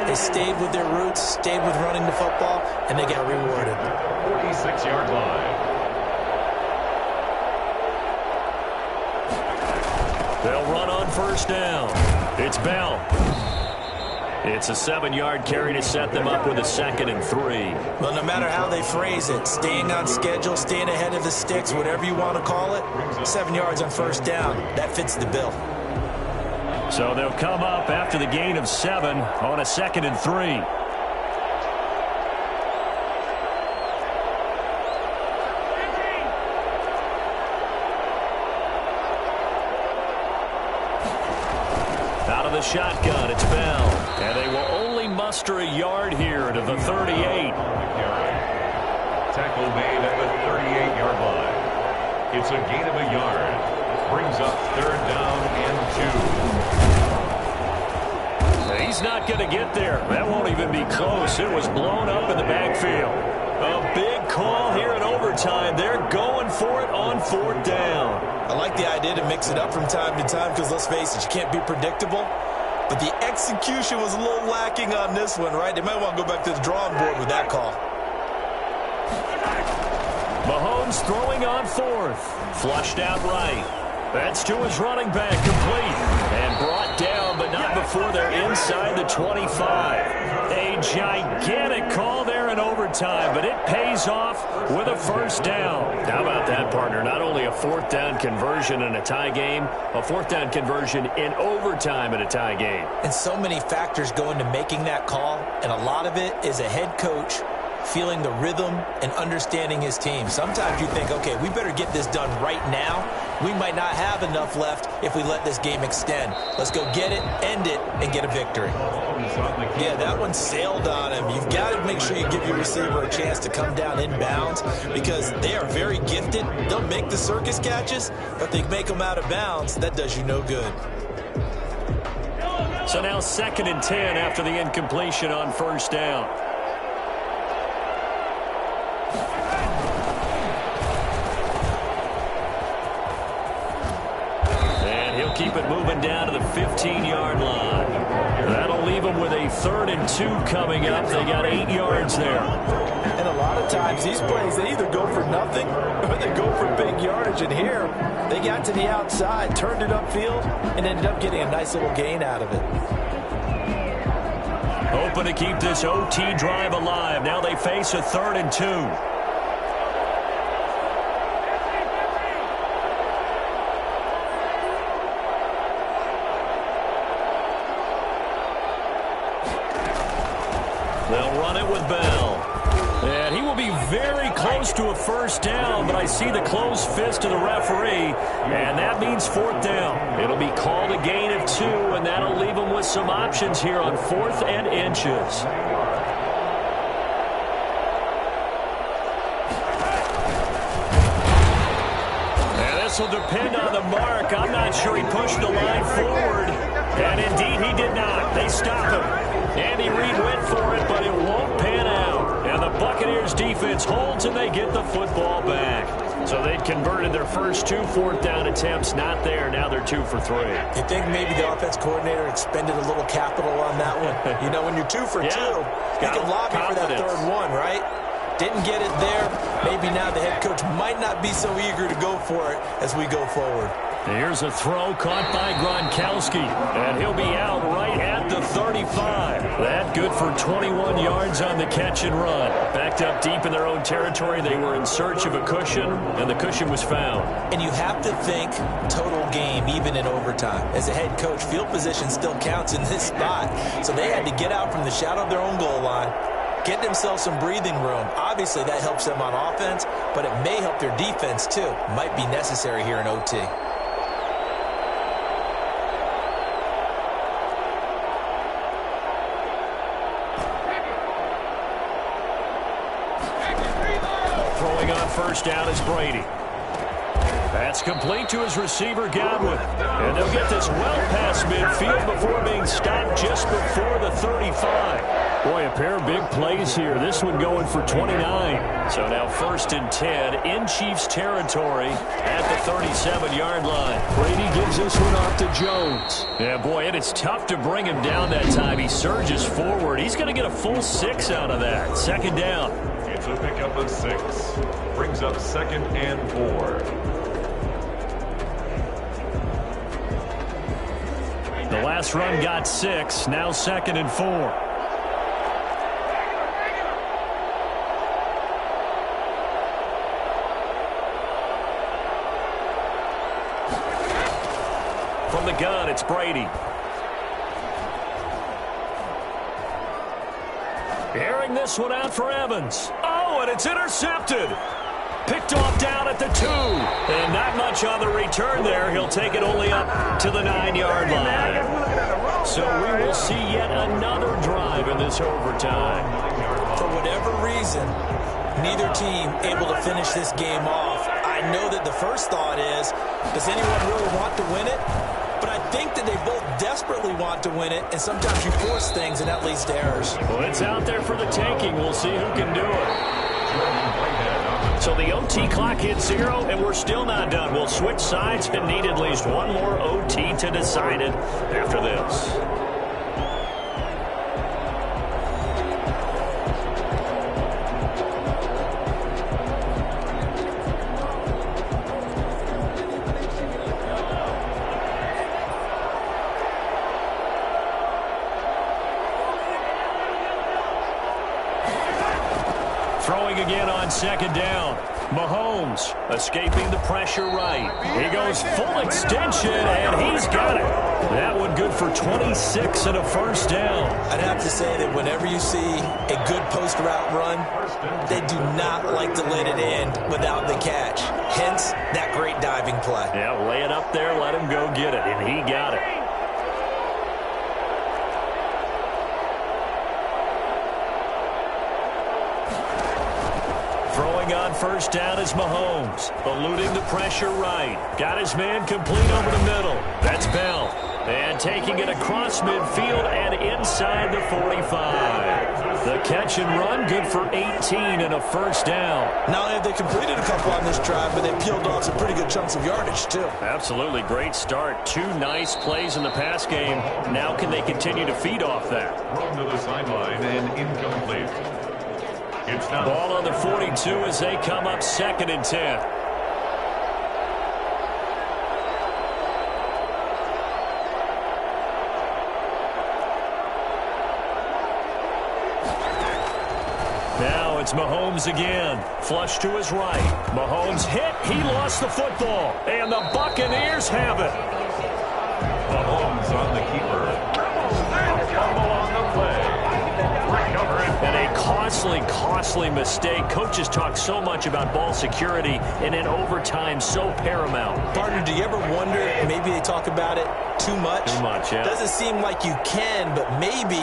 Speaker 5: They stayed with their roots, stayed with running the football, and they got rewarded.
Speaker 3: 46-yard line.
Speaker 4: They'll run on 1st down. It's Bell. It's a 7-yard carry to set them up with a 2nd and 3.
Speaker 5: Well, no matter how they phrase it, staying on schedule, staying ahead of the sticks, whatever you want to call it, 7 yards on 1st down, that fits the bill.
Speaker 4: So they'll come up after the gain of 7 on a 2nd and 3. Out of the shotgun, it's Bell. And they will only muster a yard here to the 38.
Speaker 3: Tackle made at the 38-yard line. It's a gain of a yard. Brings up 3rd down and 2.
Speaker 4: He's not going to get there. That won't even be close. It was blown up in the backfield. A big call here in overtime. They're going for it on 4th down.
Speaker 5: I like the idea to mix it up from time to time because, let's face it, you can't be predictable. But the execution was a little lacking on this one, right? They might want to go back to the drawing board with that call.
Speaker 4: Mahomes throwing on 4th. Flushed out right. That's to his running back, complete. And brought down, but not before they're inside the 25. A gigantic call there in overtime, but it pays off with a 1st down. How about that, partner? Not only a 4th down conversion in a tie game, a 4th down conversion in overtime in a tie game.
Speaker 5: And so many factors go into making that call, and a lot of it is a head coach feeling the rhythm and understanding his team. Sometimes you think, okay, we better get this done right now. We might not have enough left if we let this game extend. Let's go get it, end it, and get a victory. Yeah, that one sailed on him. You've got to make sure you give your receiver a chance to come down inbounds because they are very gifted. They'll make the circus catches, but they make them out of bounds. That does you no good.
Speaker 4: So now 2nd and 10 after the incompletion on 1st down. Keep it moving down to the 15-yard line. That'll leave them with a 3rd and 2 coming up. They got 8 yards there.
Speaker 5: And a lot of times these plays, they either go for nothing or they go for big yardage. And here, they got to the outside, turned it upfield, and ended up getting a nice little gain out of it.
Speaker 4: Hoping to keep this OT drive alive. Now they face a 3rd and 2. They'll run it with Bell. And he will be very close to a 1st down, but I see the closed fist of the referee, and that means 4th down. It'll be called a gain of 2, and that'll leave them with some options here on 4th and inches. And this will depend on the mark. I'm not sure he pushed the line forward, and indeed he did not. They stop him. Andy Reid went for it, but it won't pan out. And the Buccaneers defense holds, and they get the football back. So they'd converted their first 2 4th down attempts. Not there. Now they're 2 for 3.
Speaker 5: You think maybe the offense coordinator expended a little capital on that one? You know, when you're 2 for 2, you can lobby for that 3rd one, right? Didn't get it there. Maybe now the head coach might not be so eager to go for it as we go forward.
Speaker 4: Here's a throw caught by Gronkowski, and he'll be out right at the 35. That good for 21 yards on the catch and run. Backed up deep in their own territory. They were in search of a cushion, and the cushion was found.
Speaker 5: And you have to think total game, even in overtime. As a head coach, field position still counts in this spot. So they had to get out from the shadow of their own goal line, get themselves some breathing room. Obviously, that helps them on offense, but it may help their defense, too. Might be necessary here in OT.
Speaker 4: Throwing on 1st down is Brady. That's complete to his receiver, Godwin. And they'll get this well past midfield before being stopped just before the 35. Boy, a pair of big plays here. This one going for 29. So now 1st and 10 in Chiefs territory at the 37-yard line.
Speaker 8: Brady gives this one off to Jones.
Speaker 4: Yeah, boy, and it's tough to bring him down that time. He surges forward. He's going to get a full 6 out of that. 2nd down.
Speaker 3: It's a pickup of 6. Brings up 2nd and 4.
Speaker 4: The last run got 6. Now 2nd and 4. From the gun, it's Brady. Airing this one out for Evans. Oh, and it's intercepted. Picked off down at the 2. And not much on the return there. He'll take it only up to the 9-yard line. So we will see yet another drive 5 in this overtime.
Speaker 5: For whatever reason, neither team able to finish this game off. I know that the first thought is, does anyone really want to win it? But I think that they both desperately want to win it, and sometimes you force things, and that leads to errors.
Speaker 4: Well, it's out there for the taking. We'll see who can do it. So the OT clock hits 0, and we're still not done. We'll switch sides and need at least one more OT to decide it after this. Throwing again on second down. Mahomes escaping the pressure right. He goes full extension, and he's got it. That one good for 26 and a first down.
Speaker 5: I'd have to say that whenever you see a good post route run, they do not like to let it end without the catch. Hence, that great diving play.
Speaker 4: Yeah, lay it up there, let him go get it, and he got it. Throwing on first down is Mahomes. Eluding the pressure right. Got his man complete over the middle. That's Bell. And taking it across midfield and inside the 45. The catch and run good for 18 and a first down.
Speaker 5: Not only have they completed a couple on this drive, but they peeled off some pretty good chunks of yardage, too.
Speaker 4: Absolutely great start. 2 nice plays in the pass game. Now can they continue to feed off that?
Speaker 3: Run to the sideline and incomplete.
Speaker 4: Ball on the 42 as they come up 2nd and 10. Now it's Mahomes again. Flush to his right. Mahomes hit. He lost the football. And the Buccaneers have it.
Speaker 3: Mahomes on the keeper. Fumble on the play.
Speaker 4: And a costly mistake. Coaches talk so much about ball security, and in overtime, so paramount.
Speaker 5: Partner, do you ever wonder, maybe they talk about it too much?
Speaker 4: Too much, yeah.
Speaker 5: Doesn't seem like you can, but maybe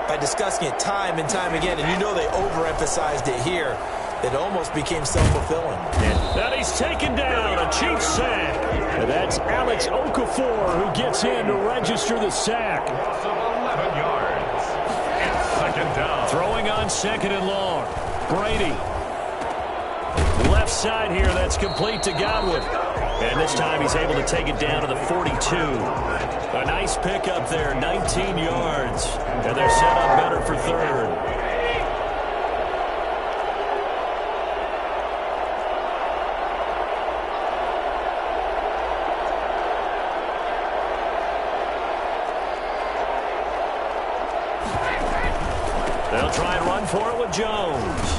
Speaker 5: by discussing it time and time again, and you know they overemphasized it here, it almost became self-fulfilling.
Speaker 4: And he's taken down, a Chiefs sack. And that's Alex Okafor who gets in to register the sack.
Speaker 3: Loss of 11 yards. Second down.
Speaker 4: Throwing on 2nd and long. Brady. Left side here, that's complete to Godwin. And this time he's able to take it down to the 42. A nice pickup there, 19 yards. And they're set up better for 3rd. They'll try and run for it with Jones.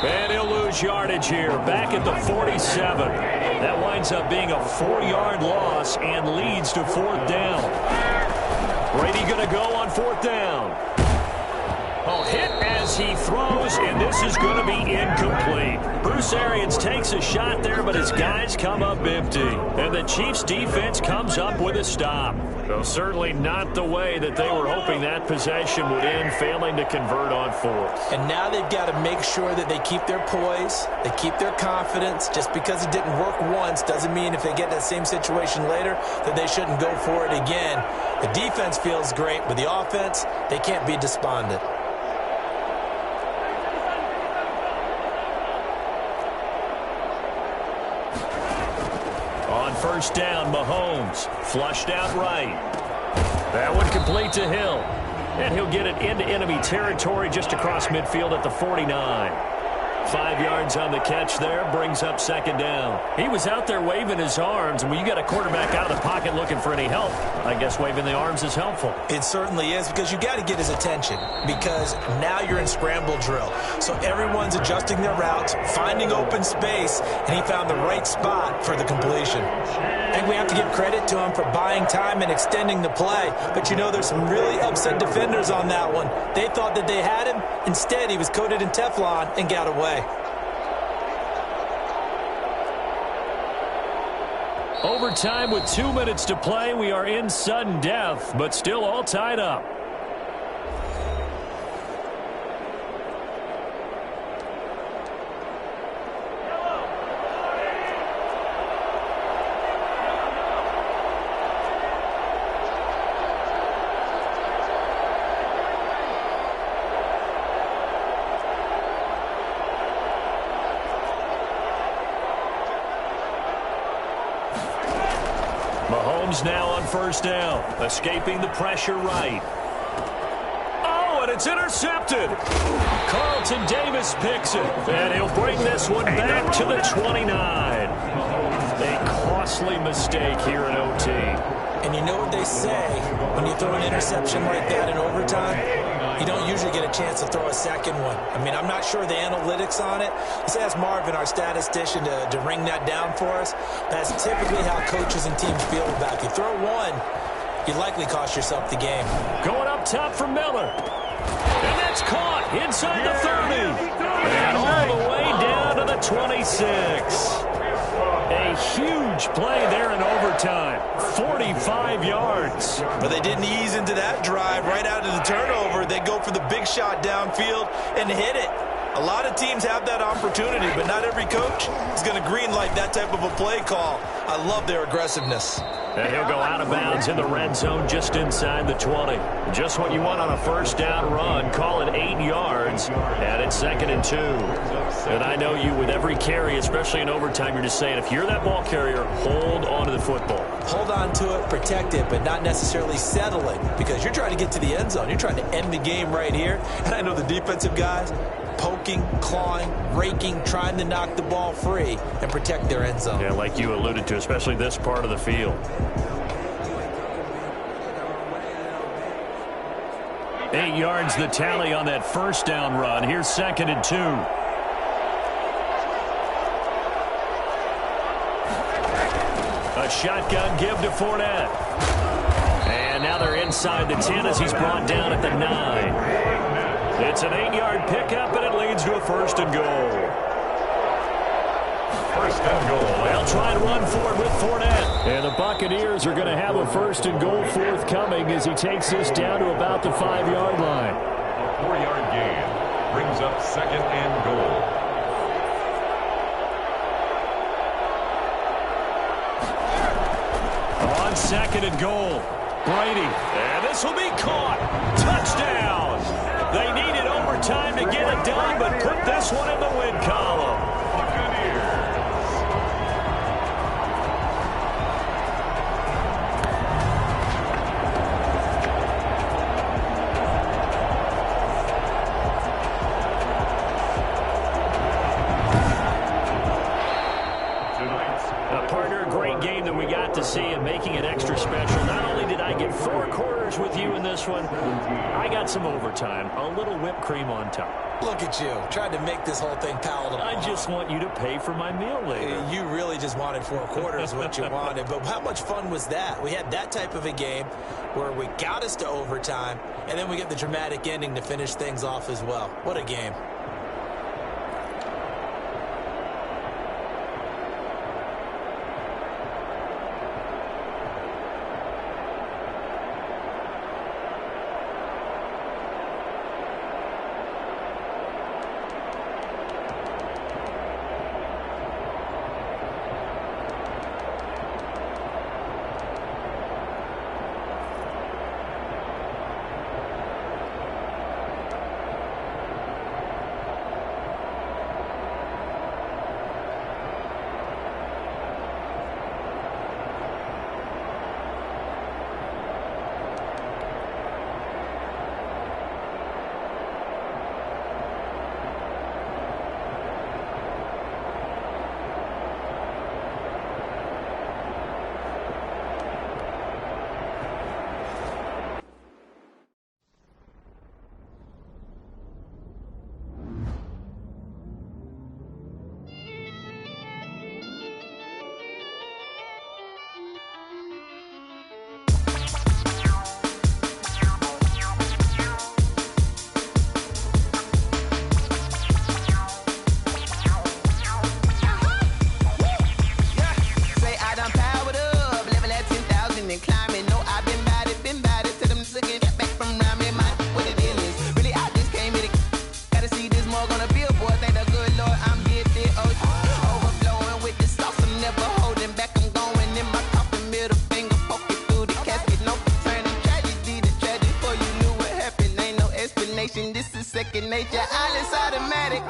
Speaker 4: And he'll lose yardage here, back at the 47. That winds up being a 4-yard loss and leads to 4th down. Brady going to go on 4th down. Oh, hit as he throws, and this is going to be incomplete. Bruce Arians takes a shot there, but his guys come up empty. And the Chiefs' defense comes up with a stop. Well, certainly not the way that they were hoping that possession would end, failing to convert on 4th.
Speaker 5: And now they've got to make sure that they keep their poise, they keep their confidence. Just because it didn't work once doesn't mean if they get that same situation later that they shouldn't go for it again. The defense feels great, but the offense, they can't be despondent.
Speaker 4: On first down, Mahomes flushed out right. That one complete to Hill. And he'll get it into enemy territory just across midfield at the 49. 5 yards on the catch there, brings up 2nd down. He was out there waving his arms, and when you got a quarterback out of the pocket looking for any help, I guess waving the arms is helpful.
Speaker 5: It certainly is, because you got to get his attention, because now you're in scramble drill. So everyone's adjusting their routes, finding open space, and he found the right spot for the completion. I think we have to give credit to him for buying time and extending the play, but you know there's some really upset defenders on that one. They thought that they had him. Instead, he was coated in Teflon and got away.
Speaker 4: Overtime with 2 minutes to play. We are in sudden death, but still all tied up. Mahomes now on first down. Escaping the pressure right. Oh, and it's intercepted. Carlton Davis picks it. And he'll bring this one back to the 29. A costly mistake here in OT.
Speaker 5: And you know what they say, when you throw an interception like that in overtime, you don't usually get a chance to throw a second one. I mean, I'm not sure the analytics on it. Let's ask Marvin, our statistician, to ring that down for us. That's typically how coaches and teams feel about it. If you throw one, you likely cost yourself the game.
Speaker 4: Going up top for Miller. And that's caught inside the 30. And all the way down to the 26. A huge play there in overtime. 45 yards.
Speaker 7: But they didn't ease into that drive right out of the turnover. They go for the big shot downfield and hit it. A lot of teams have that opportunity, but not every coach is going to greenlight that type of a play call. I love their aggressiveness.
Speaker 4: And he'll go out of bounds in the red zone just inside the 20. Just what you want on a first down run. Call it 8 yards, and it's 2nd and 2. And I know you, with every carry, especially in overtime, you're just saying, if you're that ball carrier, hold on to the football.
Speaker 5: Hold on to it, protect it, but not necessarily settle it, because you're trying to get to the end zone. You're trying to end the game right here. And I know the defensive guys, poking, clawing, raking, trying to knock the ball free and protect their end zone.
Speaker 4: Yeah, like you alluded to, especially this part of the field. 8 yards the tally on that first down run. Here's 2nd and 2. A shotgun give to Fournette. And now they're inside the 10 as he's brought down at the 9. It's an 8-yard pickup, and it leads to a 1st and goal. 1st and goal. They'll try and run forward with Fournette.
Speaker 8: And the Buccaneers are going to have a 1st and goal forthcoming as he takes this down to about the 5-yard line.
Speaker 3: A 4-yard gain brings up 2nd and goal.
Speaker 4: On 2nd and goal, Brady. And this will be caught. Touchdown. They needed overtime to get it done, but put this one in the win column. To see and making it extra special. Not only did I get 4 quarters with you in this one, I got some overtime, a little whipped cream on top.
Speaker 5: Look at you, trying to make this whole thing palatable.
Speaker 4: I just want you to pay for my meal later.
Speaker 5: You really just wanted 4 quarters, what you wanted. But how much fun was that? We had that type of a game where we got us to overtime, and then we get the dramatic ending to finish things off as well. What a game.
Speaker 9: Second nature, all is automatic.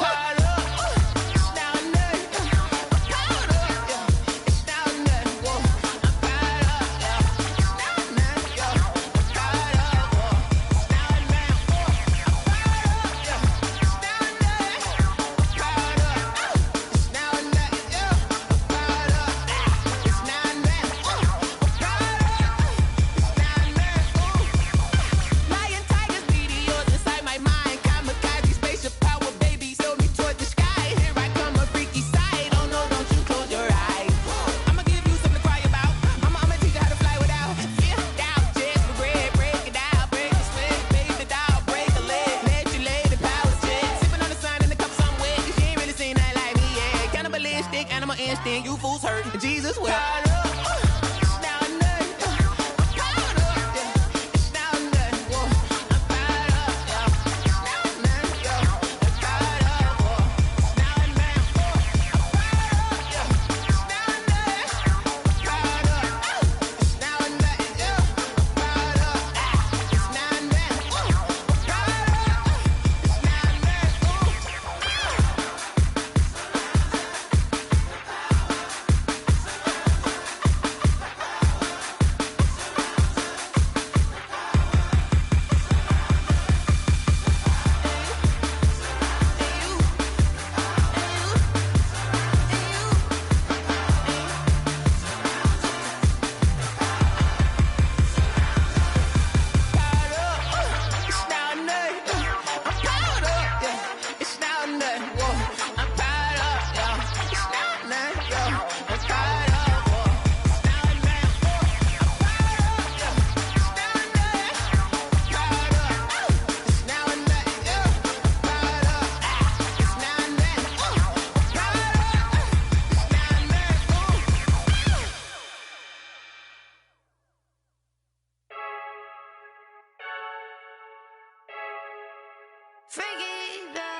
Speaker 9: Jesus wept.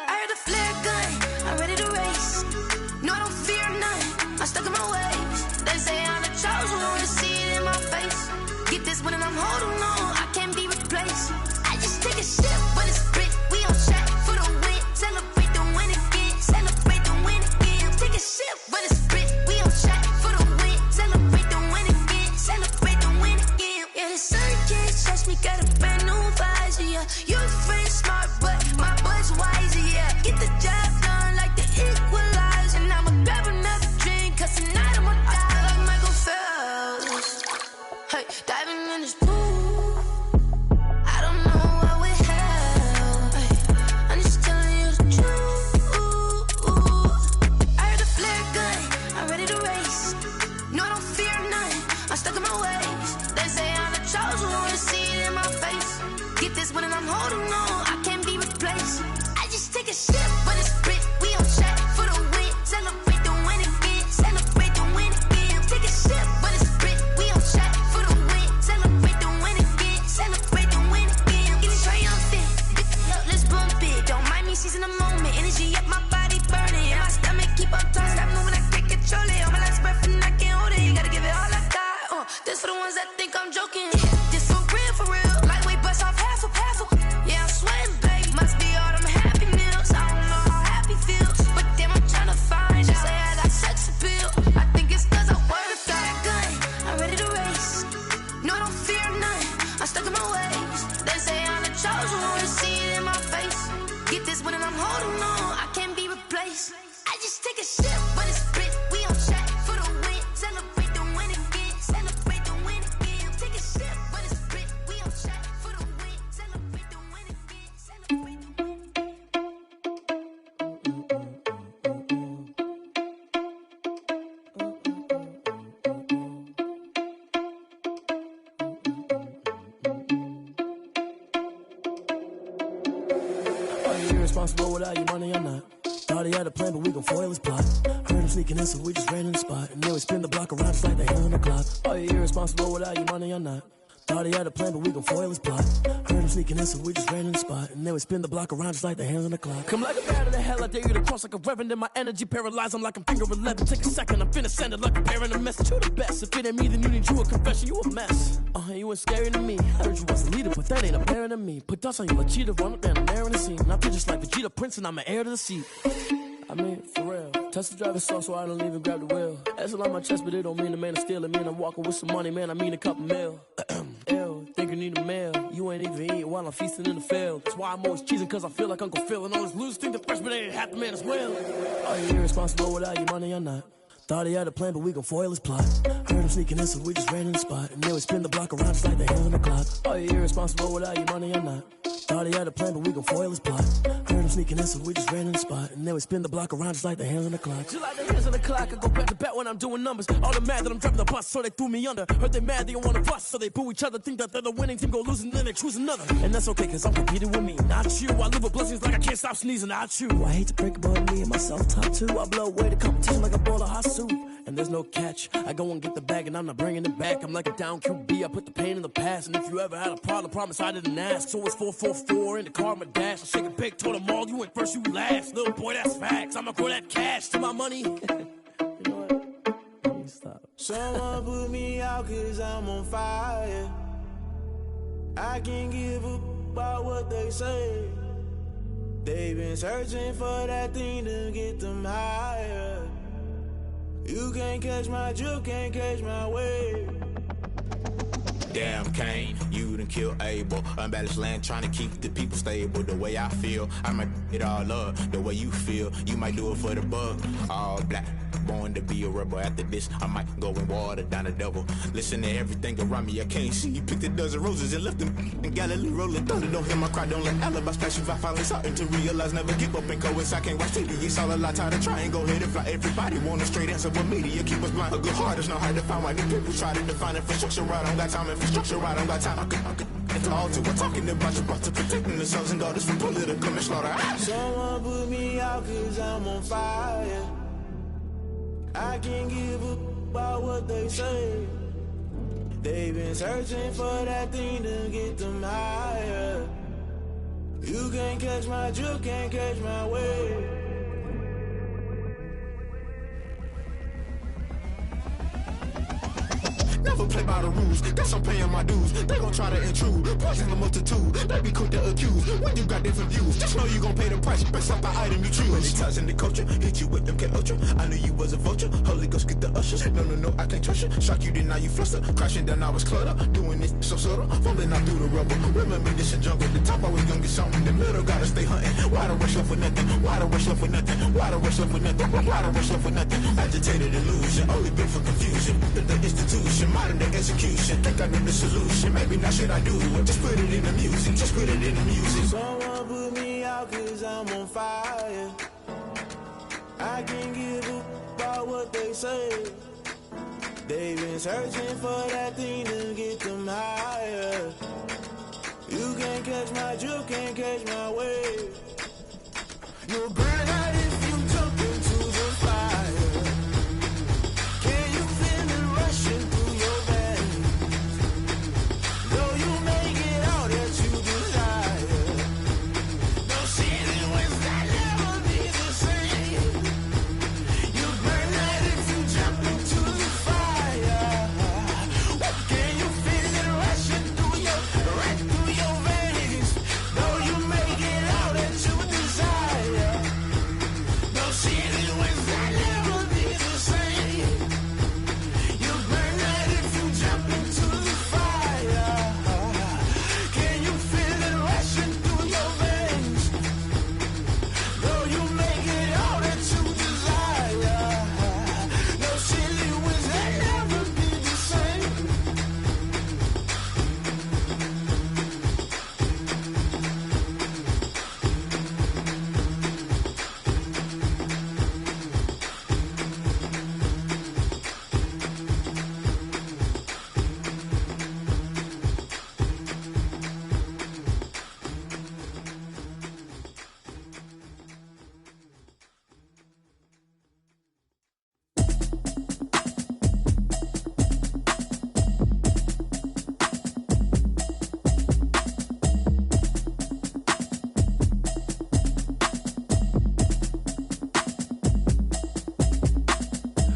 Speaker 13: I heard a flare gun, I'm ready to race. No, I don't fear none, I'm stuck in my ways. They say I'm the chosen one, to see it in my face. Get this one and I'm holding on, I can't be replaced. I just take a sip, but it's Brit, we on track for the win. Celebrate the win again, celebrate the win again. Take a sip, but it's Brit, we on track for the win. Celebrate the win again, celebrate the win again. Yeah, the sun can't touch me, got a brand new visor, yeah. You're friend smart, but my boy's wiser, yeah. Get the job done like the equalizer. And I'ma grab another drink, cause tonight I'ma die like Michael Phelps. Hey, diving in this pool, I don't know what we have. Hey, I'm just telling you the truth. I heard a flare gun, I'm ready to race. No, I don't fear none, I'm stuck in my ways. They say I'm the chosen one, to see it in my face. Get this one and I'm holding on, I can't be replaced. I just take a sip, but it's Brit, we on track for the win. Celebrate the win again, celebrate the win again. Take a sip, but it's Brit, we on track for the win. Celebrate the win again, celebrate the win again. Getting triumphant, let's bump it. Don't mind me seizing the moment, energy up my body burning. And my stomach keep up turning, stop moving, I can't control it. On my last breath and I can't hold it, you gotta give it all I got. This for the ones that think I'm joking. This for real, lightweight bust off half a. Yeah, I'm sweating, babe, must be all them happy meals. I don't know how happy feels, but damn, I'm trying to find out. Say I got sex appeal, I think it's cause I wear a fire gun, I'm ready to race. No, I don't fear none, I'm stuck in my ways. They say I'm the chosen one, to see it in my face. Get this one and I'm holding on, I can't be replaced. I just take a sip, but it's Brit, we on track for the win. Celebrate the win again, celebrate the win again. Take a sip, but it's Brit, we on track for the win. Celebrate the win again, celebrate the win.
Speaker 19: Are you irresponsible without your money or not? Thought he had a plan, but we gon' foil his plot. Heard him sneaking in, so we just ran in the spot. And then we spin the block around just like the hand on the clock. Are you irresponsible without your money or not? Thought he had a plan, but we gon' foil his plot. Heard him sneaking in, so we just ran in the spot. And then we spin the block around just like the hands on the clock. Come like a bat of the hell, I dare you to cross like a reverend. In my energy paralyzed, I'm like I'm finger 11. Take a second, I'm finna send it like a parent a message. You the best, if it ain't me, then you need you a confession. You a mess, you ain't scary to me. Heard you was a leader, but that ain't apparent to me. Put dust on you like cheetah, run up down, I'm there in the scene. And I feel just like Vegeta Prince, and I'm an heir to the seat. I mean, for real. Touch the driver's soft so I don't even grab the wheel. That's a lot on my chest, but it don't mean the man is stealing. Mean I'm walking with some money, man, I mean a couple mil. Ew, think you need a meal. You ain't even eating while I'm feasting in the field. That's why I'm always cheesing, cause I feel like Uncle Phil. And all this losers think the freshman ain't half the man as well. Are you irresponsible without your money or not? Thought he had a plan, but we gon' foil his plot. Heard him sneaking in, so we just ran in the spot. And then we spin the block around just like the hand on the clock. Are you irresponsible without your money or not? Thought he had a plan, but we gon' foil his plot. Heard him sneaking in, so we just ran in the spot. And then we spin the block around just like the hands on the clock. Just like the hands on the clock, I go back to back when I'm doing numbers. All the mad that I'm driving the bus, so they threw me under. Heard they mad, they don't wanna bust, so they boo each other. Think that they're the winning team, go losing, then they choose another. And that's okay, cause I'm competing with me, not you. I live with blessings like I can't stop sneezing, not you. I hate to break it, but me and myself top two. I blow away the competition like a bowl of hot soup. And there's no catch. I go and get the bag and I'm not bringing it back. I'm like a down QB, I put the pain in the past. And if you ever had a problem, promise I didn't ask. So it's 444 in the car, my dash. I shake a big, told them all, you went first, you last. Little boy, that's facts. I'ma grow that cash to my money. You know what? Stop.
Speaker 16: Someone put me out cause I'm on fire. I can't give up about what they say. They've been searching for that thing to get them higher. You can't catch my drift, can't catch my wave.
Speaker 17: Damn, Kane, you done killed Abel. Unbalanced land, trying to keep the people stable. The way I feel, I might it all up. The way you feel, you might do it for the buck. All black, born to be a rebel. After this, I might go and water down the devil. Listen to everything around me, I can't see. You picked a dozen roses and left them in Galilee rolling thunder. Don't hear my cry, don't let alibis pass you. I finally starting to realize, never give up and coincide. Can't watch TV, it's all a lot. Tired of trying, go ahead and fly. Everybody want a straight answer, but media keep us blind. A good heart is not hard to find. Why these people try to define infrastructure right? I don't got time, infrastructure right, I don't got time. I could it's all to. We're talking about you, about to protecting the sons and daughters from political and slaughter.
Speaker 16: Someone put me out cause I'm on fire. I can't give up about what they say. They've been searching for that thing to get them higher. You can't catch my drift, can't catch my wave.
Speaker 17: Never play by the rules, guess I'm paying my dues. They gon' try to intrude, poison the multitude. They be quick to accuse, when you got different views. Just know you gon' pay the price, based off the item you choose. Many times in the culture, hit you with them K Ultra. I knew you was a vulture, Holy Ghost get the ushers. No, I can't trust you. Shock you, then now you fluster. Crashing down, I was cluttered. Doing this so subtle, falling out through the rubble. Remember this a jungle, the top I was young, get something. The middle gotta stay hunting. Why the rush left for nothing? Why the rush left for nothing? Why the rush left for nothing? Why the rush left for nothing? Agitated illusion, only built for confusion. The institution, modern day execution. Think I know the solution. Maybe not should I do it? Just put it in the music. Just put it in the music.
Speaker 16: Someone put me out cause I'm on fire. I can't give up about what they say. They've been searching for that thing to get them higher. You can't catch my drift, can't catch my wave. You'll burn out if you jump into the fire. Can you feel it rushing through your veins? Though you may get all that you desire, no ceiling wins that never be the same. You burn out if you jump into the fire. Can you feel it rushing through your veins? Though you may get all that you desire, no ceiling wins that never be the same. You burn out if you jump into the fire. Can you feel it rushing through your veins? Though you may get all that you desire, no ceiling wins that never be the same.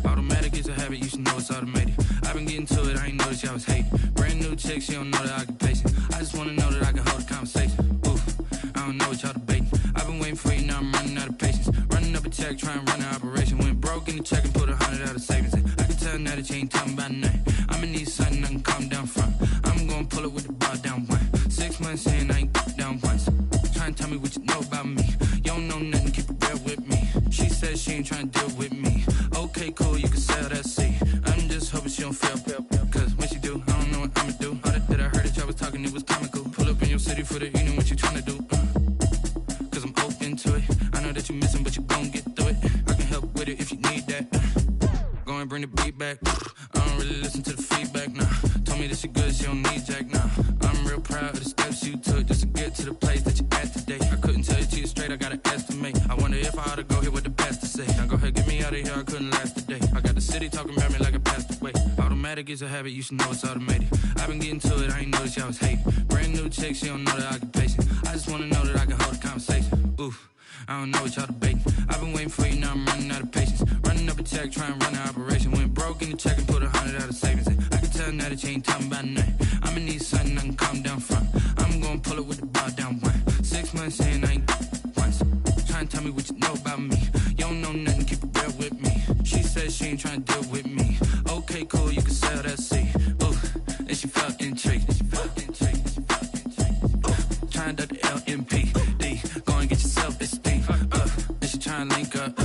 Speaker 20: Automatic is a habit, you should know it's automated. I've been getting to it, I ain't noticed y'all was hating. Brand new chick, she don't know that I can pace it. I just wanna know that I can hold a conversation. Oof, I don't know what y'all debating. I've been waiting for you, now I'm running out of patience. Running up a check, trying to run an operation. Went broke in the check and put 100 out of savings in. I can tell now that you ain't talking about nothing. I'ma need something I can calm down from. I'm gonna pull it with the bar down one. 6 months in, I ain't down once. Trying to tell me what you know about me. You don't know nothing, keep it real with me. She said she ain't trying to deal with me. Okay, cool, you can sell that seat. I'm just hoping she don't fail. Cause when she do, I don't know what I'ma do. All that I heard that y'all was talking, it was comical. Pull up in your city for the evening, what you tryna do? Cause I'm open to it. I know that you missing, but you gon' get through it. I can help with it if you need that. Go and bring the beat back. I don't really listen to the feedback, nah. Told me that she good, she don't need Jack, nah. I'm real proud of the steps you took just to get to the place that you at today. I couldn't tell you to you straight, I gotta estimate. I wonder if I ought to go here with the best to say. Now go ahead, get me out of here, I couldn't last today. I got the city ain't talking about me like I passed away. Automatic is a habit, you should know it's automated. I've been getting to it, I ain't noticed y'all was hating. Brand new chick, she don't know that I can pace it. I just wanna know that I can hold a conversation. Oof, I don't know what y'all debating. I've been waiting for you, now I'm running out of patience. Running up a check, trying to run an operation. Went broke in the check and put 100 out of savings in. I can tell now that you ain't talking about nothing. I'ma need something I can calm down front. I'm gonna pull it with the bar down one. 6 months in, I ain't once. Trying to tell me what you know about me. You don't know nothing, keep it real with me. She said she ain't trying to deal with me. Okay, cool, you can sell that seat. Ooh, and she felt intrigued. Trying to duck the LMPD. Go and get yourself esteem. And she trying to link up.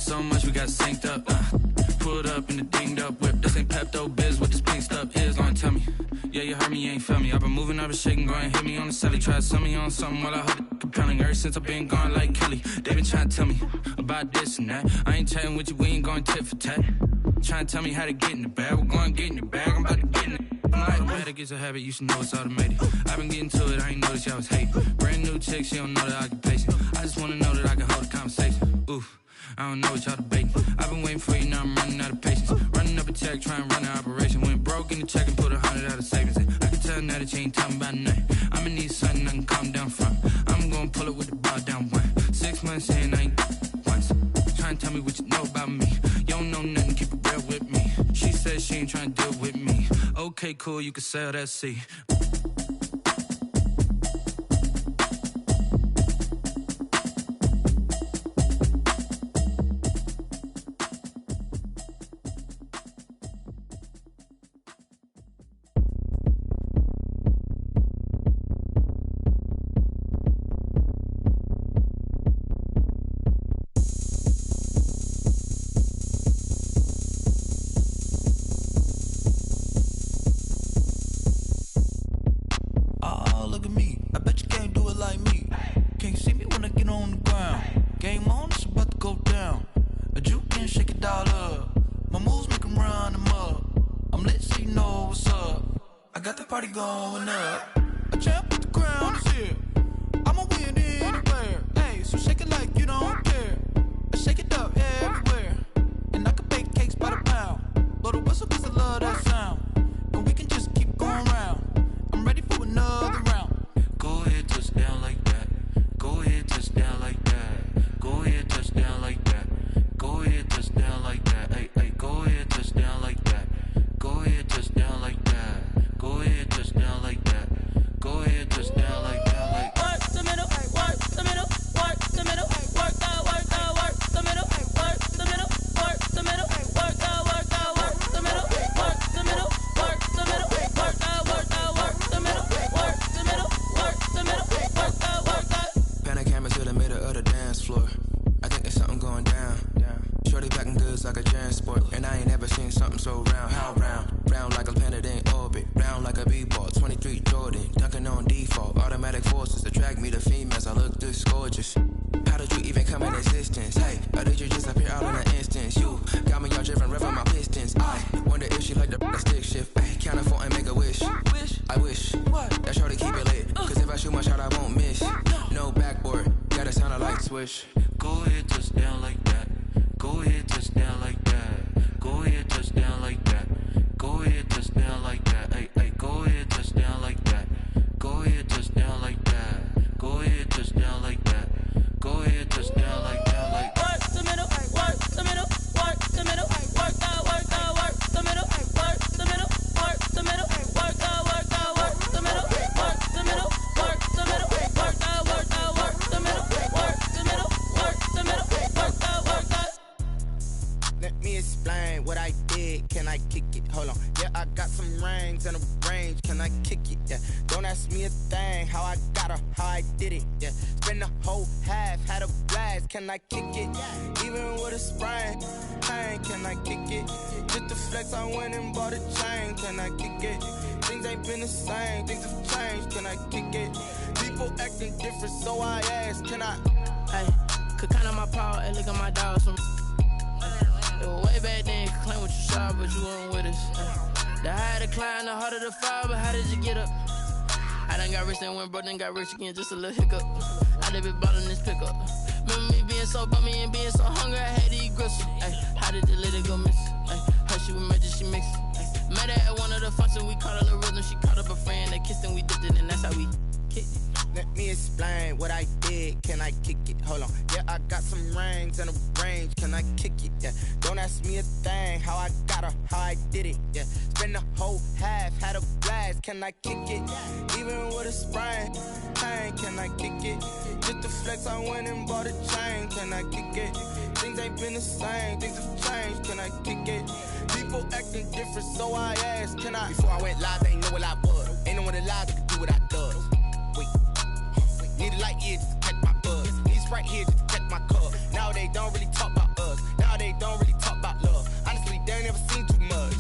Speaker 20: So much we got synced up. Pulled up in the dinged up whip. This ain't Pepto-Biz, what this pink stuff is. Don't tell me. Yeah, you heard me, you ain't feel me. I've been moving, I've been shaking, go and hit me on the celly. Try to sell me on something while I hold it compelling. Ever since I've been gone like Kelly, they been trying to tell me about this and that. I ain't chatting with you, we ain't going tit for tat. Trying to tell me how to get in the bag. We're going to get in the bag, I'm about to get in it. Automatic is a habit, you should know it's automated. I've been getting to it, I ain't noticed y'all was hating. Brand new chick, she don't know that I can pace it. I just wanna know that I can hold a conversation. Oof, I don't know what y'all debating. I've been waiting for you, now I'm running out of patience. Running up a check, trying to run an operation. Went broke in the check and put 100 out of savings in. I can tell now that you ain't talking about nothing. I'ma need something I can calm down front. I'm gonna pull it with the bar down one. 6 months in, I ain't once. Trying to tell me what you know about me. You don't know nothing, keep it real with me. She said she ain't trying to deal with me. Okay, cool, you can sell that seat. Go ahead, touch down like that. Go ahead, touch down like that. Go ahead, touch down like that. Go ahead, touch down like that. Hey, hey, go ahead, touch down like that. Go ahead, touch down like that. Go ahead, touch down like that. Go ahead, touch down like that. Like work the middle, work the middle, work the middle, work that, work that, work the middle, work the middle, work the middle, work that, work that, work the middle, work the middle, work the middle, work that, work that, work the middle, work the middle, work the middle, work that, work that.
Speaker 9: Let me explain what I did. Can I kick it? Hold on. Yeah, I got some rings and a range. Can I kick it? Yeah. Don't ask me a thing. How I got her, how I did it. Yeah. Spend the whole half, had a blast. Can I kick it? Even with a sprain. Pain, can I kick it? Just to flex, I went and bought a chain. Can I kick it? Things ain't been the same. Things have changed. Can I kick it? People acting different, so I asked. Can I?
Speaker 21: Hey, could count on my power and look at my dogs from. It was way back then, could claim what you saw, but you weren't with us. The higher the climb, the harder the fall, but how did you get up? I done got rich and went broke, then got rich again, just a little hiccup. I done been ballin' this pickup. Remember me being so bummy and being so hungry, I had to eat gristle. Ay, how did the little go miss? Ay, she was murder, she mixed. Met her at one of the functions, we caught her the rhythm. She caught up a friend, they kissed and we dipped it, and that's how we kicked it.
Speaker 9: Let me explain what I did. Can I kick it? Hold on. Yeah, I got some rings and a range. Can I kick it? Yeah. Don't ask me a thing. How I got her, how I did it. Yeah. Spend the whole half, had a blast. Can I kick it? Even with a sprain, pain. Can I kick it? Just to flex, I went and bought a chain. Can I kick it? Things ain't been the same. Things have changed. Can I kick it? People acting different, so I asked. Can I? Before I went live, they ain't know what I was. Ain't no one alive that could do what I does. Wait. Need a light here just to catch my buzz. Need Sprite here just to catch my cup. Now they don't really talk about us. Now they don't really talk about love. Honestly, they ain't never seen too much.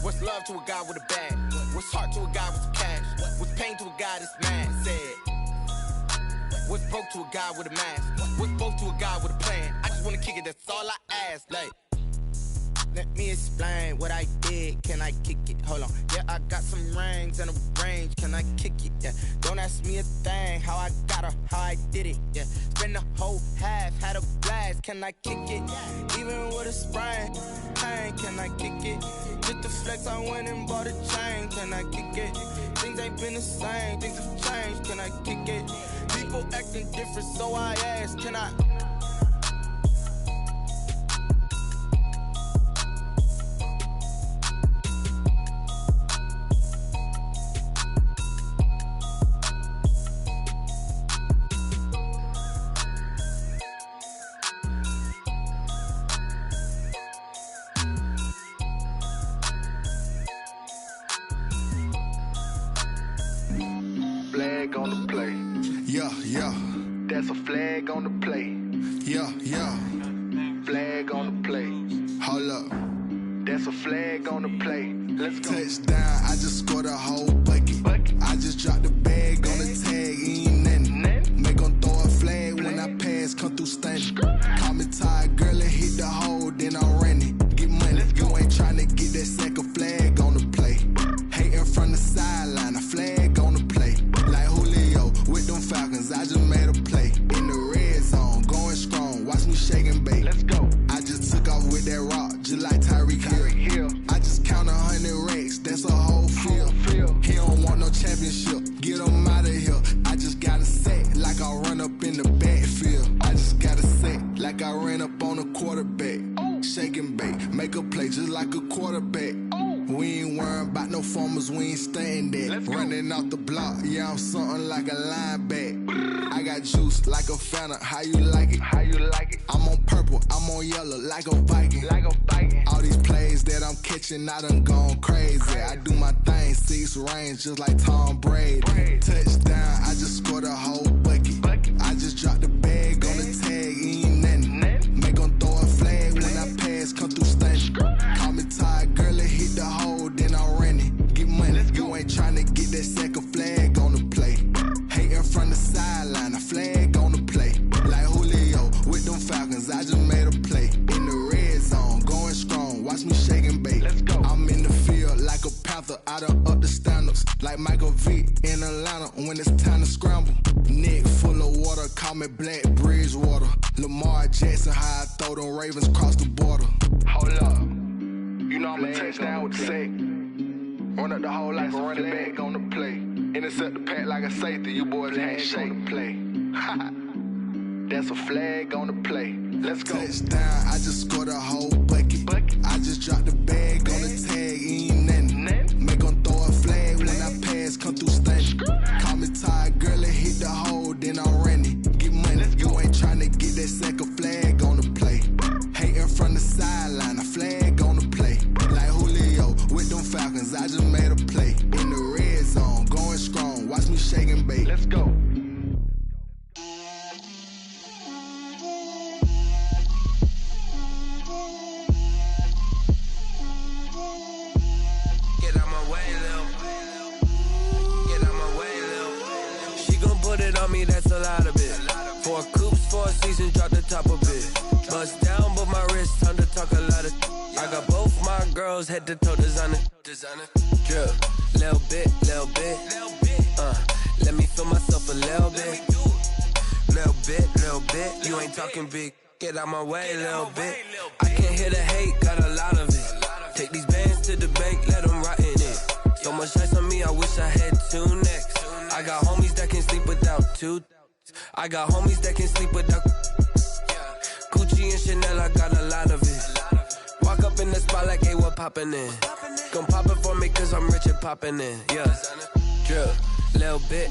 Speaker 9: What's love to a guy with a bag? What's heart to a guy with some cash? What's pain to a guy that's mad? Said. What's broke to a guy with a mask? What's broke to a guy with a plan? I just wanna kick it, that's all I ask. Like, let me explain what I did. Can I kick it? Hold on. Yeah, I got some rings and a range. Can I kick it? Yeah. Don't ask me a thing. How I got her, how I did it. Yeah. Spend the whole half, had a blast. Can I kick it? Even with a sprain, pain. Can I kick it? Just to flex, I went and bought a chain. Can I kick it? Things ain't been the same. Things have changed. Can I kick it? People acting different, so I asked. Can I?
Speaker 1: Flag on the play. Yeah, yeah. That's a flag on the play. Yeah, yeah. Flag on the play. Hold up. That's a flag on the play. Let's go. Touchdown, I just scored a whole bucket. I just dropped the bag on the tag, ain't nothing. Make them throw a flag when I pass, come through stunning. Call me tired, girl, and hit the hole, then I'm running. Get money, you ain't tryna get that second flag on the play. Hating from the sideline, a flag on the play. Like Julio with them Falcons, I just made a play. In the red zone, going strong, watch me shake and bake. Let's go. I just took off with that rock, just like Tyreek Hill. I just count 100 racks, that's a whole field. He don't want no championship, get him out of here. I just gotta set like I run up in the backfield. I just gotta set like I ran up on a quarterback. Shake and bake, make a play just like a quarterback. We ain't worrying about no formers, we ain't staying there. Running off the block, yeah, I'm something like a linebacker. I got juice like a Fanta, how you like it? How you like it? I'm on purple, I'm on yellow, like a Viking. Like a Viking. All these plays that I'm catching, I done gone crazy. I do my thing, 6 range, just like Tom Brady. Touchdown, I just scored a whole bucket. I just dropped the bag on the tag, ain't nothing. Make them throw a flag when I pass, come through stunning. Call me tired, girl, and hit the hole, then I'm running. Get money, you ain't tryna get that second flag on the play. Hating from the sideline, a flag on the play. Like Julio with them Falcons, I just made a play. In the red zone, going strong, watch me shake and bake. Let's go. I'm in the field like a Panther, I done up the standards. Like Michael Vick in Atlanta when it's time to scramble. Neck full of water, call me Black Bridgewater. Lamar Jackson, how I throw them Ravens cross the border. Hold up. You know I'm a touchdown with the sack. Run up the whole life and running back on the play. Intercept the pack like a safety, you boys ain't shake the play. That's a flag on the play. Let's go. Touchdown, I just scored a whole bucket. I just dropped the bag on the tag, ain't nothing. Make them throw a flag when I pass, come through stunning. Call me tired, girl, and hit the hole, then I'm running. Get money, you ain't tryna get that second flag on the play. Hating from the sideline, a flag on the play. Like Julio with them Falcons, I just made a play. In the red zone, going strong, watch me shake and bake. Let's go.
Speaker 12: Get out my way, Lil. Get out my way, Lil. She gon' put it on me, that's a lot of it. 4 coops, 4 seasons, drop the top of it. Bust down, but my wrist, time to talk a lot of. I got both my girls, head to toe designer. Drip, little bit. Let me feel myself a little bit. Little bit, you ain't talking big. get out my way a little bit. I can't hear the hate, got a lot of it. Take these bands to the bank, let them rot in it. So much ice on me, I wish I had 2 necks. I got homies that can sleep without 2. I got homies that can sleep without Gucci and Chanel, I got a lot of it. Walk up in the spot like, hey, what poppin' in? Gon' pop it for me cause I'm rich and poppin' in, yeah. Drip, little bit,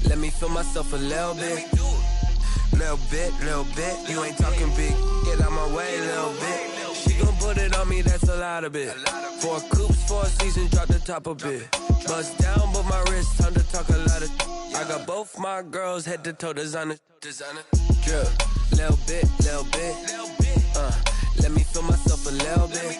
Speaker 12: let me feel myself a little bit. Little bit, you ain't talking big, get out my way a little bit. She gon' put it on me, that's a lot of it. 4 coops, 4 seasons, drop the top a bit. Bust down, but my wrist, time to talk a lot of. I got both my girls head to toe designer. Drip, little bit, let me feel myself a little bit.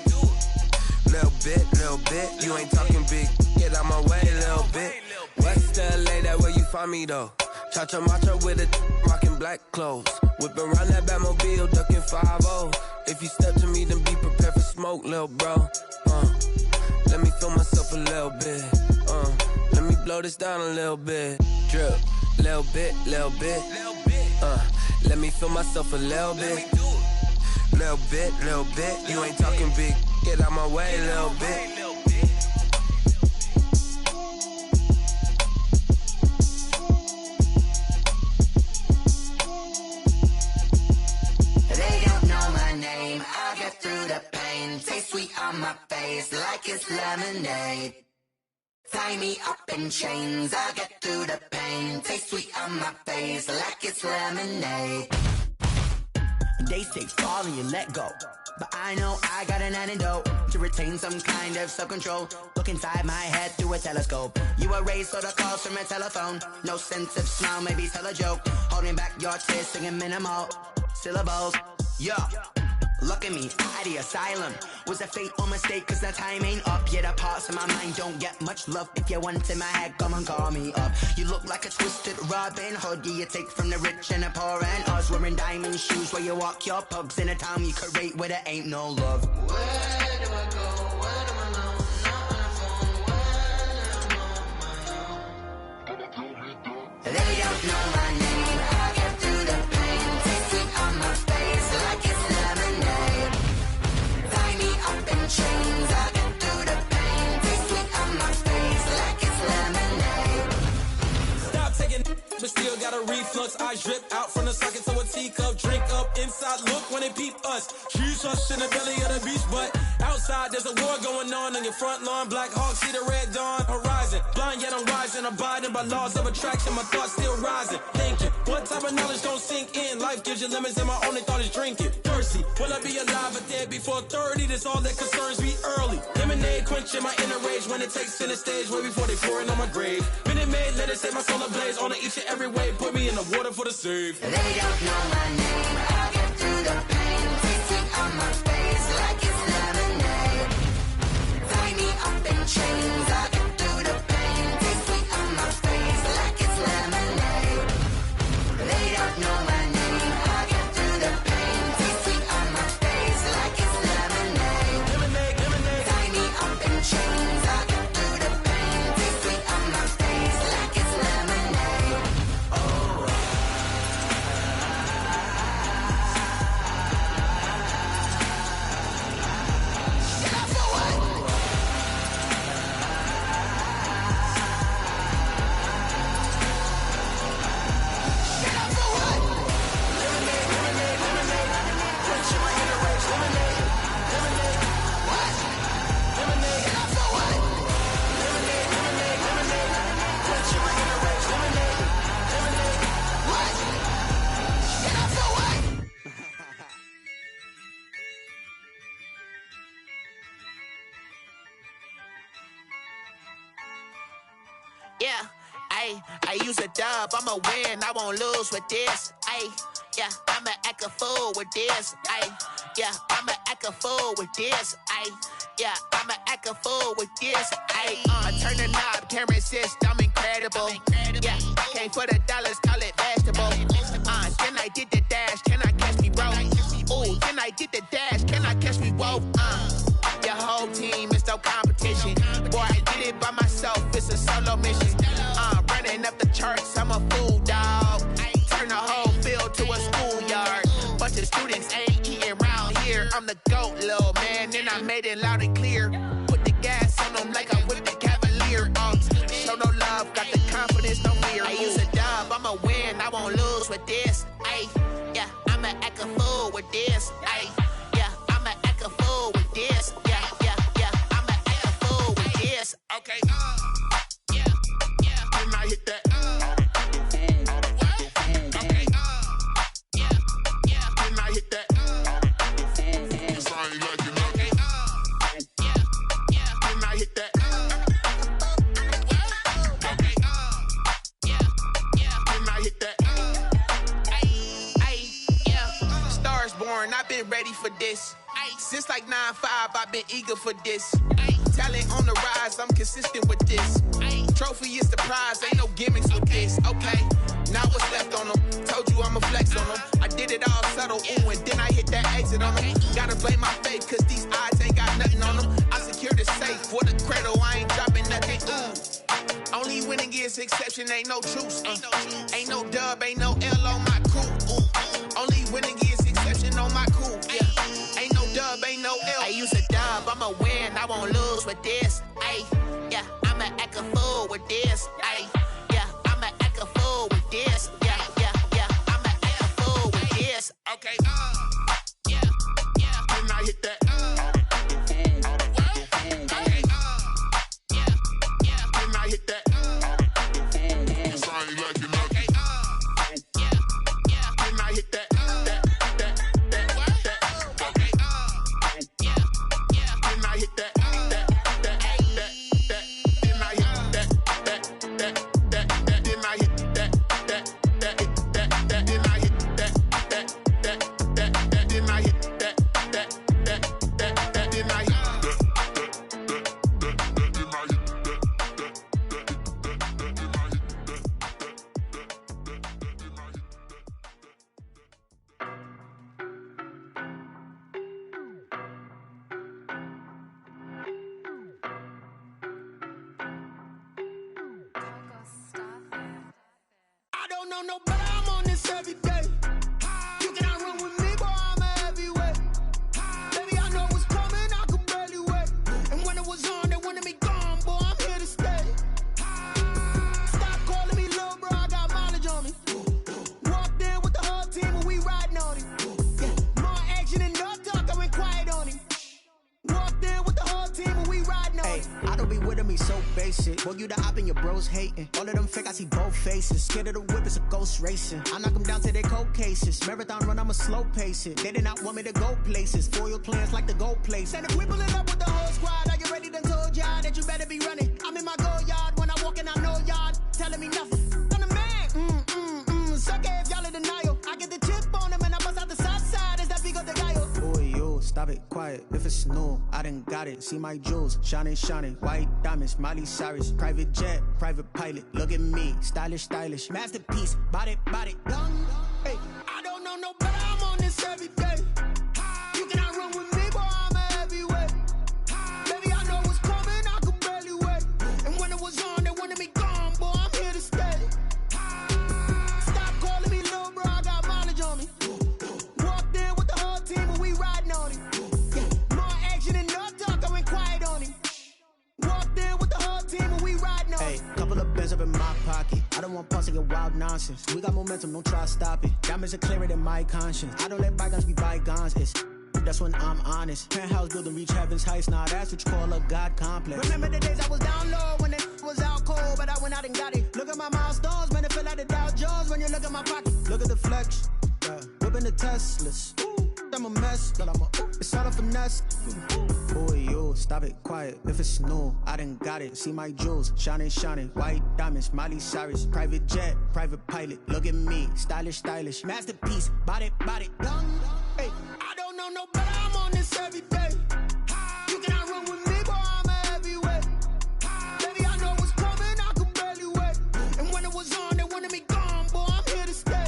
Speaker 12: Little bit, you ain't talking big, get out my way a little bit. West LA, that where you find me though. Cha-cha matcha with it, rockin' black clothes. Whippin' around that Batmobile, duckin' 5-0. If you step to me, then be prepared for smoke, lil' bro. Let me feel myself a little bit. Let me blow this down a little bit. Drip, little bit. Let me feel myself a little bit. Little bit, you ain't talking big. Get out my way a little bit.
Speaker 13: I'll get through the pain. Taste sweet on my face like it's lemonade. Tie me up in chains. I'll get through the pain. Taste sweet on my face like it's lemonade. They say fall and you let go, but I know I got an antidote to retain some kind of self-control. Look inside my head through a telescope. You erase all the calls from a telephone. No sense of smile, maybe tell a joke. Holding back your tears, singing minimal syllables. Yeah. Look at me, at the asylum. Was a fate or mistake, cause the time ain't up. Yet the parts of my mind don't get much love. If you want in my head, come and call me up. You look like a twisted Robin Hood. You take from the rich and the poor and us. Wearing diamond shoes where you walk your pugs. In a town you create where there ain't no love. Where do I go? Where do I know? Not on my own. They don't know my name. I get through the pain. Taste it on my face like it's lemonade. Tie me up in chains. I get through the pain. Taste it on my face like it's lemonade.
Speaker 6: Stop taking, but still got a reflux. I drip out from the socket to a teacup. Drink up inside. Look when they peep us. Choose us in the belly of the beach, but outside there's a war going on your front lawn. Black Hawk see the red dawn horizon. Blind yet I'm rising, abiding by laws of attraction. My thoughts still rising. Thinking, what type of knowledge don't sink in? Life gives you lemons, and my only thought is drinking. Thirsty, will I be alive or dead before 30? That's all that concerns me early. Lemonade quenching my inner rage when it takes center stage way before they pour it on my grave. Minute Maid, let it set my soul ablaze. On each and every way, put me in the water for the save.
Speaker 13: They don't know my name. I'll get through the pain. Taste it on my face like it's lemonade. Tie me up in chains. I'll get through the pain. Taste it on my face like it's lemonade. They don't know my name. I'll get through the pain. Taste it on my face like it's lemonade. Tie me up in chains. I'll get through the pain. Taste it on my face like it's lemonade.
Speaker 22: Yeah, I use a dub, I'ma win, I won't lose with this. Yeah, I'ma act a fool with this. Yeah, I'ma act a fool with this. Yeah, I'ma act a fool with this. I turn the knob, camera assist, I'm incredible. Yeah, came for the dollars, call it vegetable. Then I did the dash, can I catch me, bro? Ooh, then I did the dash, can I catch me, whoa? Your whole team is no competition. Boy, I did it by myself, it's a solo mission. Running up the charts, I'm a fool, dog. Turn the whole field to a school it loud and clear. Put the gas on them like I whipped the Cavalier. Show no love, got the confidence, no fear. I use a dub, I'ma win, I won't lose with this. Ay, yeah, I'ma act a fool with this. Ay, yeah, I'ma act a fool with this. Yeah, yeah, yeah, I'ma act a fool with this. Okay, yeah, yeah. When I hit that, okay, yeah, yeah. When I hit that, cause I ain't like it. Okay, yeah, yeah. When I hit that, okay, yeah, yeah. When I hit that, ay, yeah. Stars born, I've been ready for this. Since like 9-5, I've been eager for this. Talent on the rise, I'm consistent with this. Trophy is the prize, ain't no gimmicks with this. Okay, now what's left on them? Told you I'ma flex on them. I did it all subtle, ooh, and then I hit that exit on them. Gotta blame my faith, cause these odds ain't got nothing on them. I secure the safe for the cradle, I ain't dropping nothing, ooh. Only winning is exception, ain't no truce. Ain't no dub, ain't no L on my crew, ooh. Only winning is exception on my crew, yeah. Ain't no dub, ain't no L. I use a dub, I'ma win, I won't lose with this. Ay, yeah, I'ma act a fool with this. Ay, yeah, I'ma act a fool with this. Yeah, yeah, yeah, I'ma act a fool with this. Okay, yeah, yeah. When I hit that, okay, yeah, yeah. When I hit that, cause I ain't like it. Okay, yeah, yeah. When I hit that.
Speaker 2: Hating. All of them fake, I see both faces. Scared of the whip, it's a ghost racing. I knock them down to their cold cases. Marathon run, I'ma slow pace it. They did not want me to go places. Foil plans like the gold place. And if we pulling up with the whole squad, are you ready? Done told y'all that you better be running. I'm in my go yard. When I walk in, I know y'all telling me nothing. I'm the man. Suck it if y'all in denial. I get the chip on them and I bust out the south side. Is that Pico de Gallo? Boy, yo, stop it, quiet. If it's new, I done got it. See my jewels, shining, shining. White diamonds, Miley Cyrus. Private jet, private pilot. Look at me, stylish, stylish. Masterpiece, body, young. Hey, I don't know no better. I'm on this every day. You cannot run with me, boy. I'm a heavyweight. Baby, I know what's coming. I could barely wait. And when it was on, they wanted me gone, boy. I'm here to stay. Stop calling me little bro. I got mileage on me. Walked in with the whole team, and we riding on him. Yeah, more action and no talk. I went quiet on him. Walked in with the whole team, and we riding on him. Couple of bands up in my pocket. I don't want pause to get wild nonsense. We got momentum, don't try to stop it. Diamonds are clearer than my conscience. I don't let bygones be bygones. That's when I'm honest. Penthouse building, reach heaven's heights. Nah, that's what you call a God complex. Remember the days I was down low when it was out cold, but I went out and got it. Look at my milestones, man, it feel like the Dow Jones when you look at my pocket. Look at the flex, yeah. Whipping the Teslas. I'm a mess, but it's all a finesse. Boy, yo, stop it, quiet. If it's new, I done got it. See my jewels, shining, shining. White diamonds, Miley Cyrus. Private jet, private pilot. Look at me, stylish, stylish. Masterpiece, body, young. Hey, I don't know no better. I'm on this every day. You cannot run with me, boy. I'm a heavyweight. Baby, I know what's coming. I could barely wait. And when it was on, they wanted me gone, boy. I'm here to stay.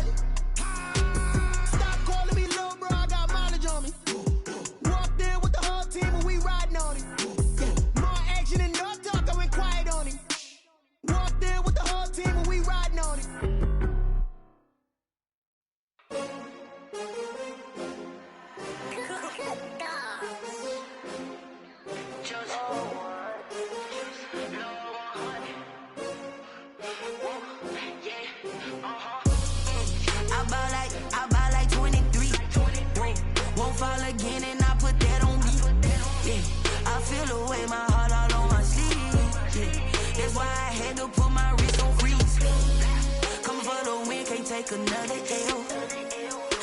Speaker 13: take another L.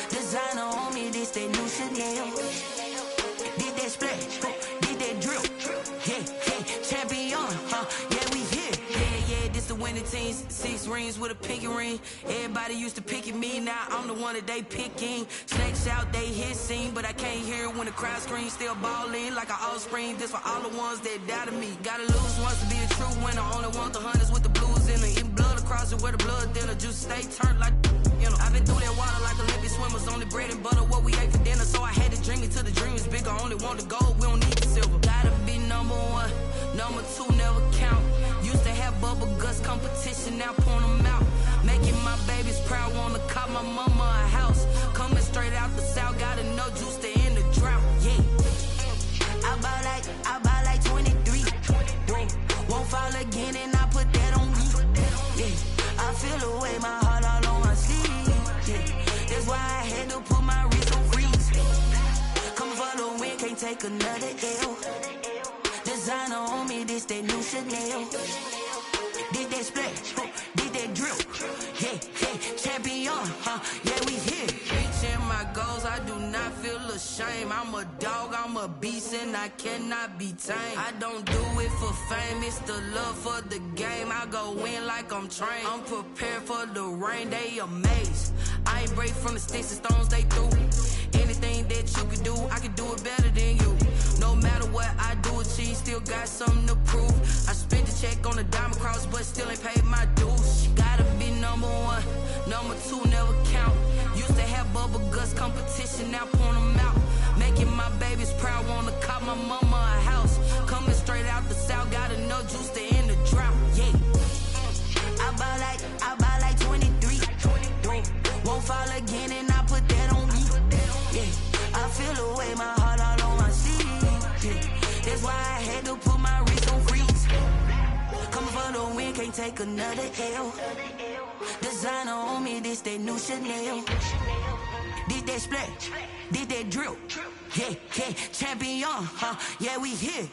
Speaker 13: Designer on me, this that new Chanel. Did that splash, did that drill. Yeah, champion, yeah, we here. Yeah, this the winning team. 6 rings with a pinky ring. Everybody used to pick at me, now I'm the one that they picking. Snakes out, they hit scene, but I can't hear it when the crowd screams. Still ballin' like an offspring. This for all the ones that doubted me. Gotta lose once to be a true winner. Only want the hunters with the blues in it. Eating blood across it where the blood dinner. Juice stay turned like, you know. I've been through that water like Olympic swimmers. Only bread and butter, what we ate for dinner. So I had to dream it till the dream is bigger. Only want the gold, we don't need the silver. Gotta be number 1, number 2 never count. Used to have bubble guts competition, now point them out. Making my babies proud, wanna cop my mama a house. Coming straight out the south, gotta know juice to end the drought. Yeah, I buy like 23. Won't fall again and I put that on me. Yeah, I feel away, my heart all on my sleeve. Yeah, that's why I had to put my wrist on freeze. Come for the win, can't take another L. Designer on me, this that new Chanel. Did that splash, did that drill. Yeah, champion, yeah, we here. Reaching my goals, I do not feel ashamed. I'm a dog, I'm a beast, and I cannot be tamed. I don't do it for fame, it's the love for the game. I go in like I'm trained. I'm prepared for the rain, they amazed. I ain't break from the sticks and stones they threw. Anything that you can do, I can do it better than you. No matter what I do, achieve, still got something to prove. I spent the check on the diamond cross, but still ain't paid my dues. Gotta be number 1, number 2 never count. Used to have bubble guts competition, now point them out. Making my babies proud, wanna cop my mama a house. Coming straight out the south, gotta know juice to end the drought. Yeah, I buy like 23. Won't fall again and I put that on me. Yeah, I feel away, my heart all on my sleeve. Yeah, that's why I had to put my wrist on freeze. Coming for the win, can't take another L. Designer on me, this that new Chanel. Did that splash, did that drill. Yeah, champion, yeah, we here.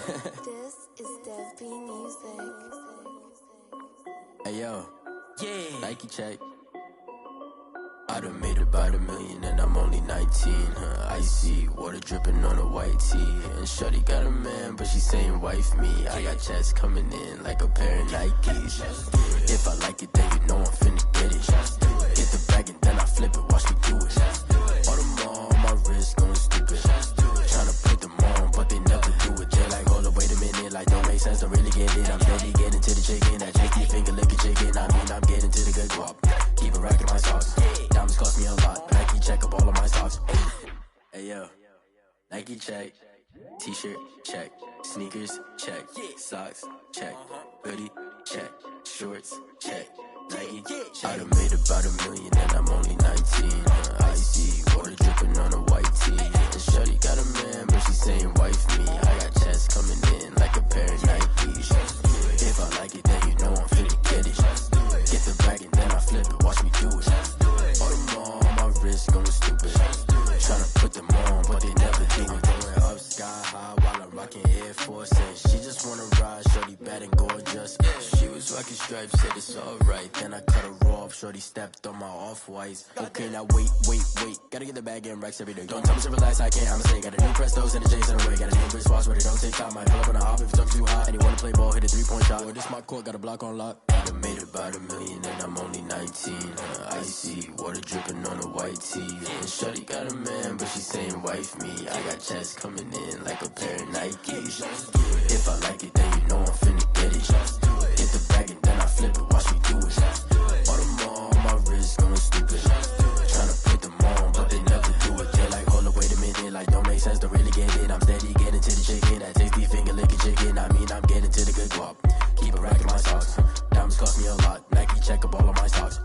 Speaker 14: This is Dev B Music.
Speaker 15: Hey yo, Nike check. I done made about $1 million and I'm only 19. Icy water dripping on a white tee. And shorty got a man, but she saying wife me. I got checks coming in like a pair of Nikes. If I like it, then you know I'm finna get it. Get the bag and then I flip it, watch me do it. All them on my wrist going stupid. Tryna put them on, but they never do it. They like, hold up, wait a minute, like don't make sense, don't really get it. I'm steady getting to the chicken, that chicky finger licking chicken. I mean, I'm getting to the good guap. Keep it racking my socks. Diamonds cost me a lot. Nike check up all of my socks. Hey yo, Nike check. T-shirt check. Sneakers check. Socks check. Hoodie check. Shorts check. Nike. I done made about $1 million and I'm only 19. Icy water dripping on a white tee. And shorty got a man, but she saying wife me. I got checks coming in like a pair of Nikes. If I like it, then you know I'm finna get it. Get the bag and then I flip it, watch me do it. All them on my wrist going stupid. Tryna put them on, but they never do it. Going up sky high while I'm rocking Air Force. And she just wanna ride, shorty bad and gorgeous. She was rocking stripes, said it's alright. Then I cut her off, shorty stepped on my off-whites. Okay, now wait. Gotta get the bag and racks every day. Don't tell me to relax, I can't, I'ma say. Got a new Prestos and the J's in the way. Got a new wrist watch, but it don't take time. I pull up on the hop if it's up too hot. And you wanna play ball, hit a 3-point shot. Or this my court, got a block on lock. I done made about $1 million and I'm only 19. Icy water dripping on a white tee. And shorty got a man, but she saying wife me. I got checks coming in like a pair of Nikes. If I like it, then you know I'm finna get it. Get the bag and then I flip it, watch me do it. All them on my wrist going stupid. Tryna put them on, but they never do it. They like, hold up, wait a minute, like don't make sense, don't really get it. I'm steady getting to the chicken, that tasty finger licking chicken. I mean, I'm getting to the good guap. Keep it racking my socks. Diamonds cost me a lot. Nike check up all of my stocks.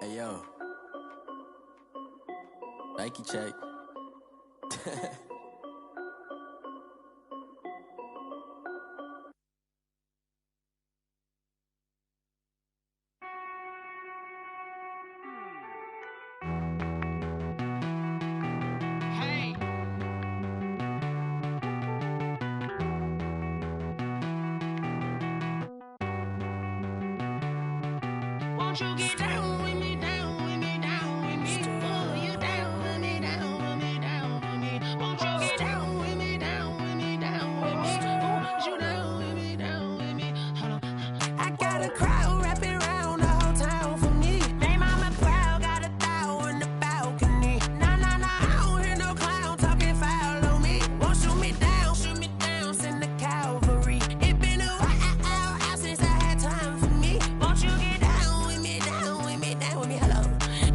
Speaker 15: Hey yo, Nike check.
Speaker 21: Won't you get down with me, down with me, down with me? Oh, you down with me, down with me, down with me. Won't you get down with me, down with me, down with me? Oh, you down with me, down with me? Hold on. I got a crowd wrapping around the whole town for me. They mama proud, got a thou in the balcony. Nah, I don't hear no clown talking foul on me. Won't shoot me down, send the cavalry. It been a while since I had time for me. Won't you get down with me, hello.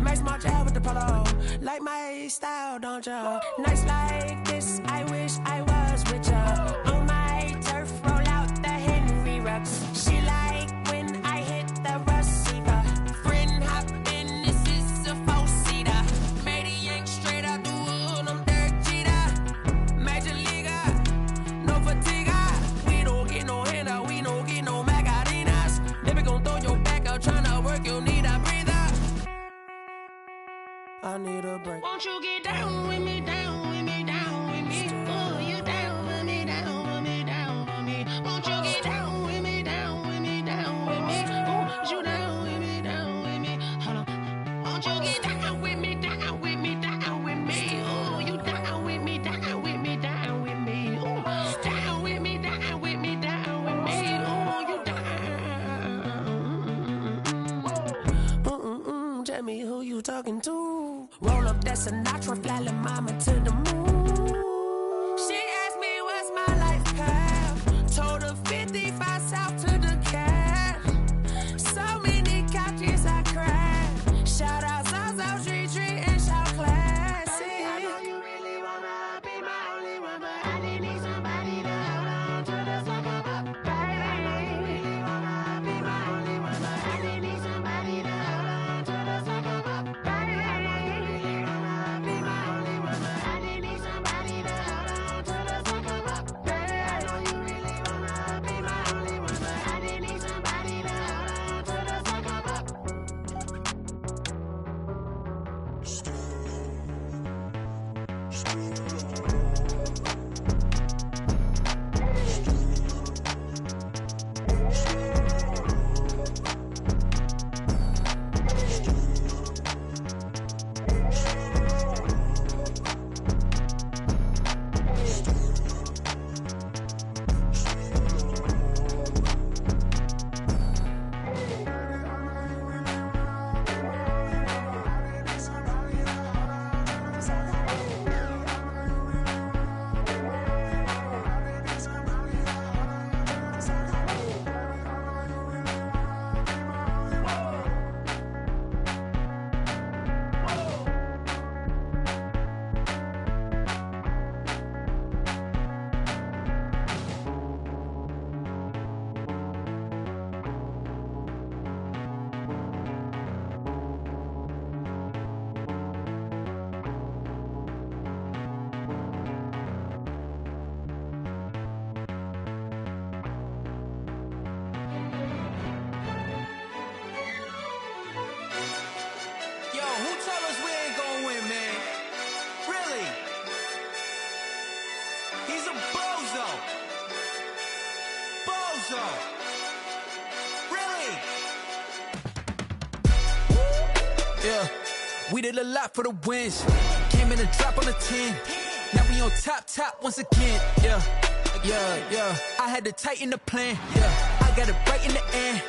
Speaker 21: Nice march out with the polo. Like my style, don't ya? Nice like this, I wish I was with ya. On my turf, roll out the Henry Rux. She like when I hit the receiver. Friend hop in, this is a 4-seater. Made a yank straight out the wood, I'm Derek Jeter. Major leaguer, no fatigue. We don't get no handout, we don't get no Macarinas. Never gon' throw your back out, tryna work, you need a breather. I need a break. Won't you get down with me, down with me, down with me? Oh, you down with me, down with me, down with me. Won't you get down with me, down with me, down with me? Oh, you down with me, down with me? Hold on. Won't you get down with me, down with me, down with me? Oh, you down with me, down with me, down with me? Oh, down with me, down with me, down with me? Oh, you down. Tell me who you talking to. Roll up that Sinatra, fly la mama to the moon. She asked me what's my life path. Told her 55 south to the cat. So many couches I cried. Shout out South Street and shout classy. I know you really wanna be my only one, but I didn't need somebody to hold on to the sucker up. Baby, I know you really wanna be my only one, but I didn't need somebody to hold on to the sucker up. Baby, I know you really wanna be my only one, but I didn't need somebody.
Speaker 10: so. Really?
Speaker 18: Yeah, we did a lot for the wins. Came in a drop on the 10. Now we on top once again. Yeah. I had to tighten the plan. Yeah, I got it right in the end.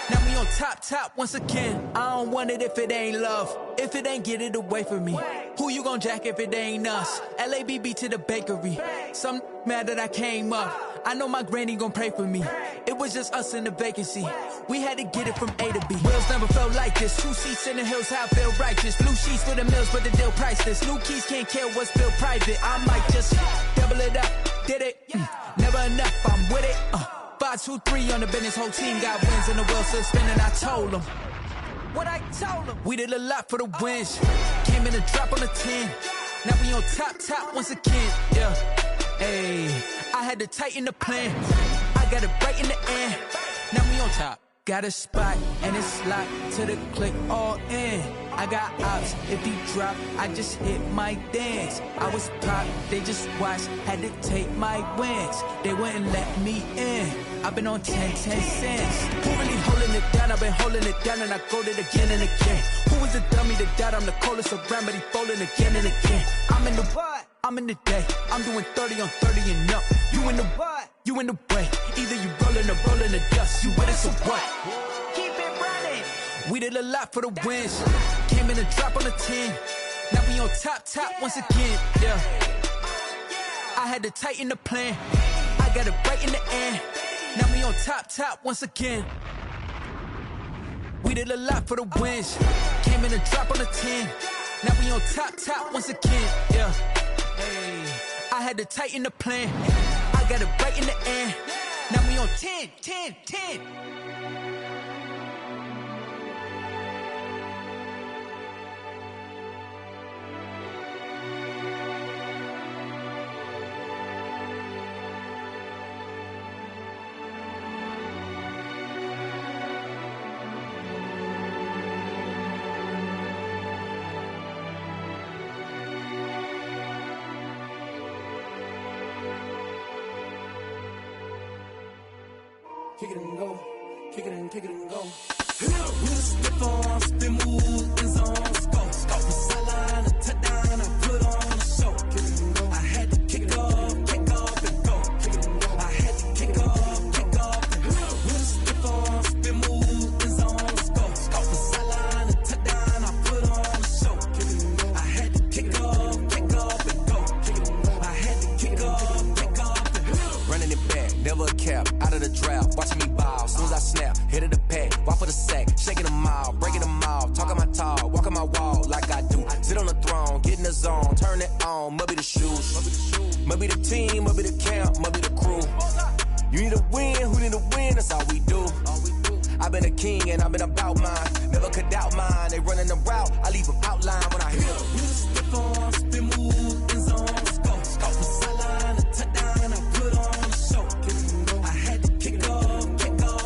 Speaker 18: Now we on top once again. I don't want it if it ain't love. If it ain't, get it away from me. Who you gon' jack if it ain't us? LABB to the bakery. Some mad that I came up. I know my granny gon' pray for me. It was just us in the vacancy. We had to get it from A to B. Wheels never felt like this. 2 seats in the hills, how I feel righteous. Blue sheets for the mills, but the deal priceless. New keys can't care what's built private. I might just double it up. Did it? Never enough, I'm with it. 5, 2, 3 on the business. Whole team got wins and the wheels still spinning. I told them what I told them. We did a lot for the wins. Came in a drop on the 10. Now we on top once again. Yeah. Hey, I had to tighten the plan. I got it right in the end. Now we on top. Got a spot and it's locked to the click all in. I got ops, if he drop, I just hit my dance. I was pop, they just watched, had to take my wins. They wouldn't let me in. I've been on 10 cents. Who really holding it down? I've been holding it down and I go it again and again. Who was the dummy that doubt I'm the coldest around, but he folding again and again. I'm in the what? I'm in the day. I'm doing 30 on 30 and up. You in the what? You in the way. Either you rolling or rolling the dust. You with us or what? Keep it running. We did a lot for the wins. Came in a drop on the 10. Now we on top once again. Yeah. I had to tighten the plan. I got it right in the end. Now we on top once again. We did a lot for the wins. Came in a drop on the 10. Now we on top once again. Yeah. Hey, I had to tighten the plan. I got it right in the end. Now we on 10.
Speaker 10: Kick it and go, kick it and go. With a stiff arm, spin move, in zone, go. From sideline to touchdown, I put on a show. Kick it and go. I had to kick off and go. Kick it and go. I had to kick off and go. With a stiff arm, spin move, in zone, go. From sideline to touchdown, I put on a show. Kick it and go. I had to kick off and go. Kick it and go. I had to kick off and go.
Speaker 12: Running it back, never a cap, out of the drought. Watching me ball, soon as I snap, hit of the pack, walk for the sack, shaking them all, breaking them all, talking my tall, walking my wall like I do. Sit on the throne, get in the zone, turn it on, must be the shoes, must be the team, must be the camp, must be the crew. You need to win, who need to win, that's all we do. I've been a king and I've been about mine, never could doubt mine. They running the route, I leave them outline when I hit them.
Speaker 10: With a stiff arm, spin move, in zone, go. From sideline to touchdown, I put on a show. I had to kick off and go.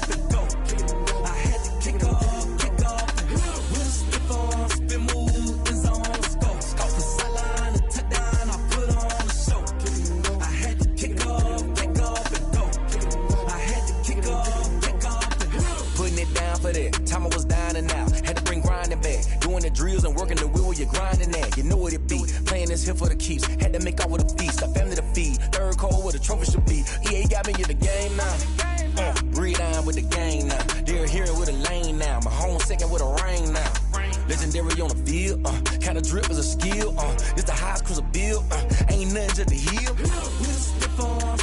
Speaker 10: I had to kick off and go. With a stiff arm, spin move, in zone, go. From sideline to touchdown, I put on a show. I had to kick off and go. I had to kick off and go.
Speaker 12: Putting it down for that, time I was down and out. Had to bring grinding back, doing the drills and working the wheel where you're grinding at. You know what it be, playing this here for the keeps. Had to make out with a feast, a family to feed. Third cold where the trophy should be. EA got me in the game now. Breathe on with the game now. They're here with a lane now. My home second with a rain now. Legendary on the field, kinda drip is a skill. It's the highest cruiser bill, ain't nothing just the hill.
Speaker 10: With a stiff arm,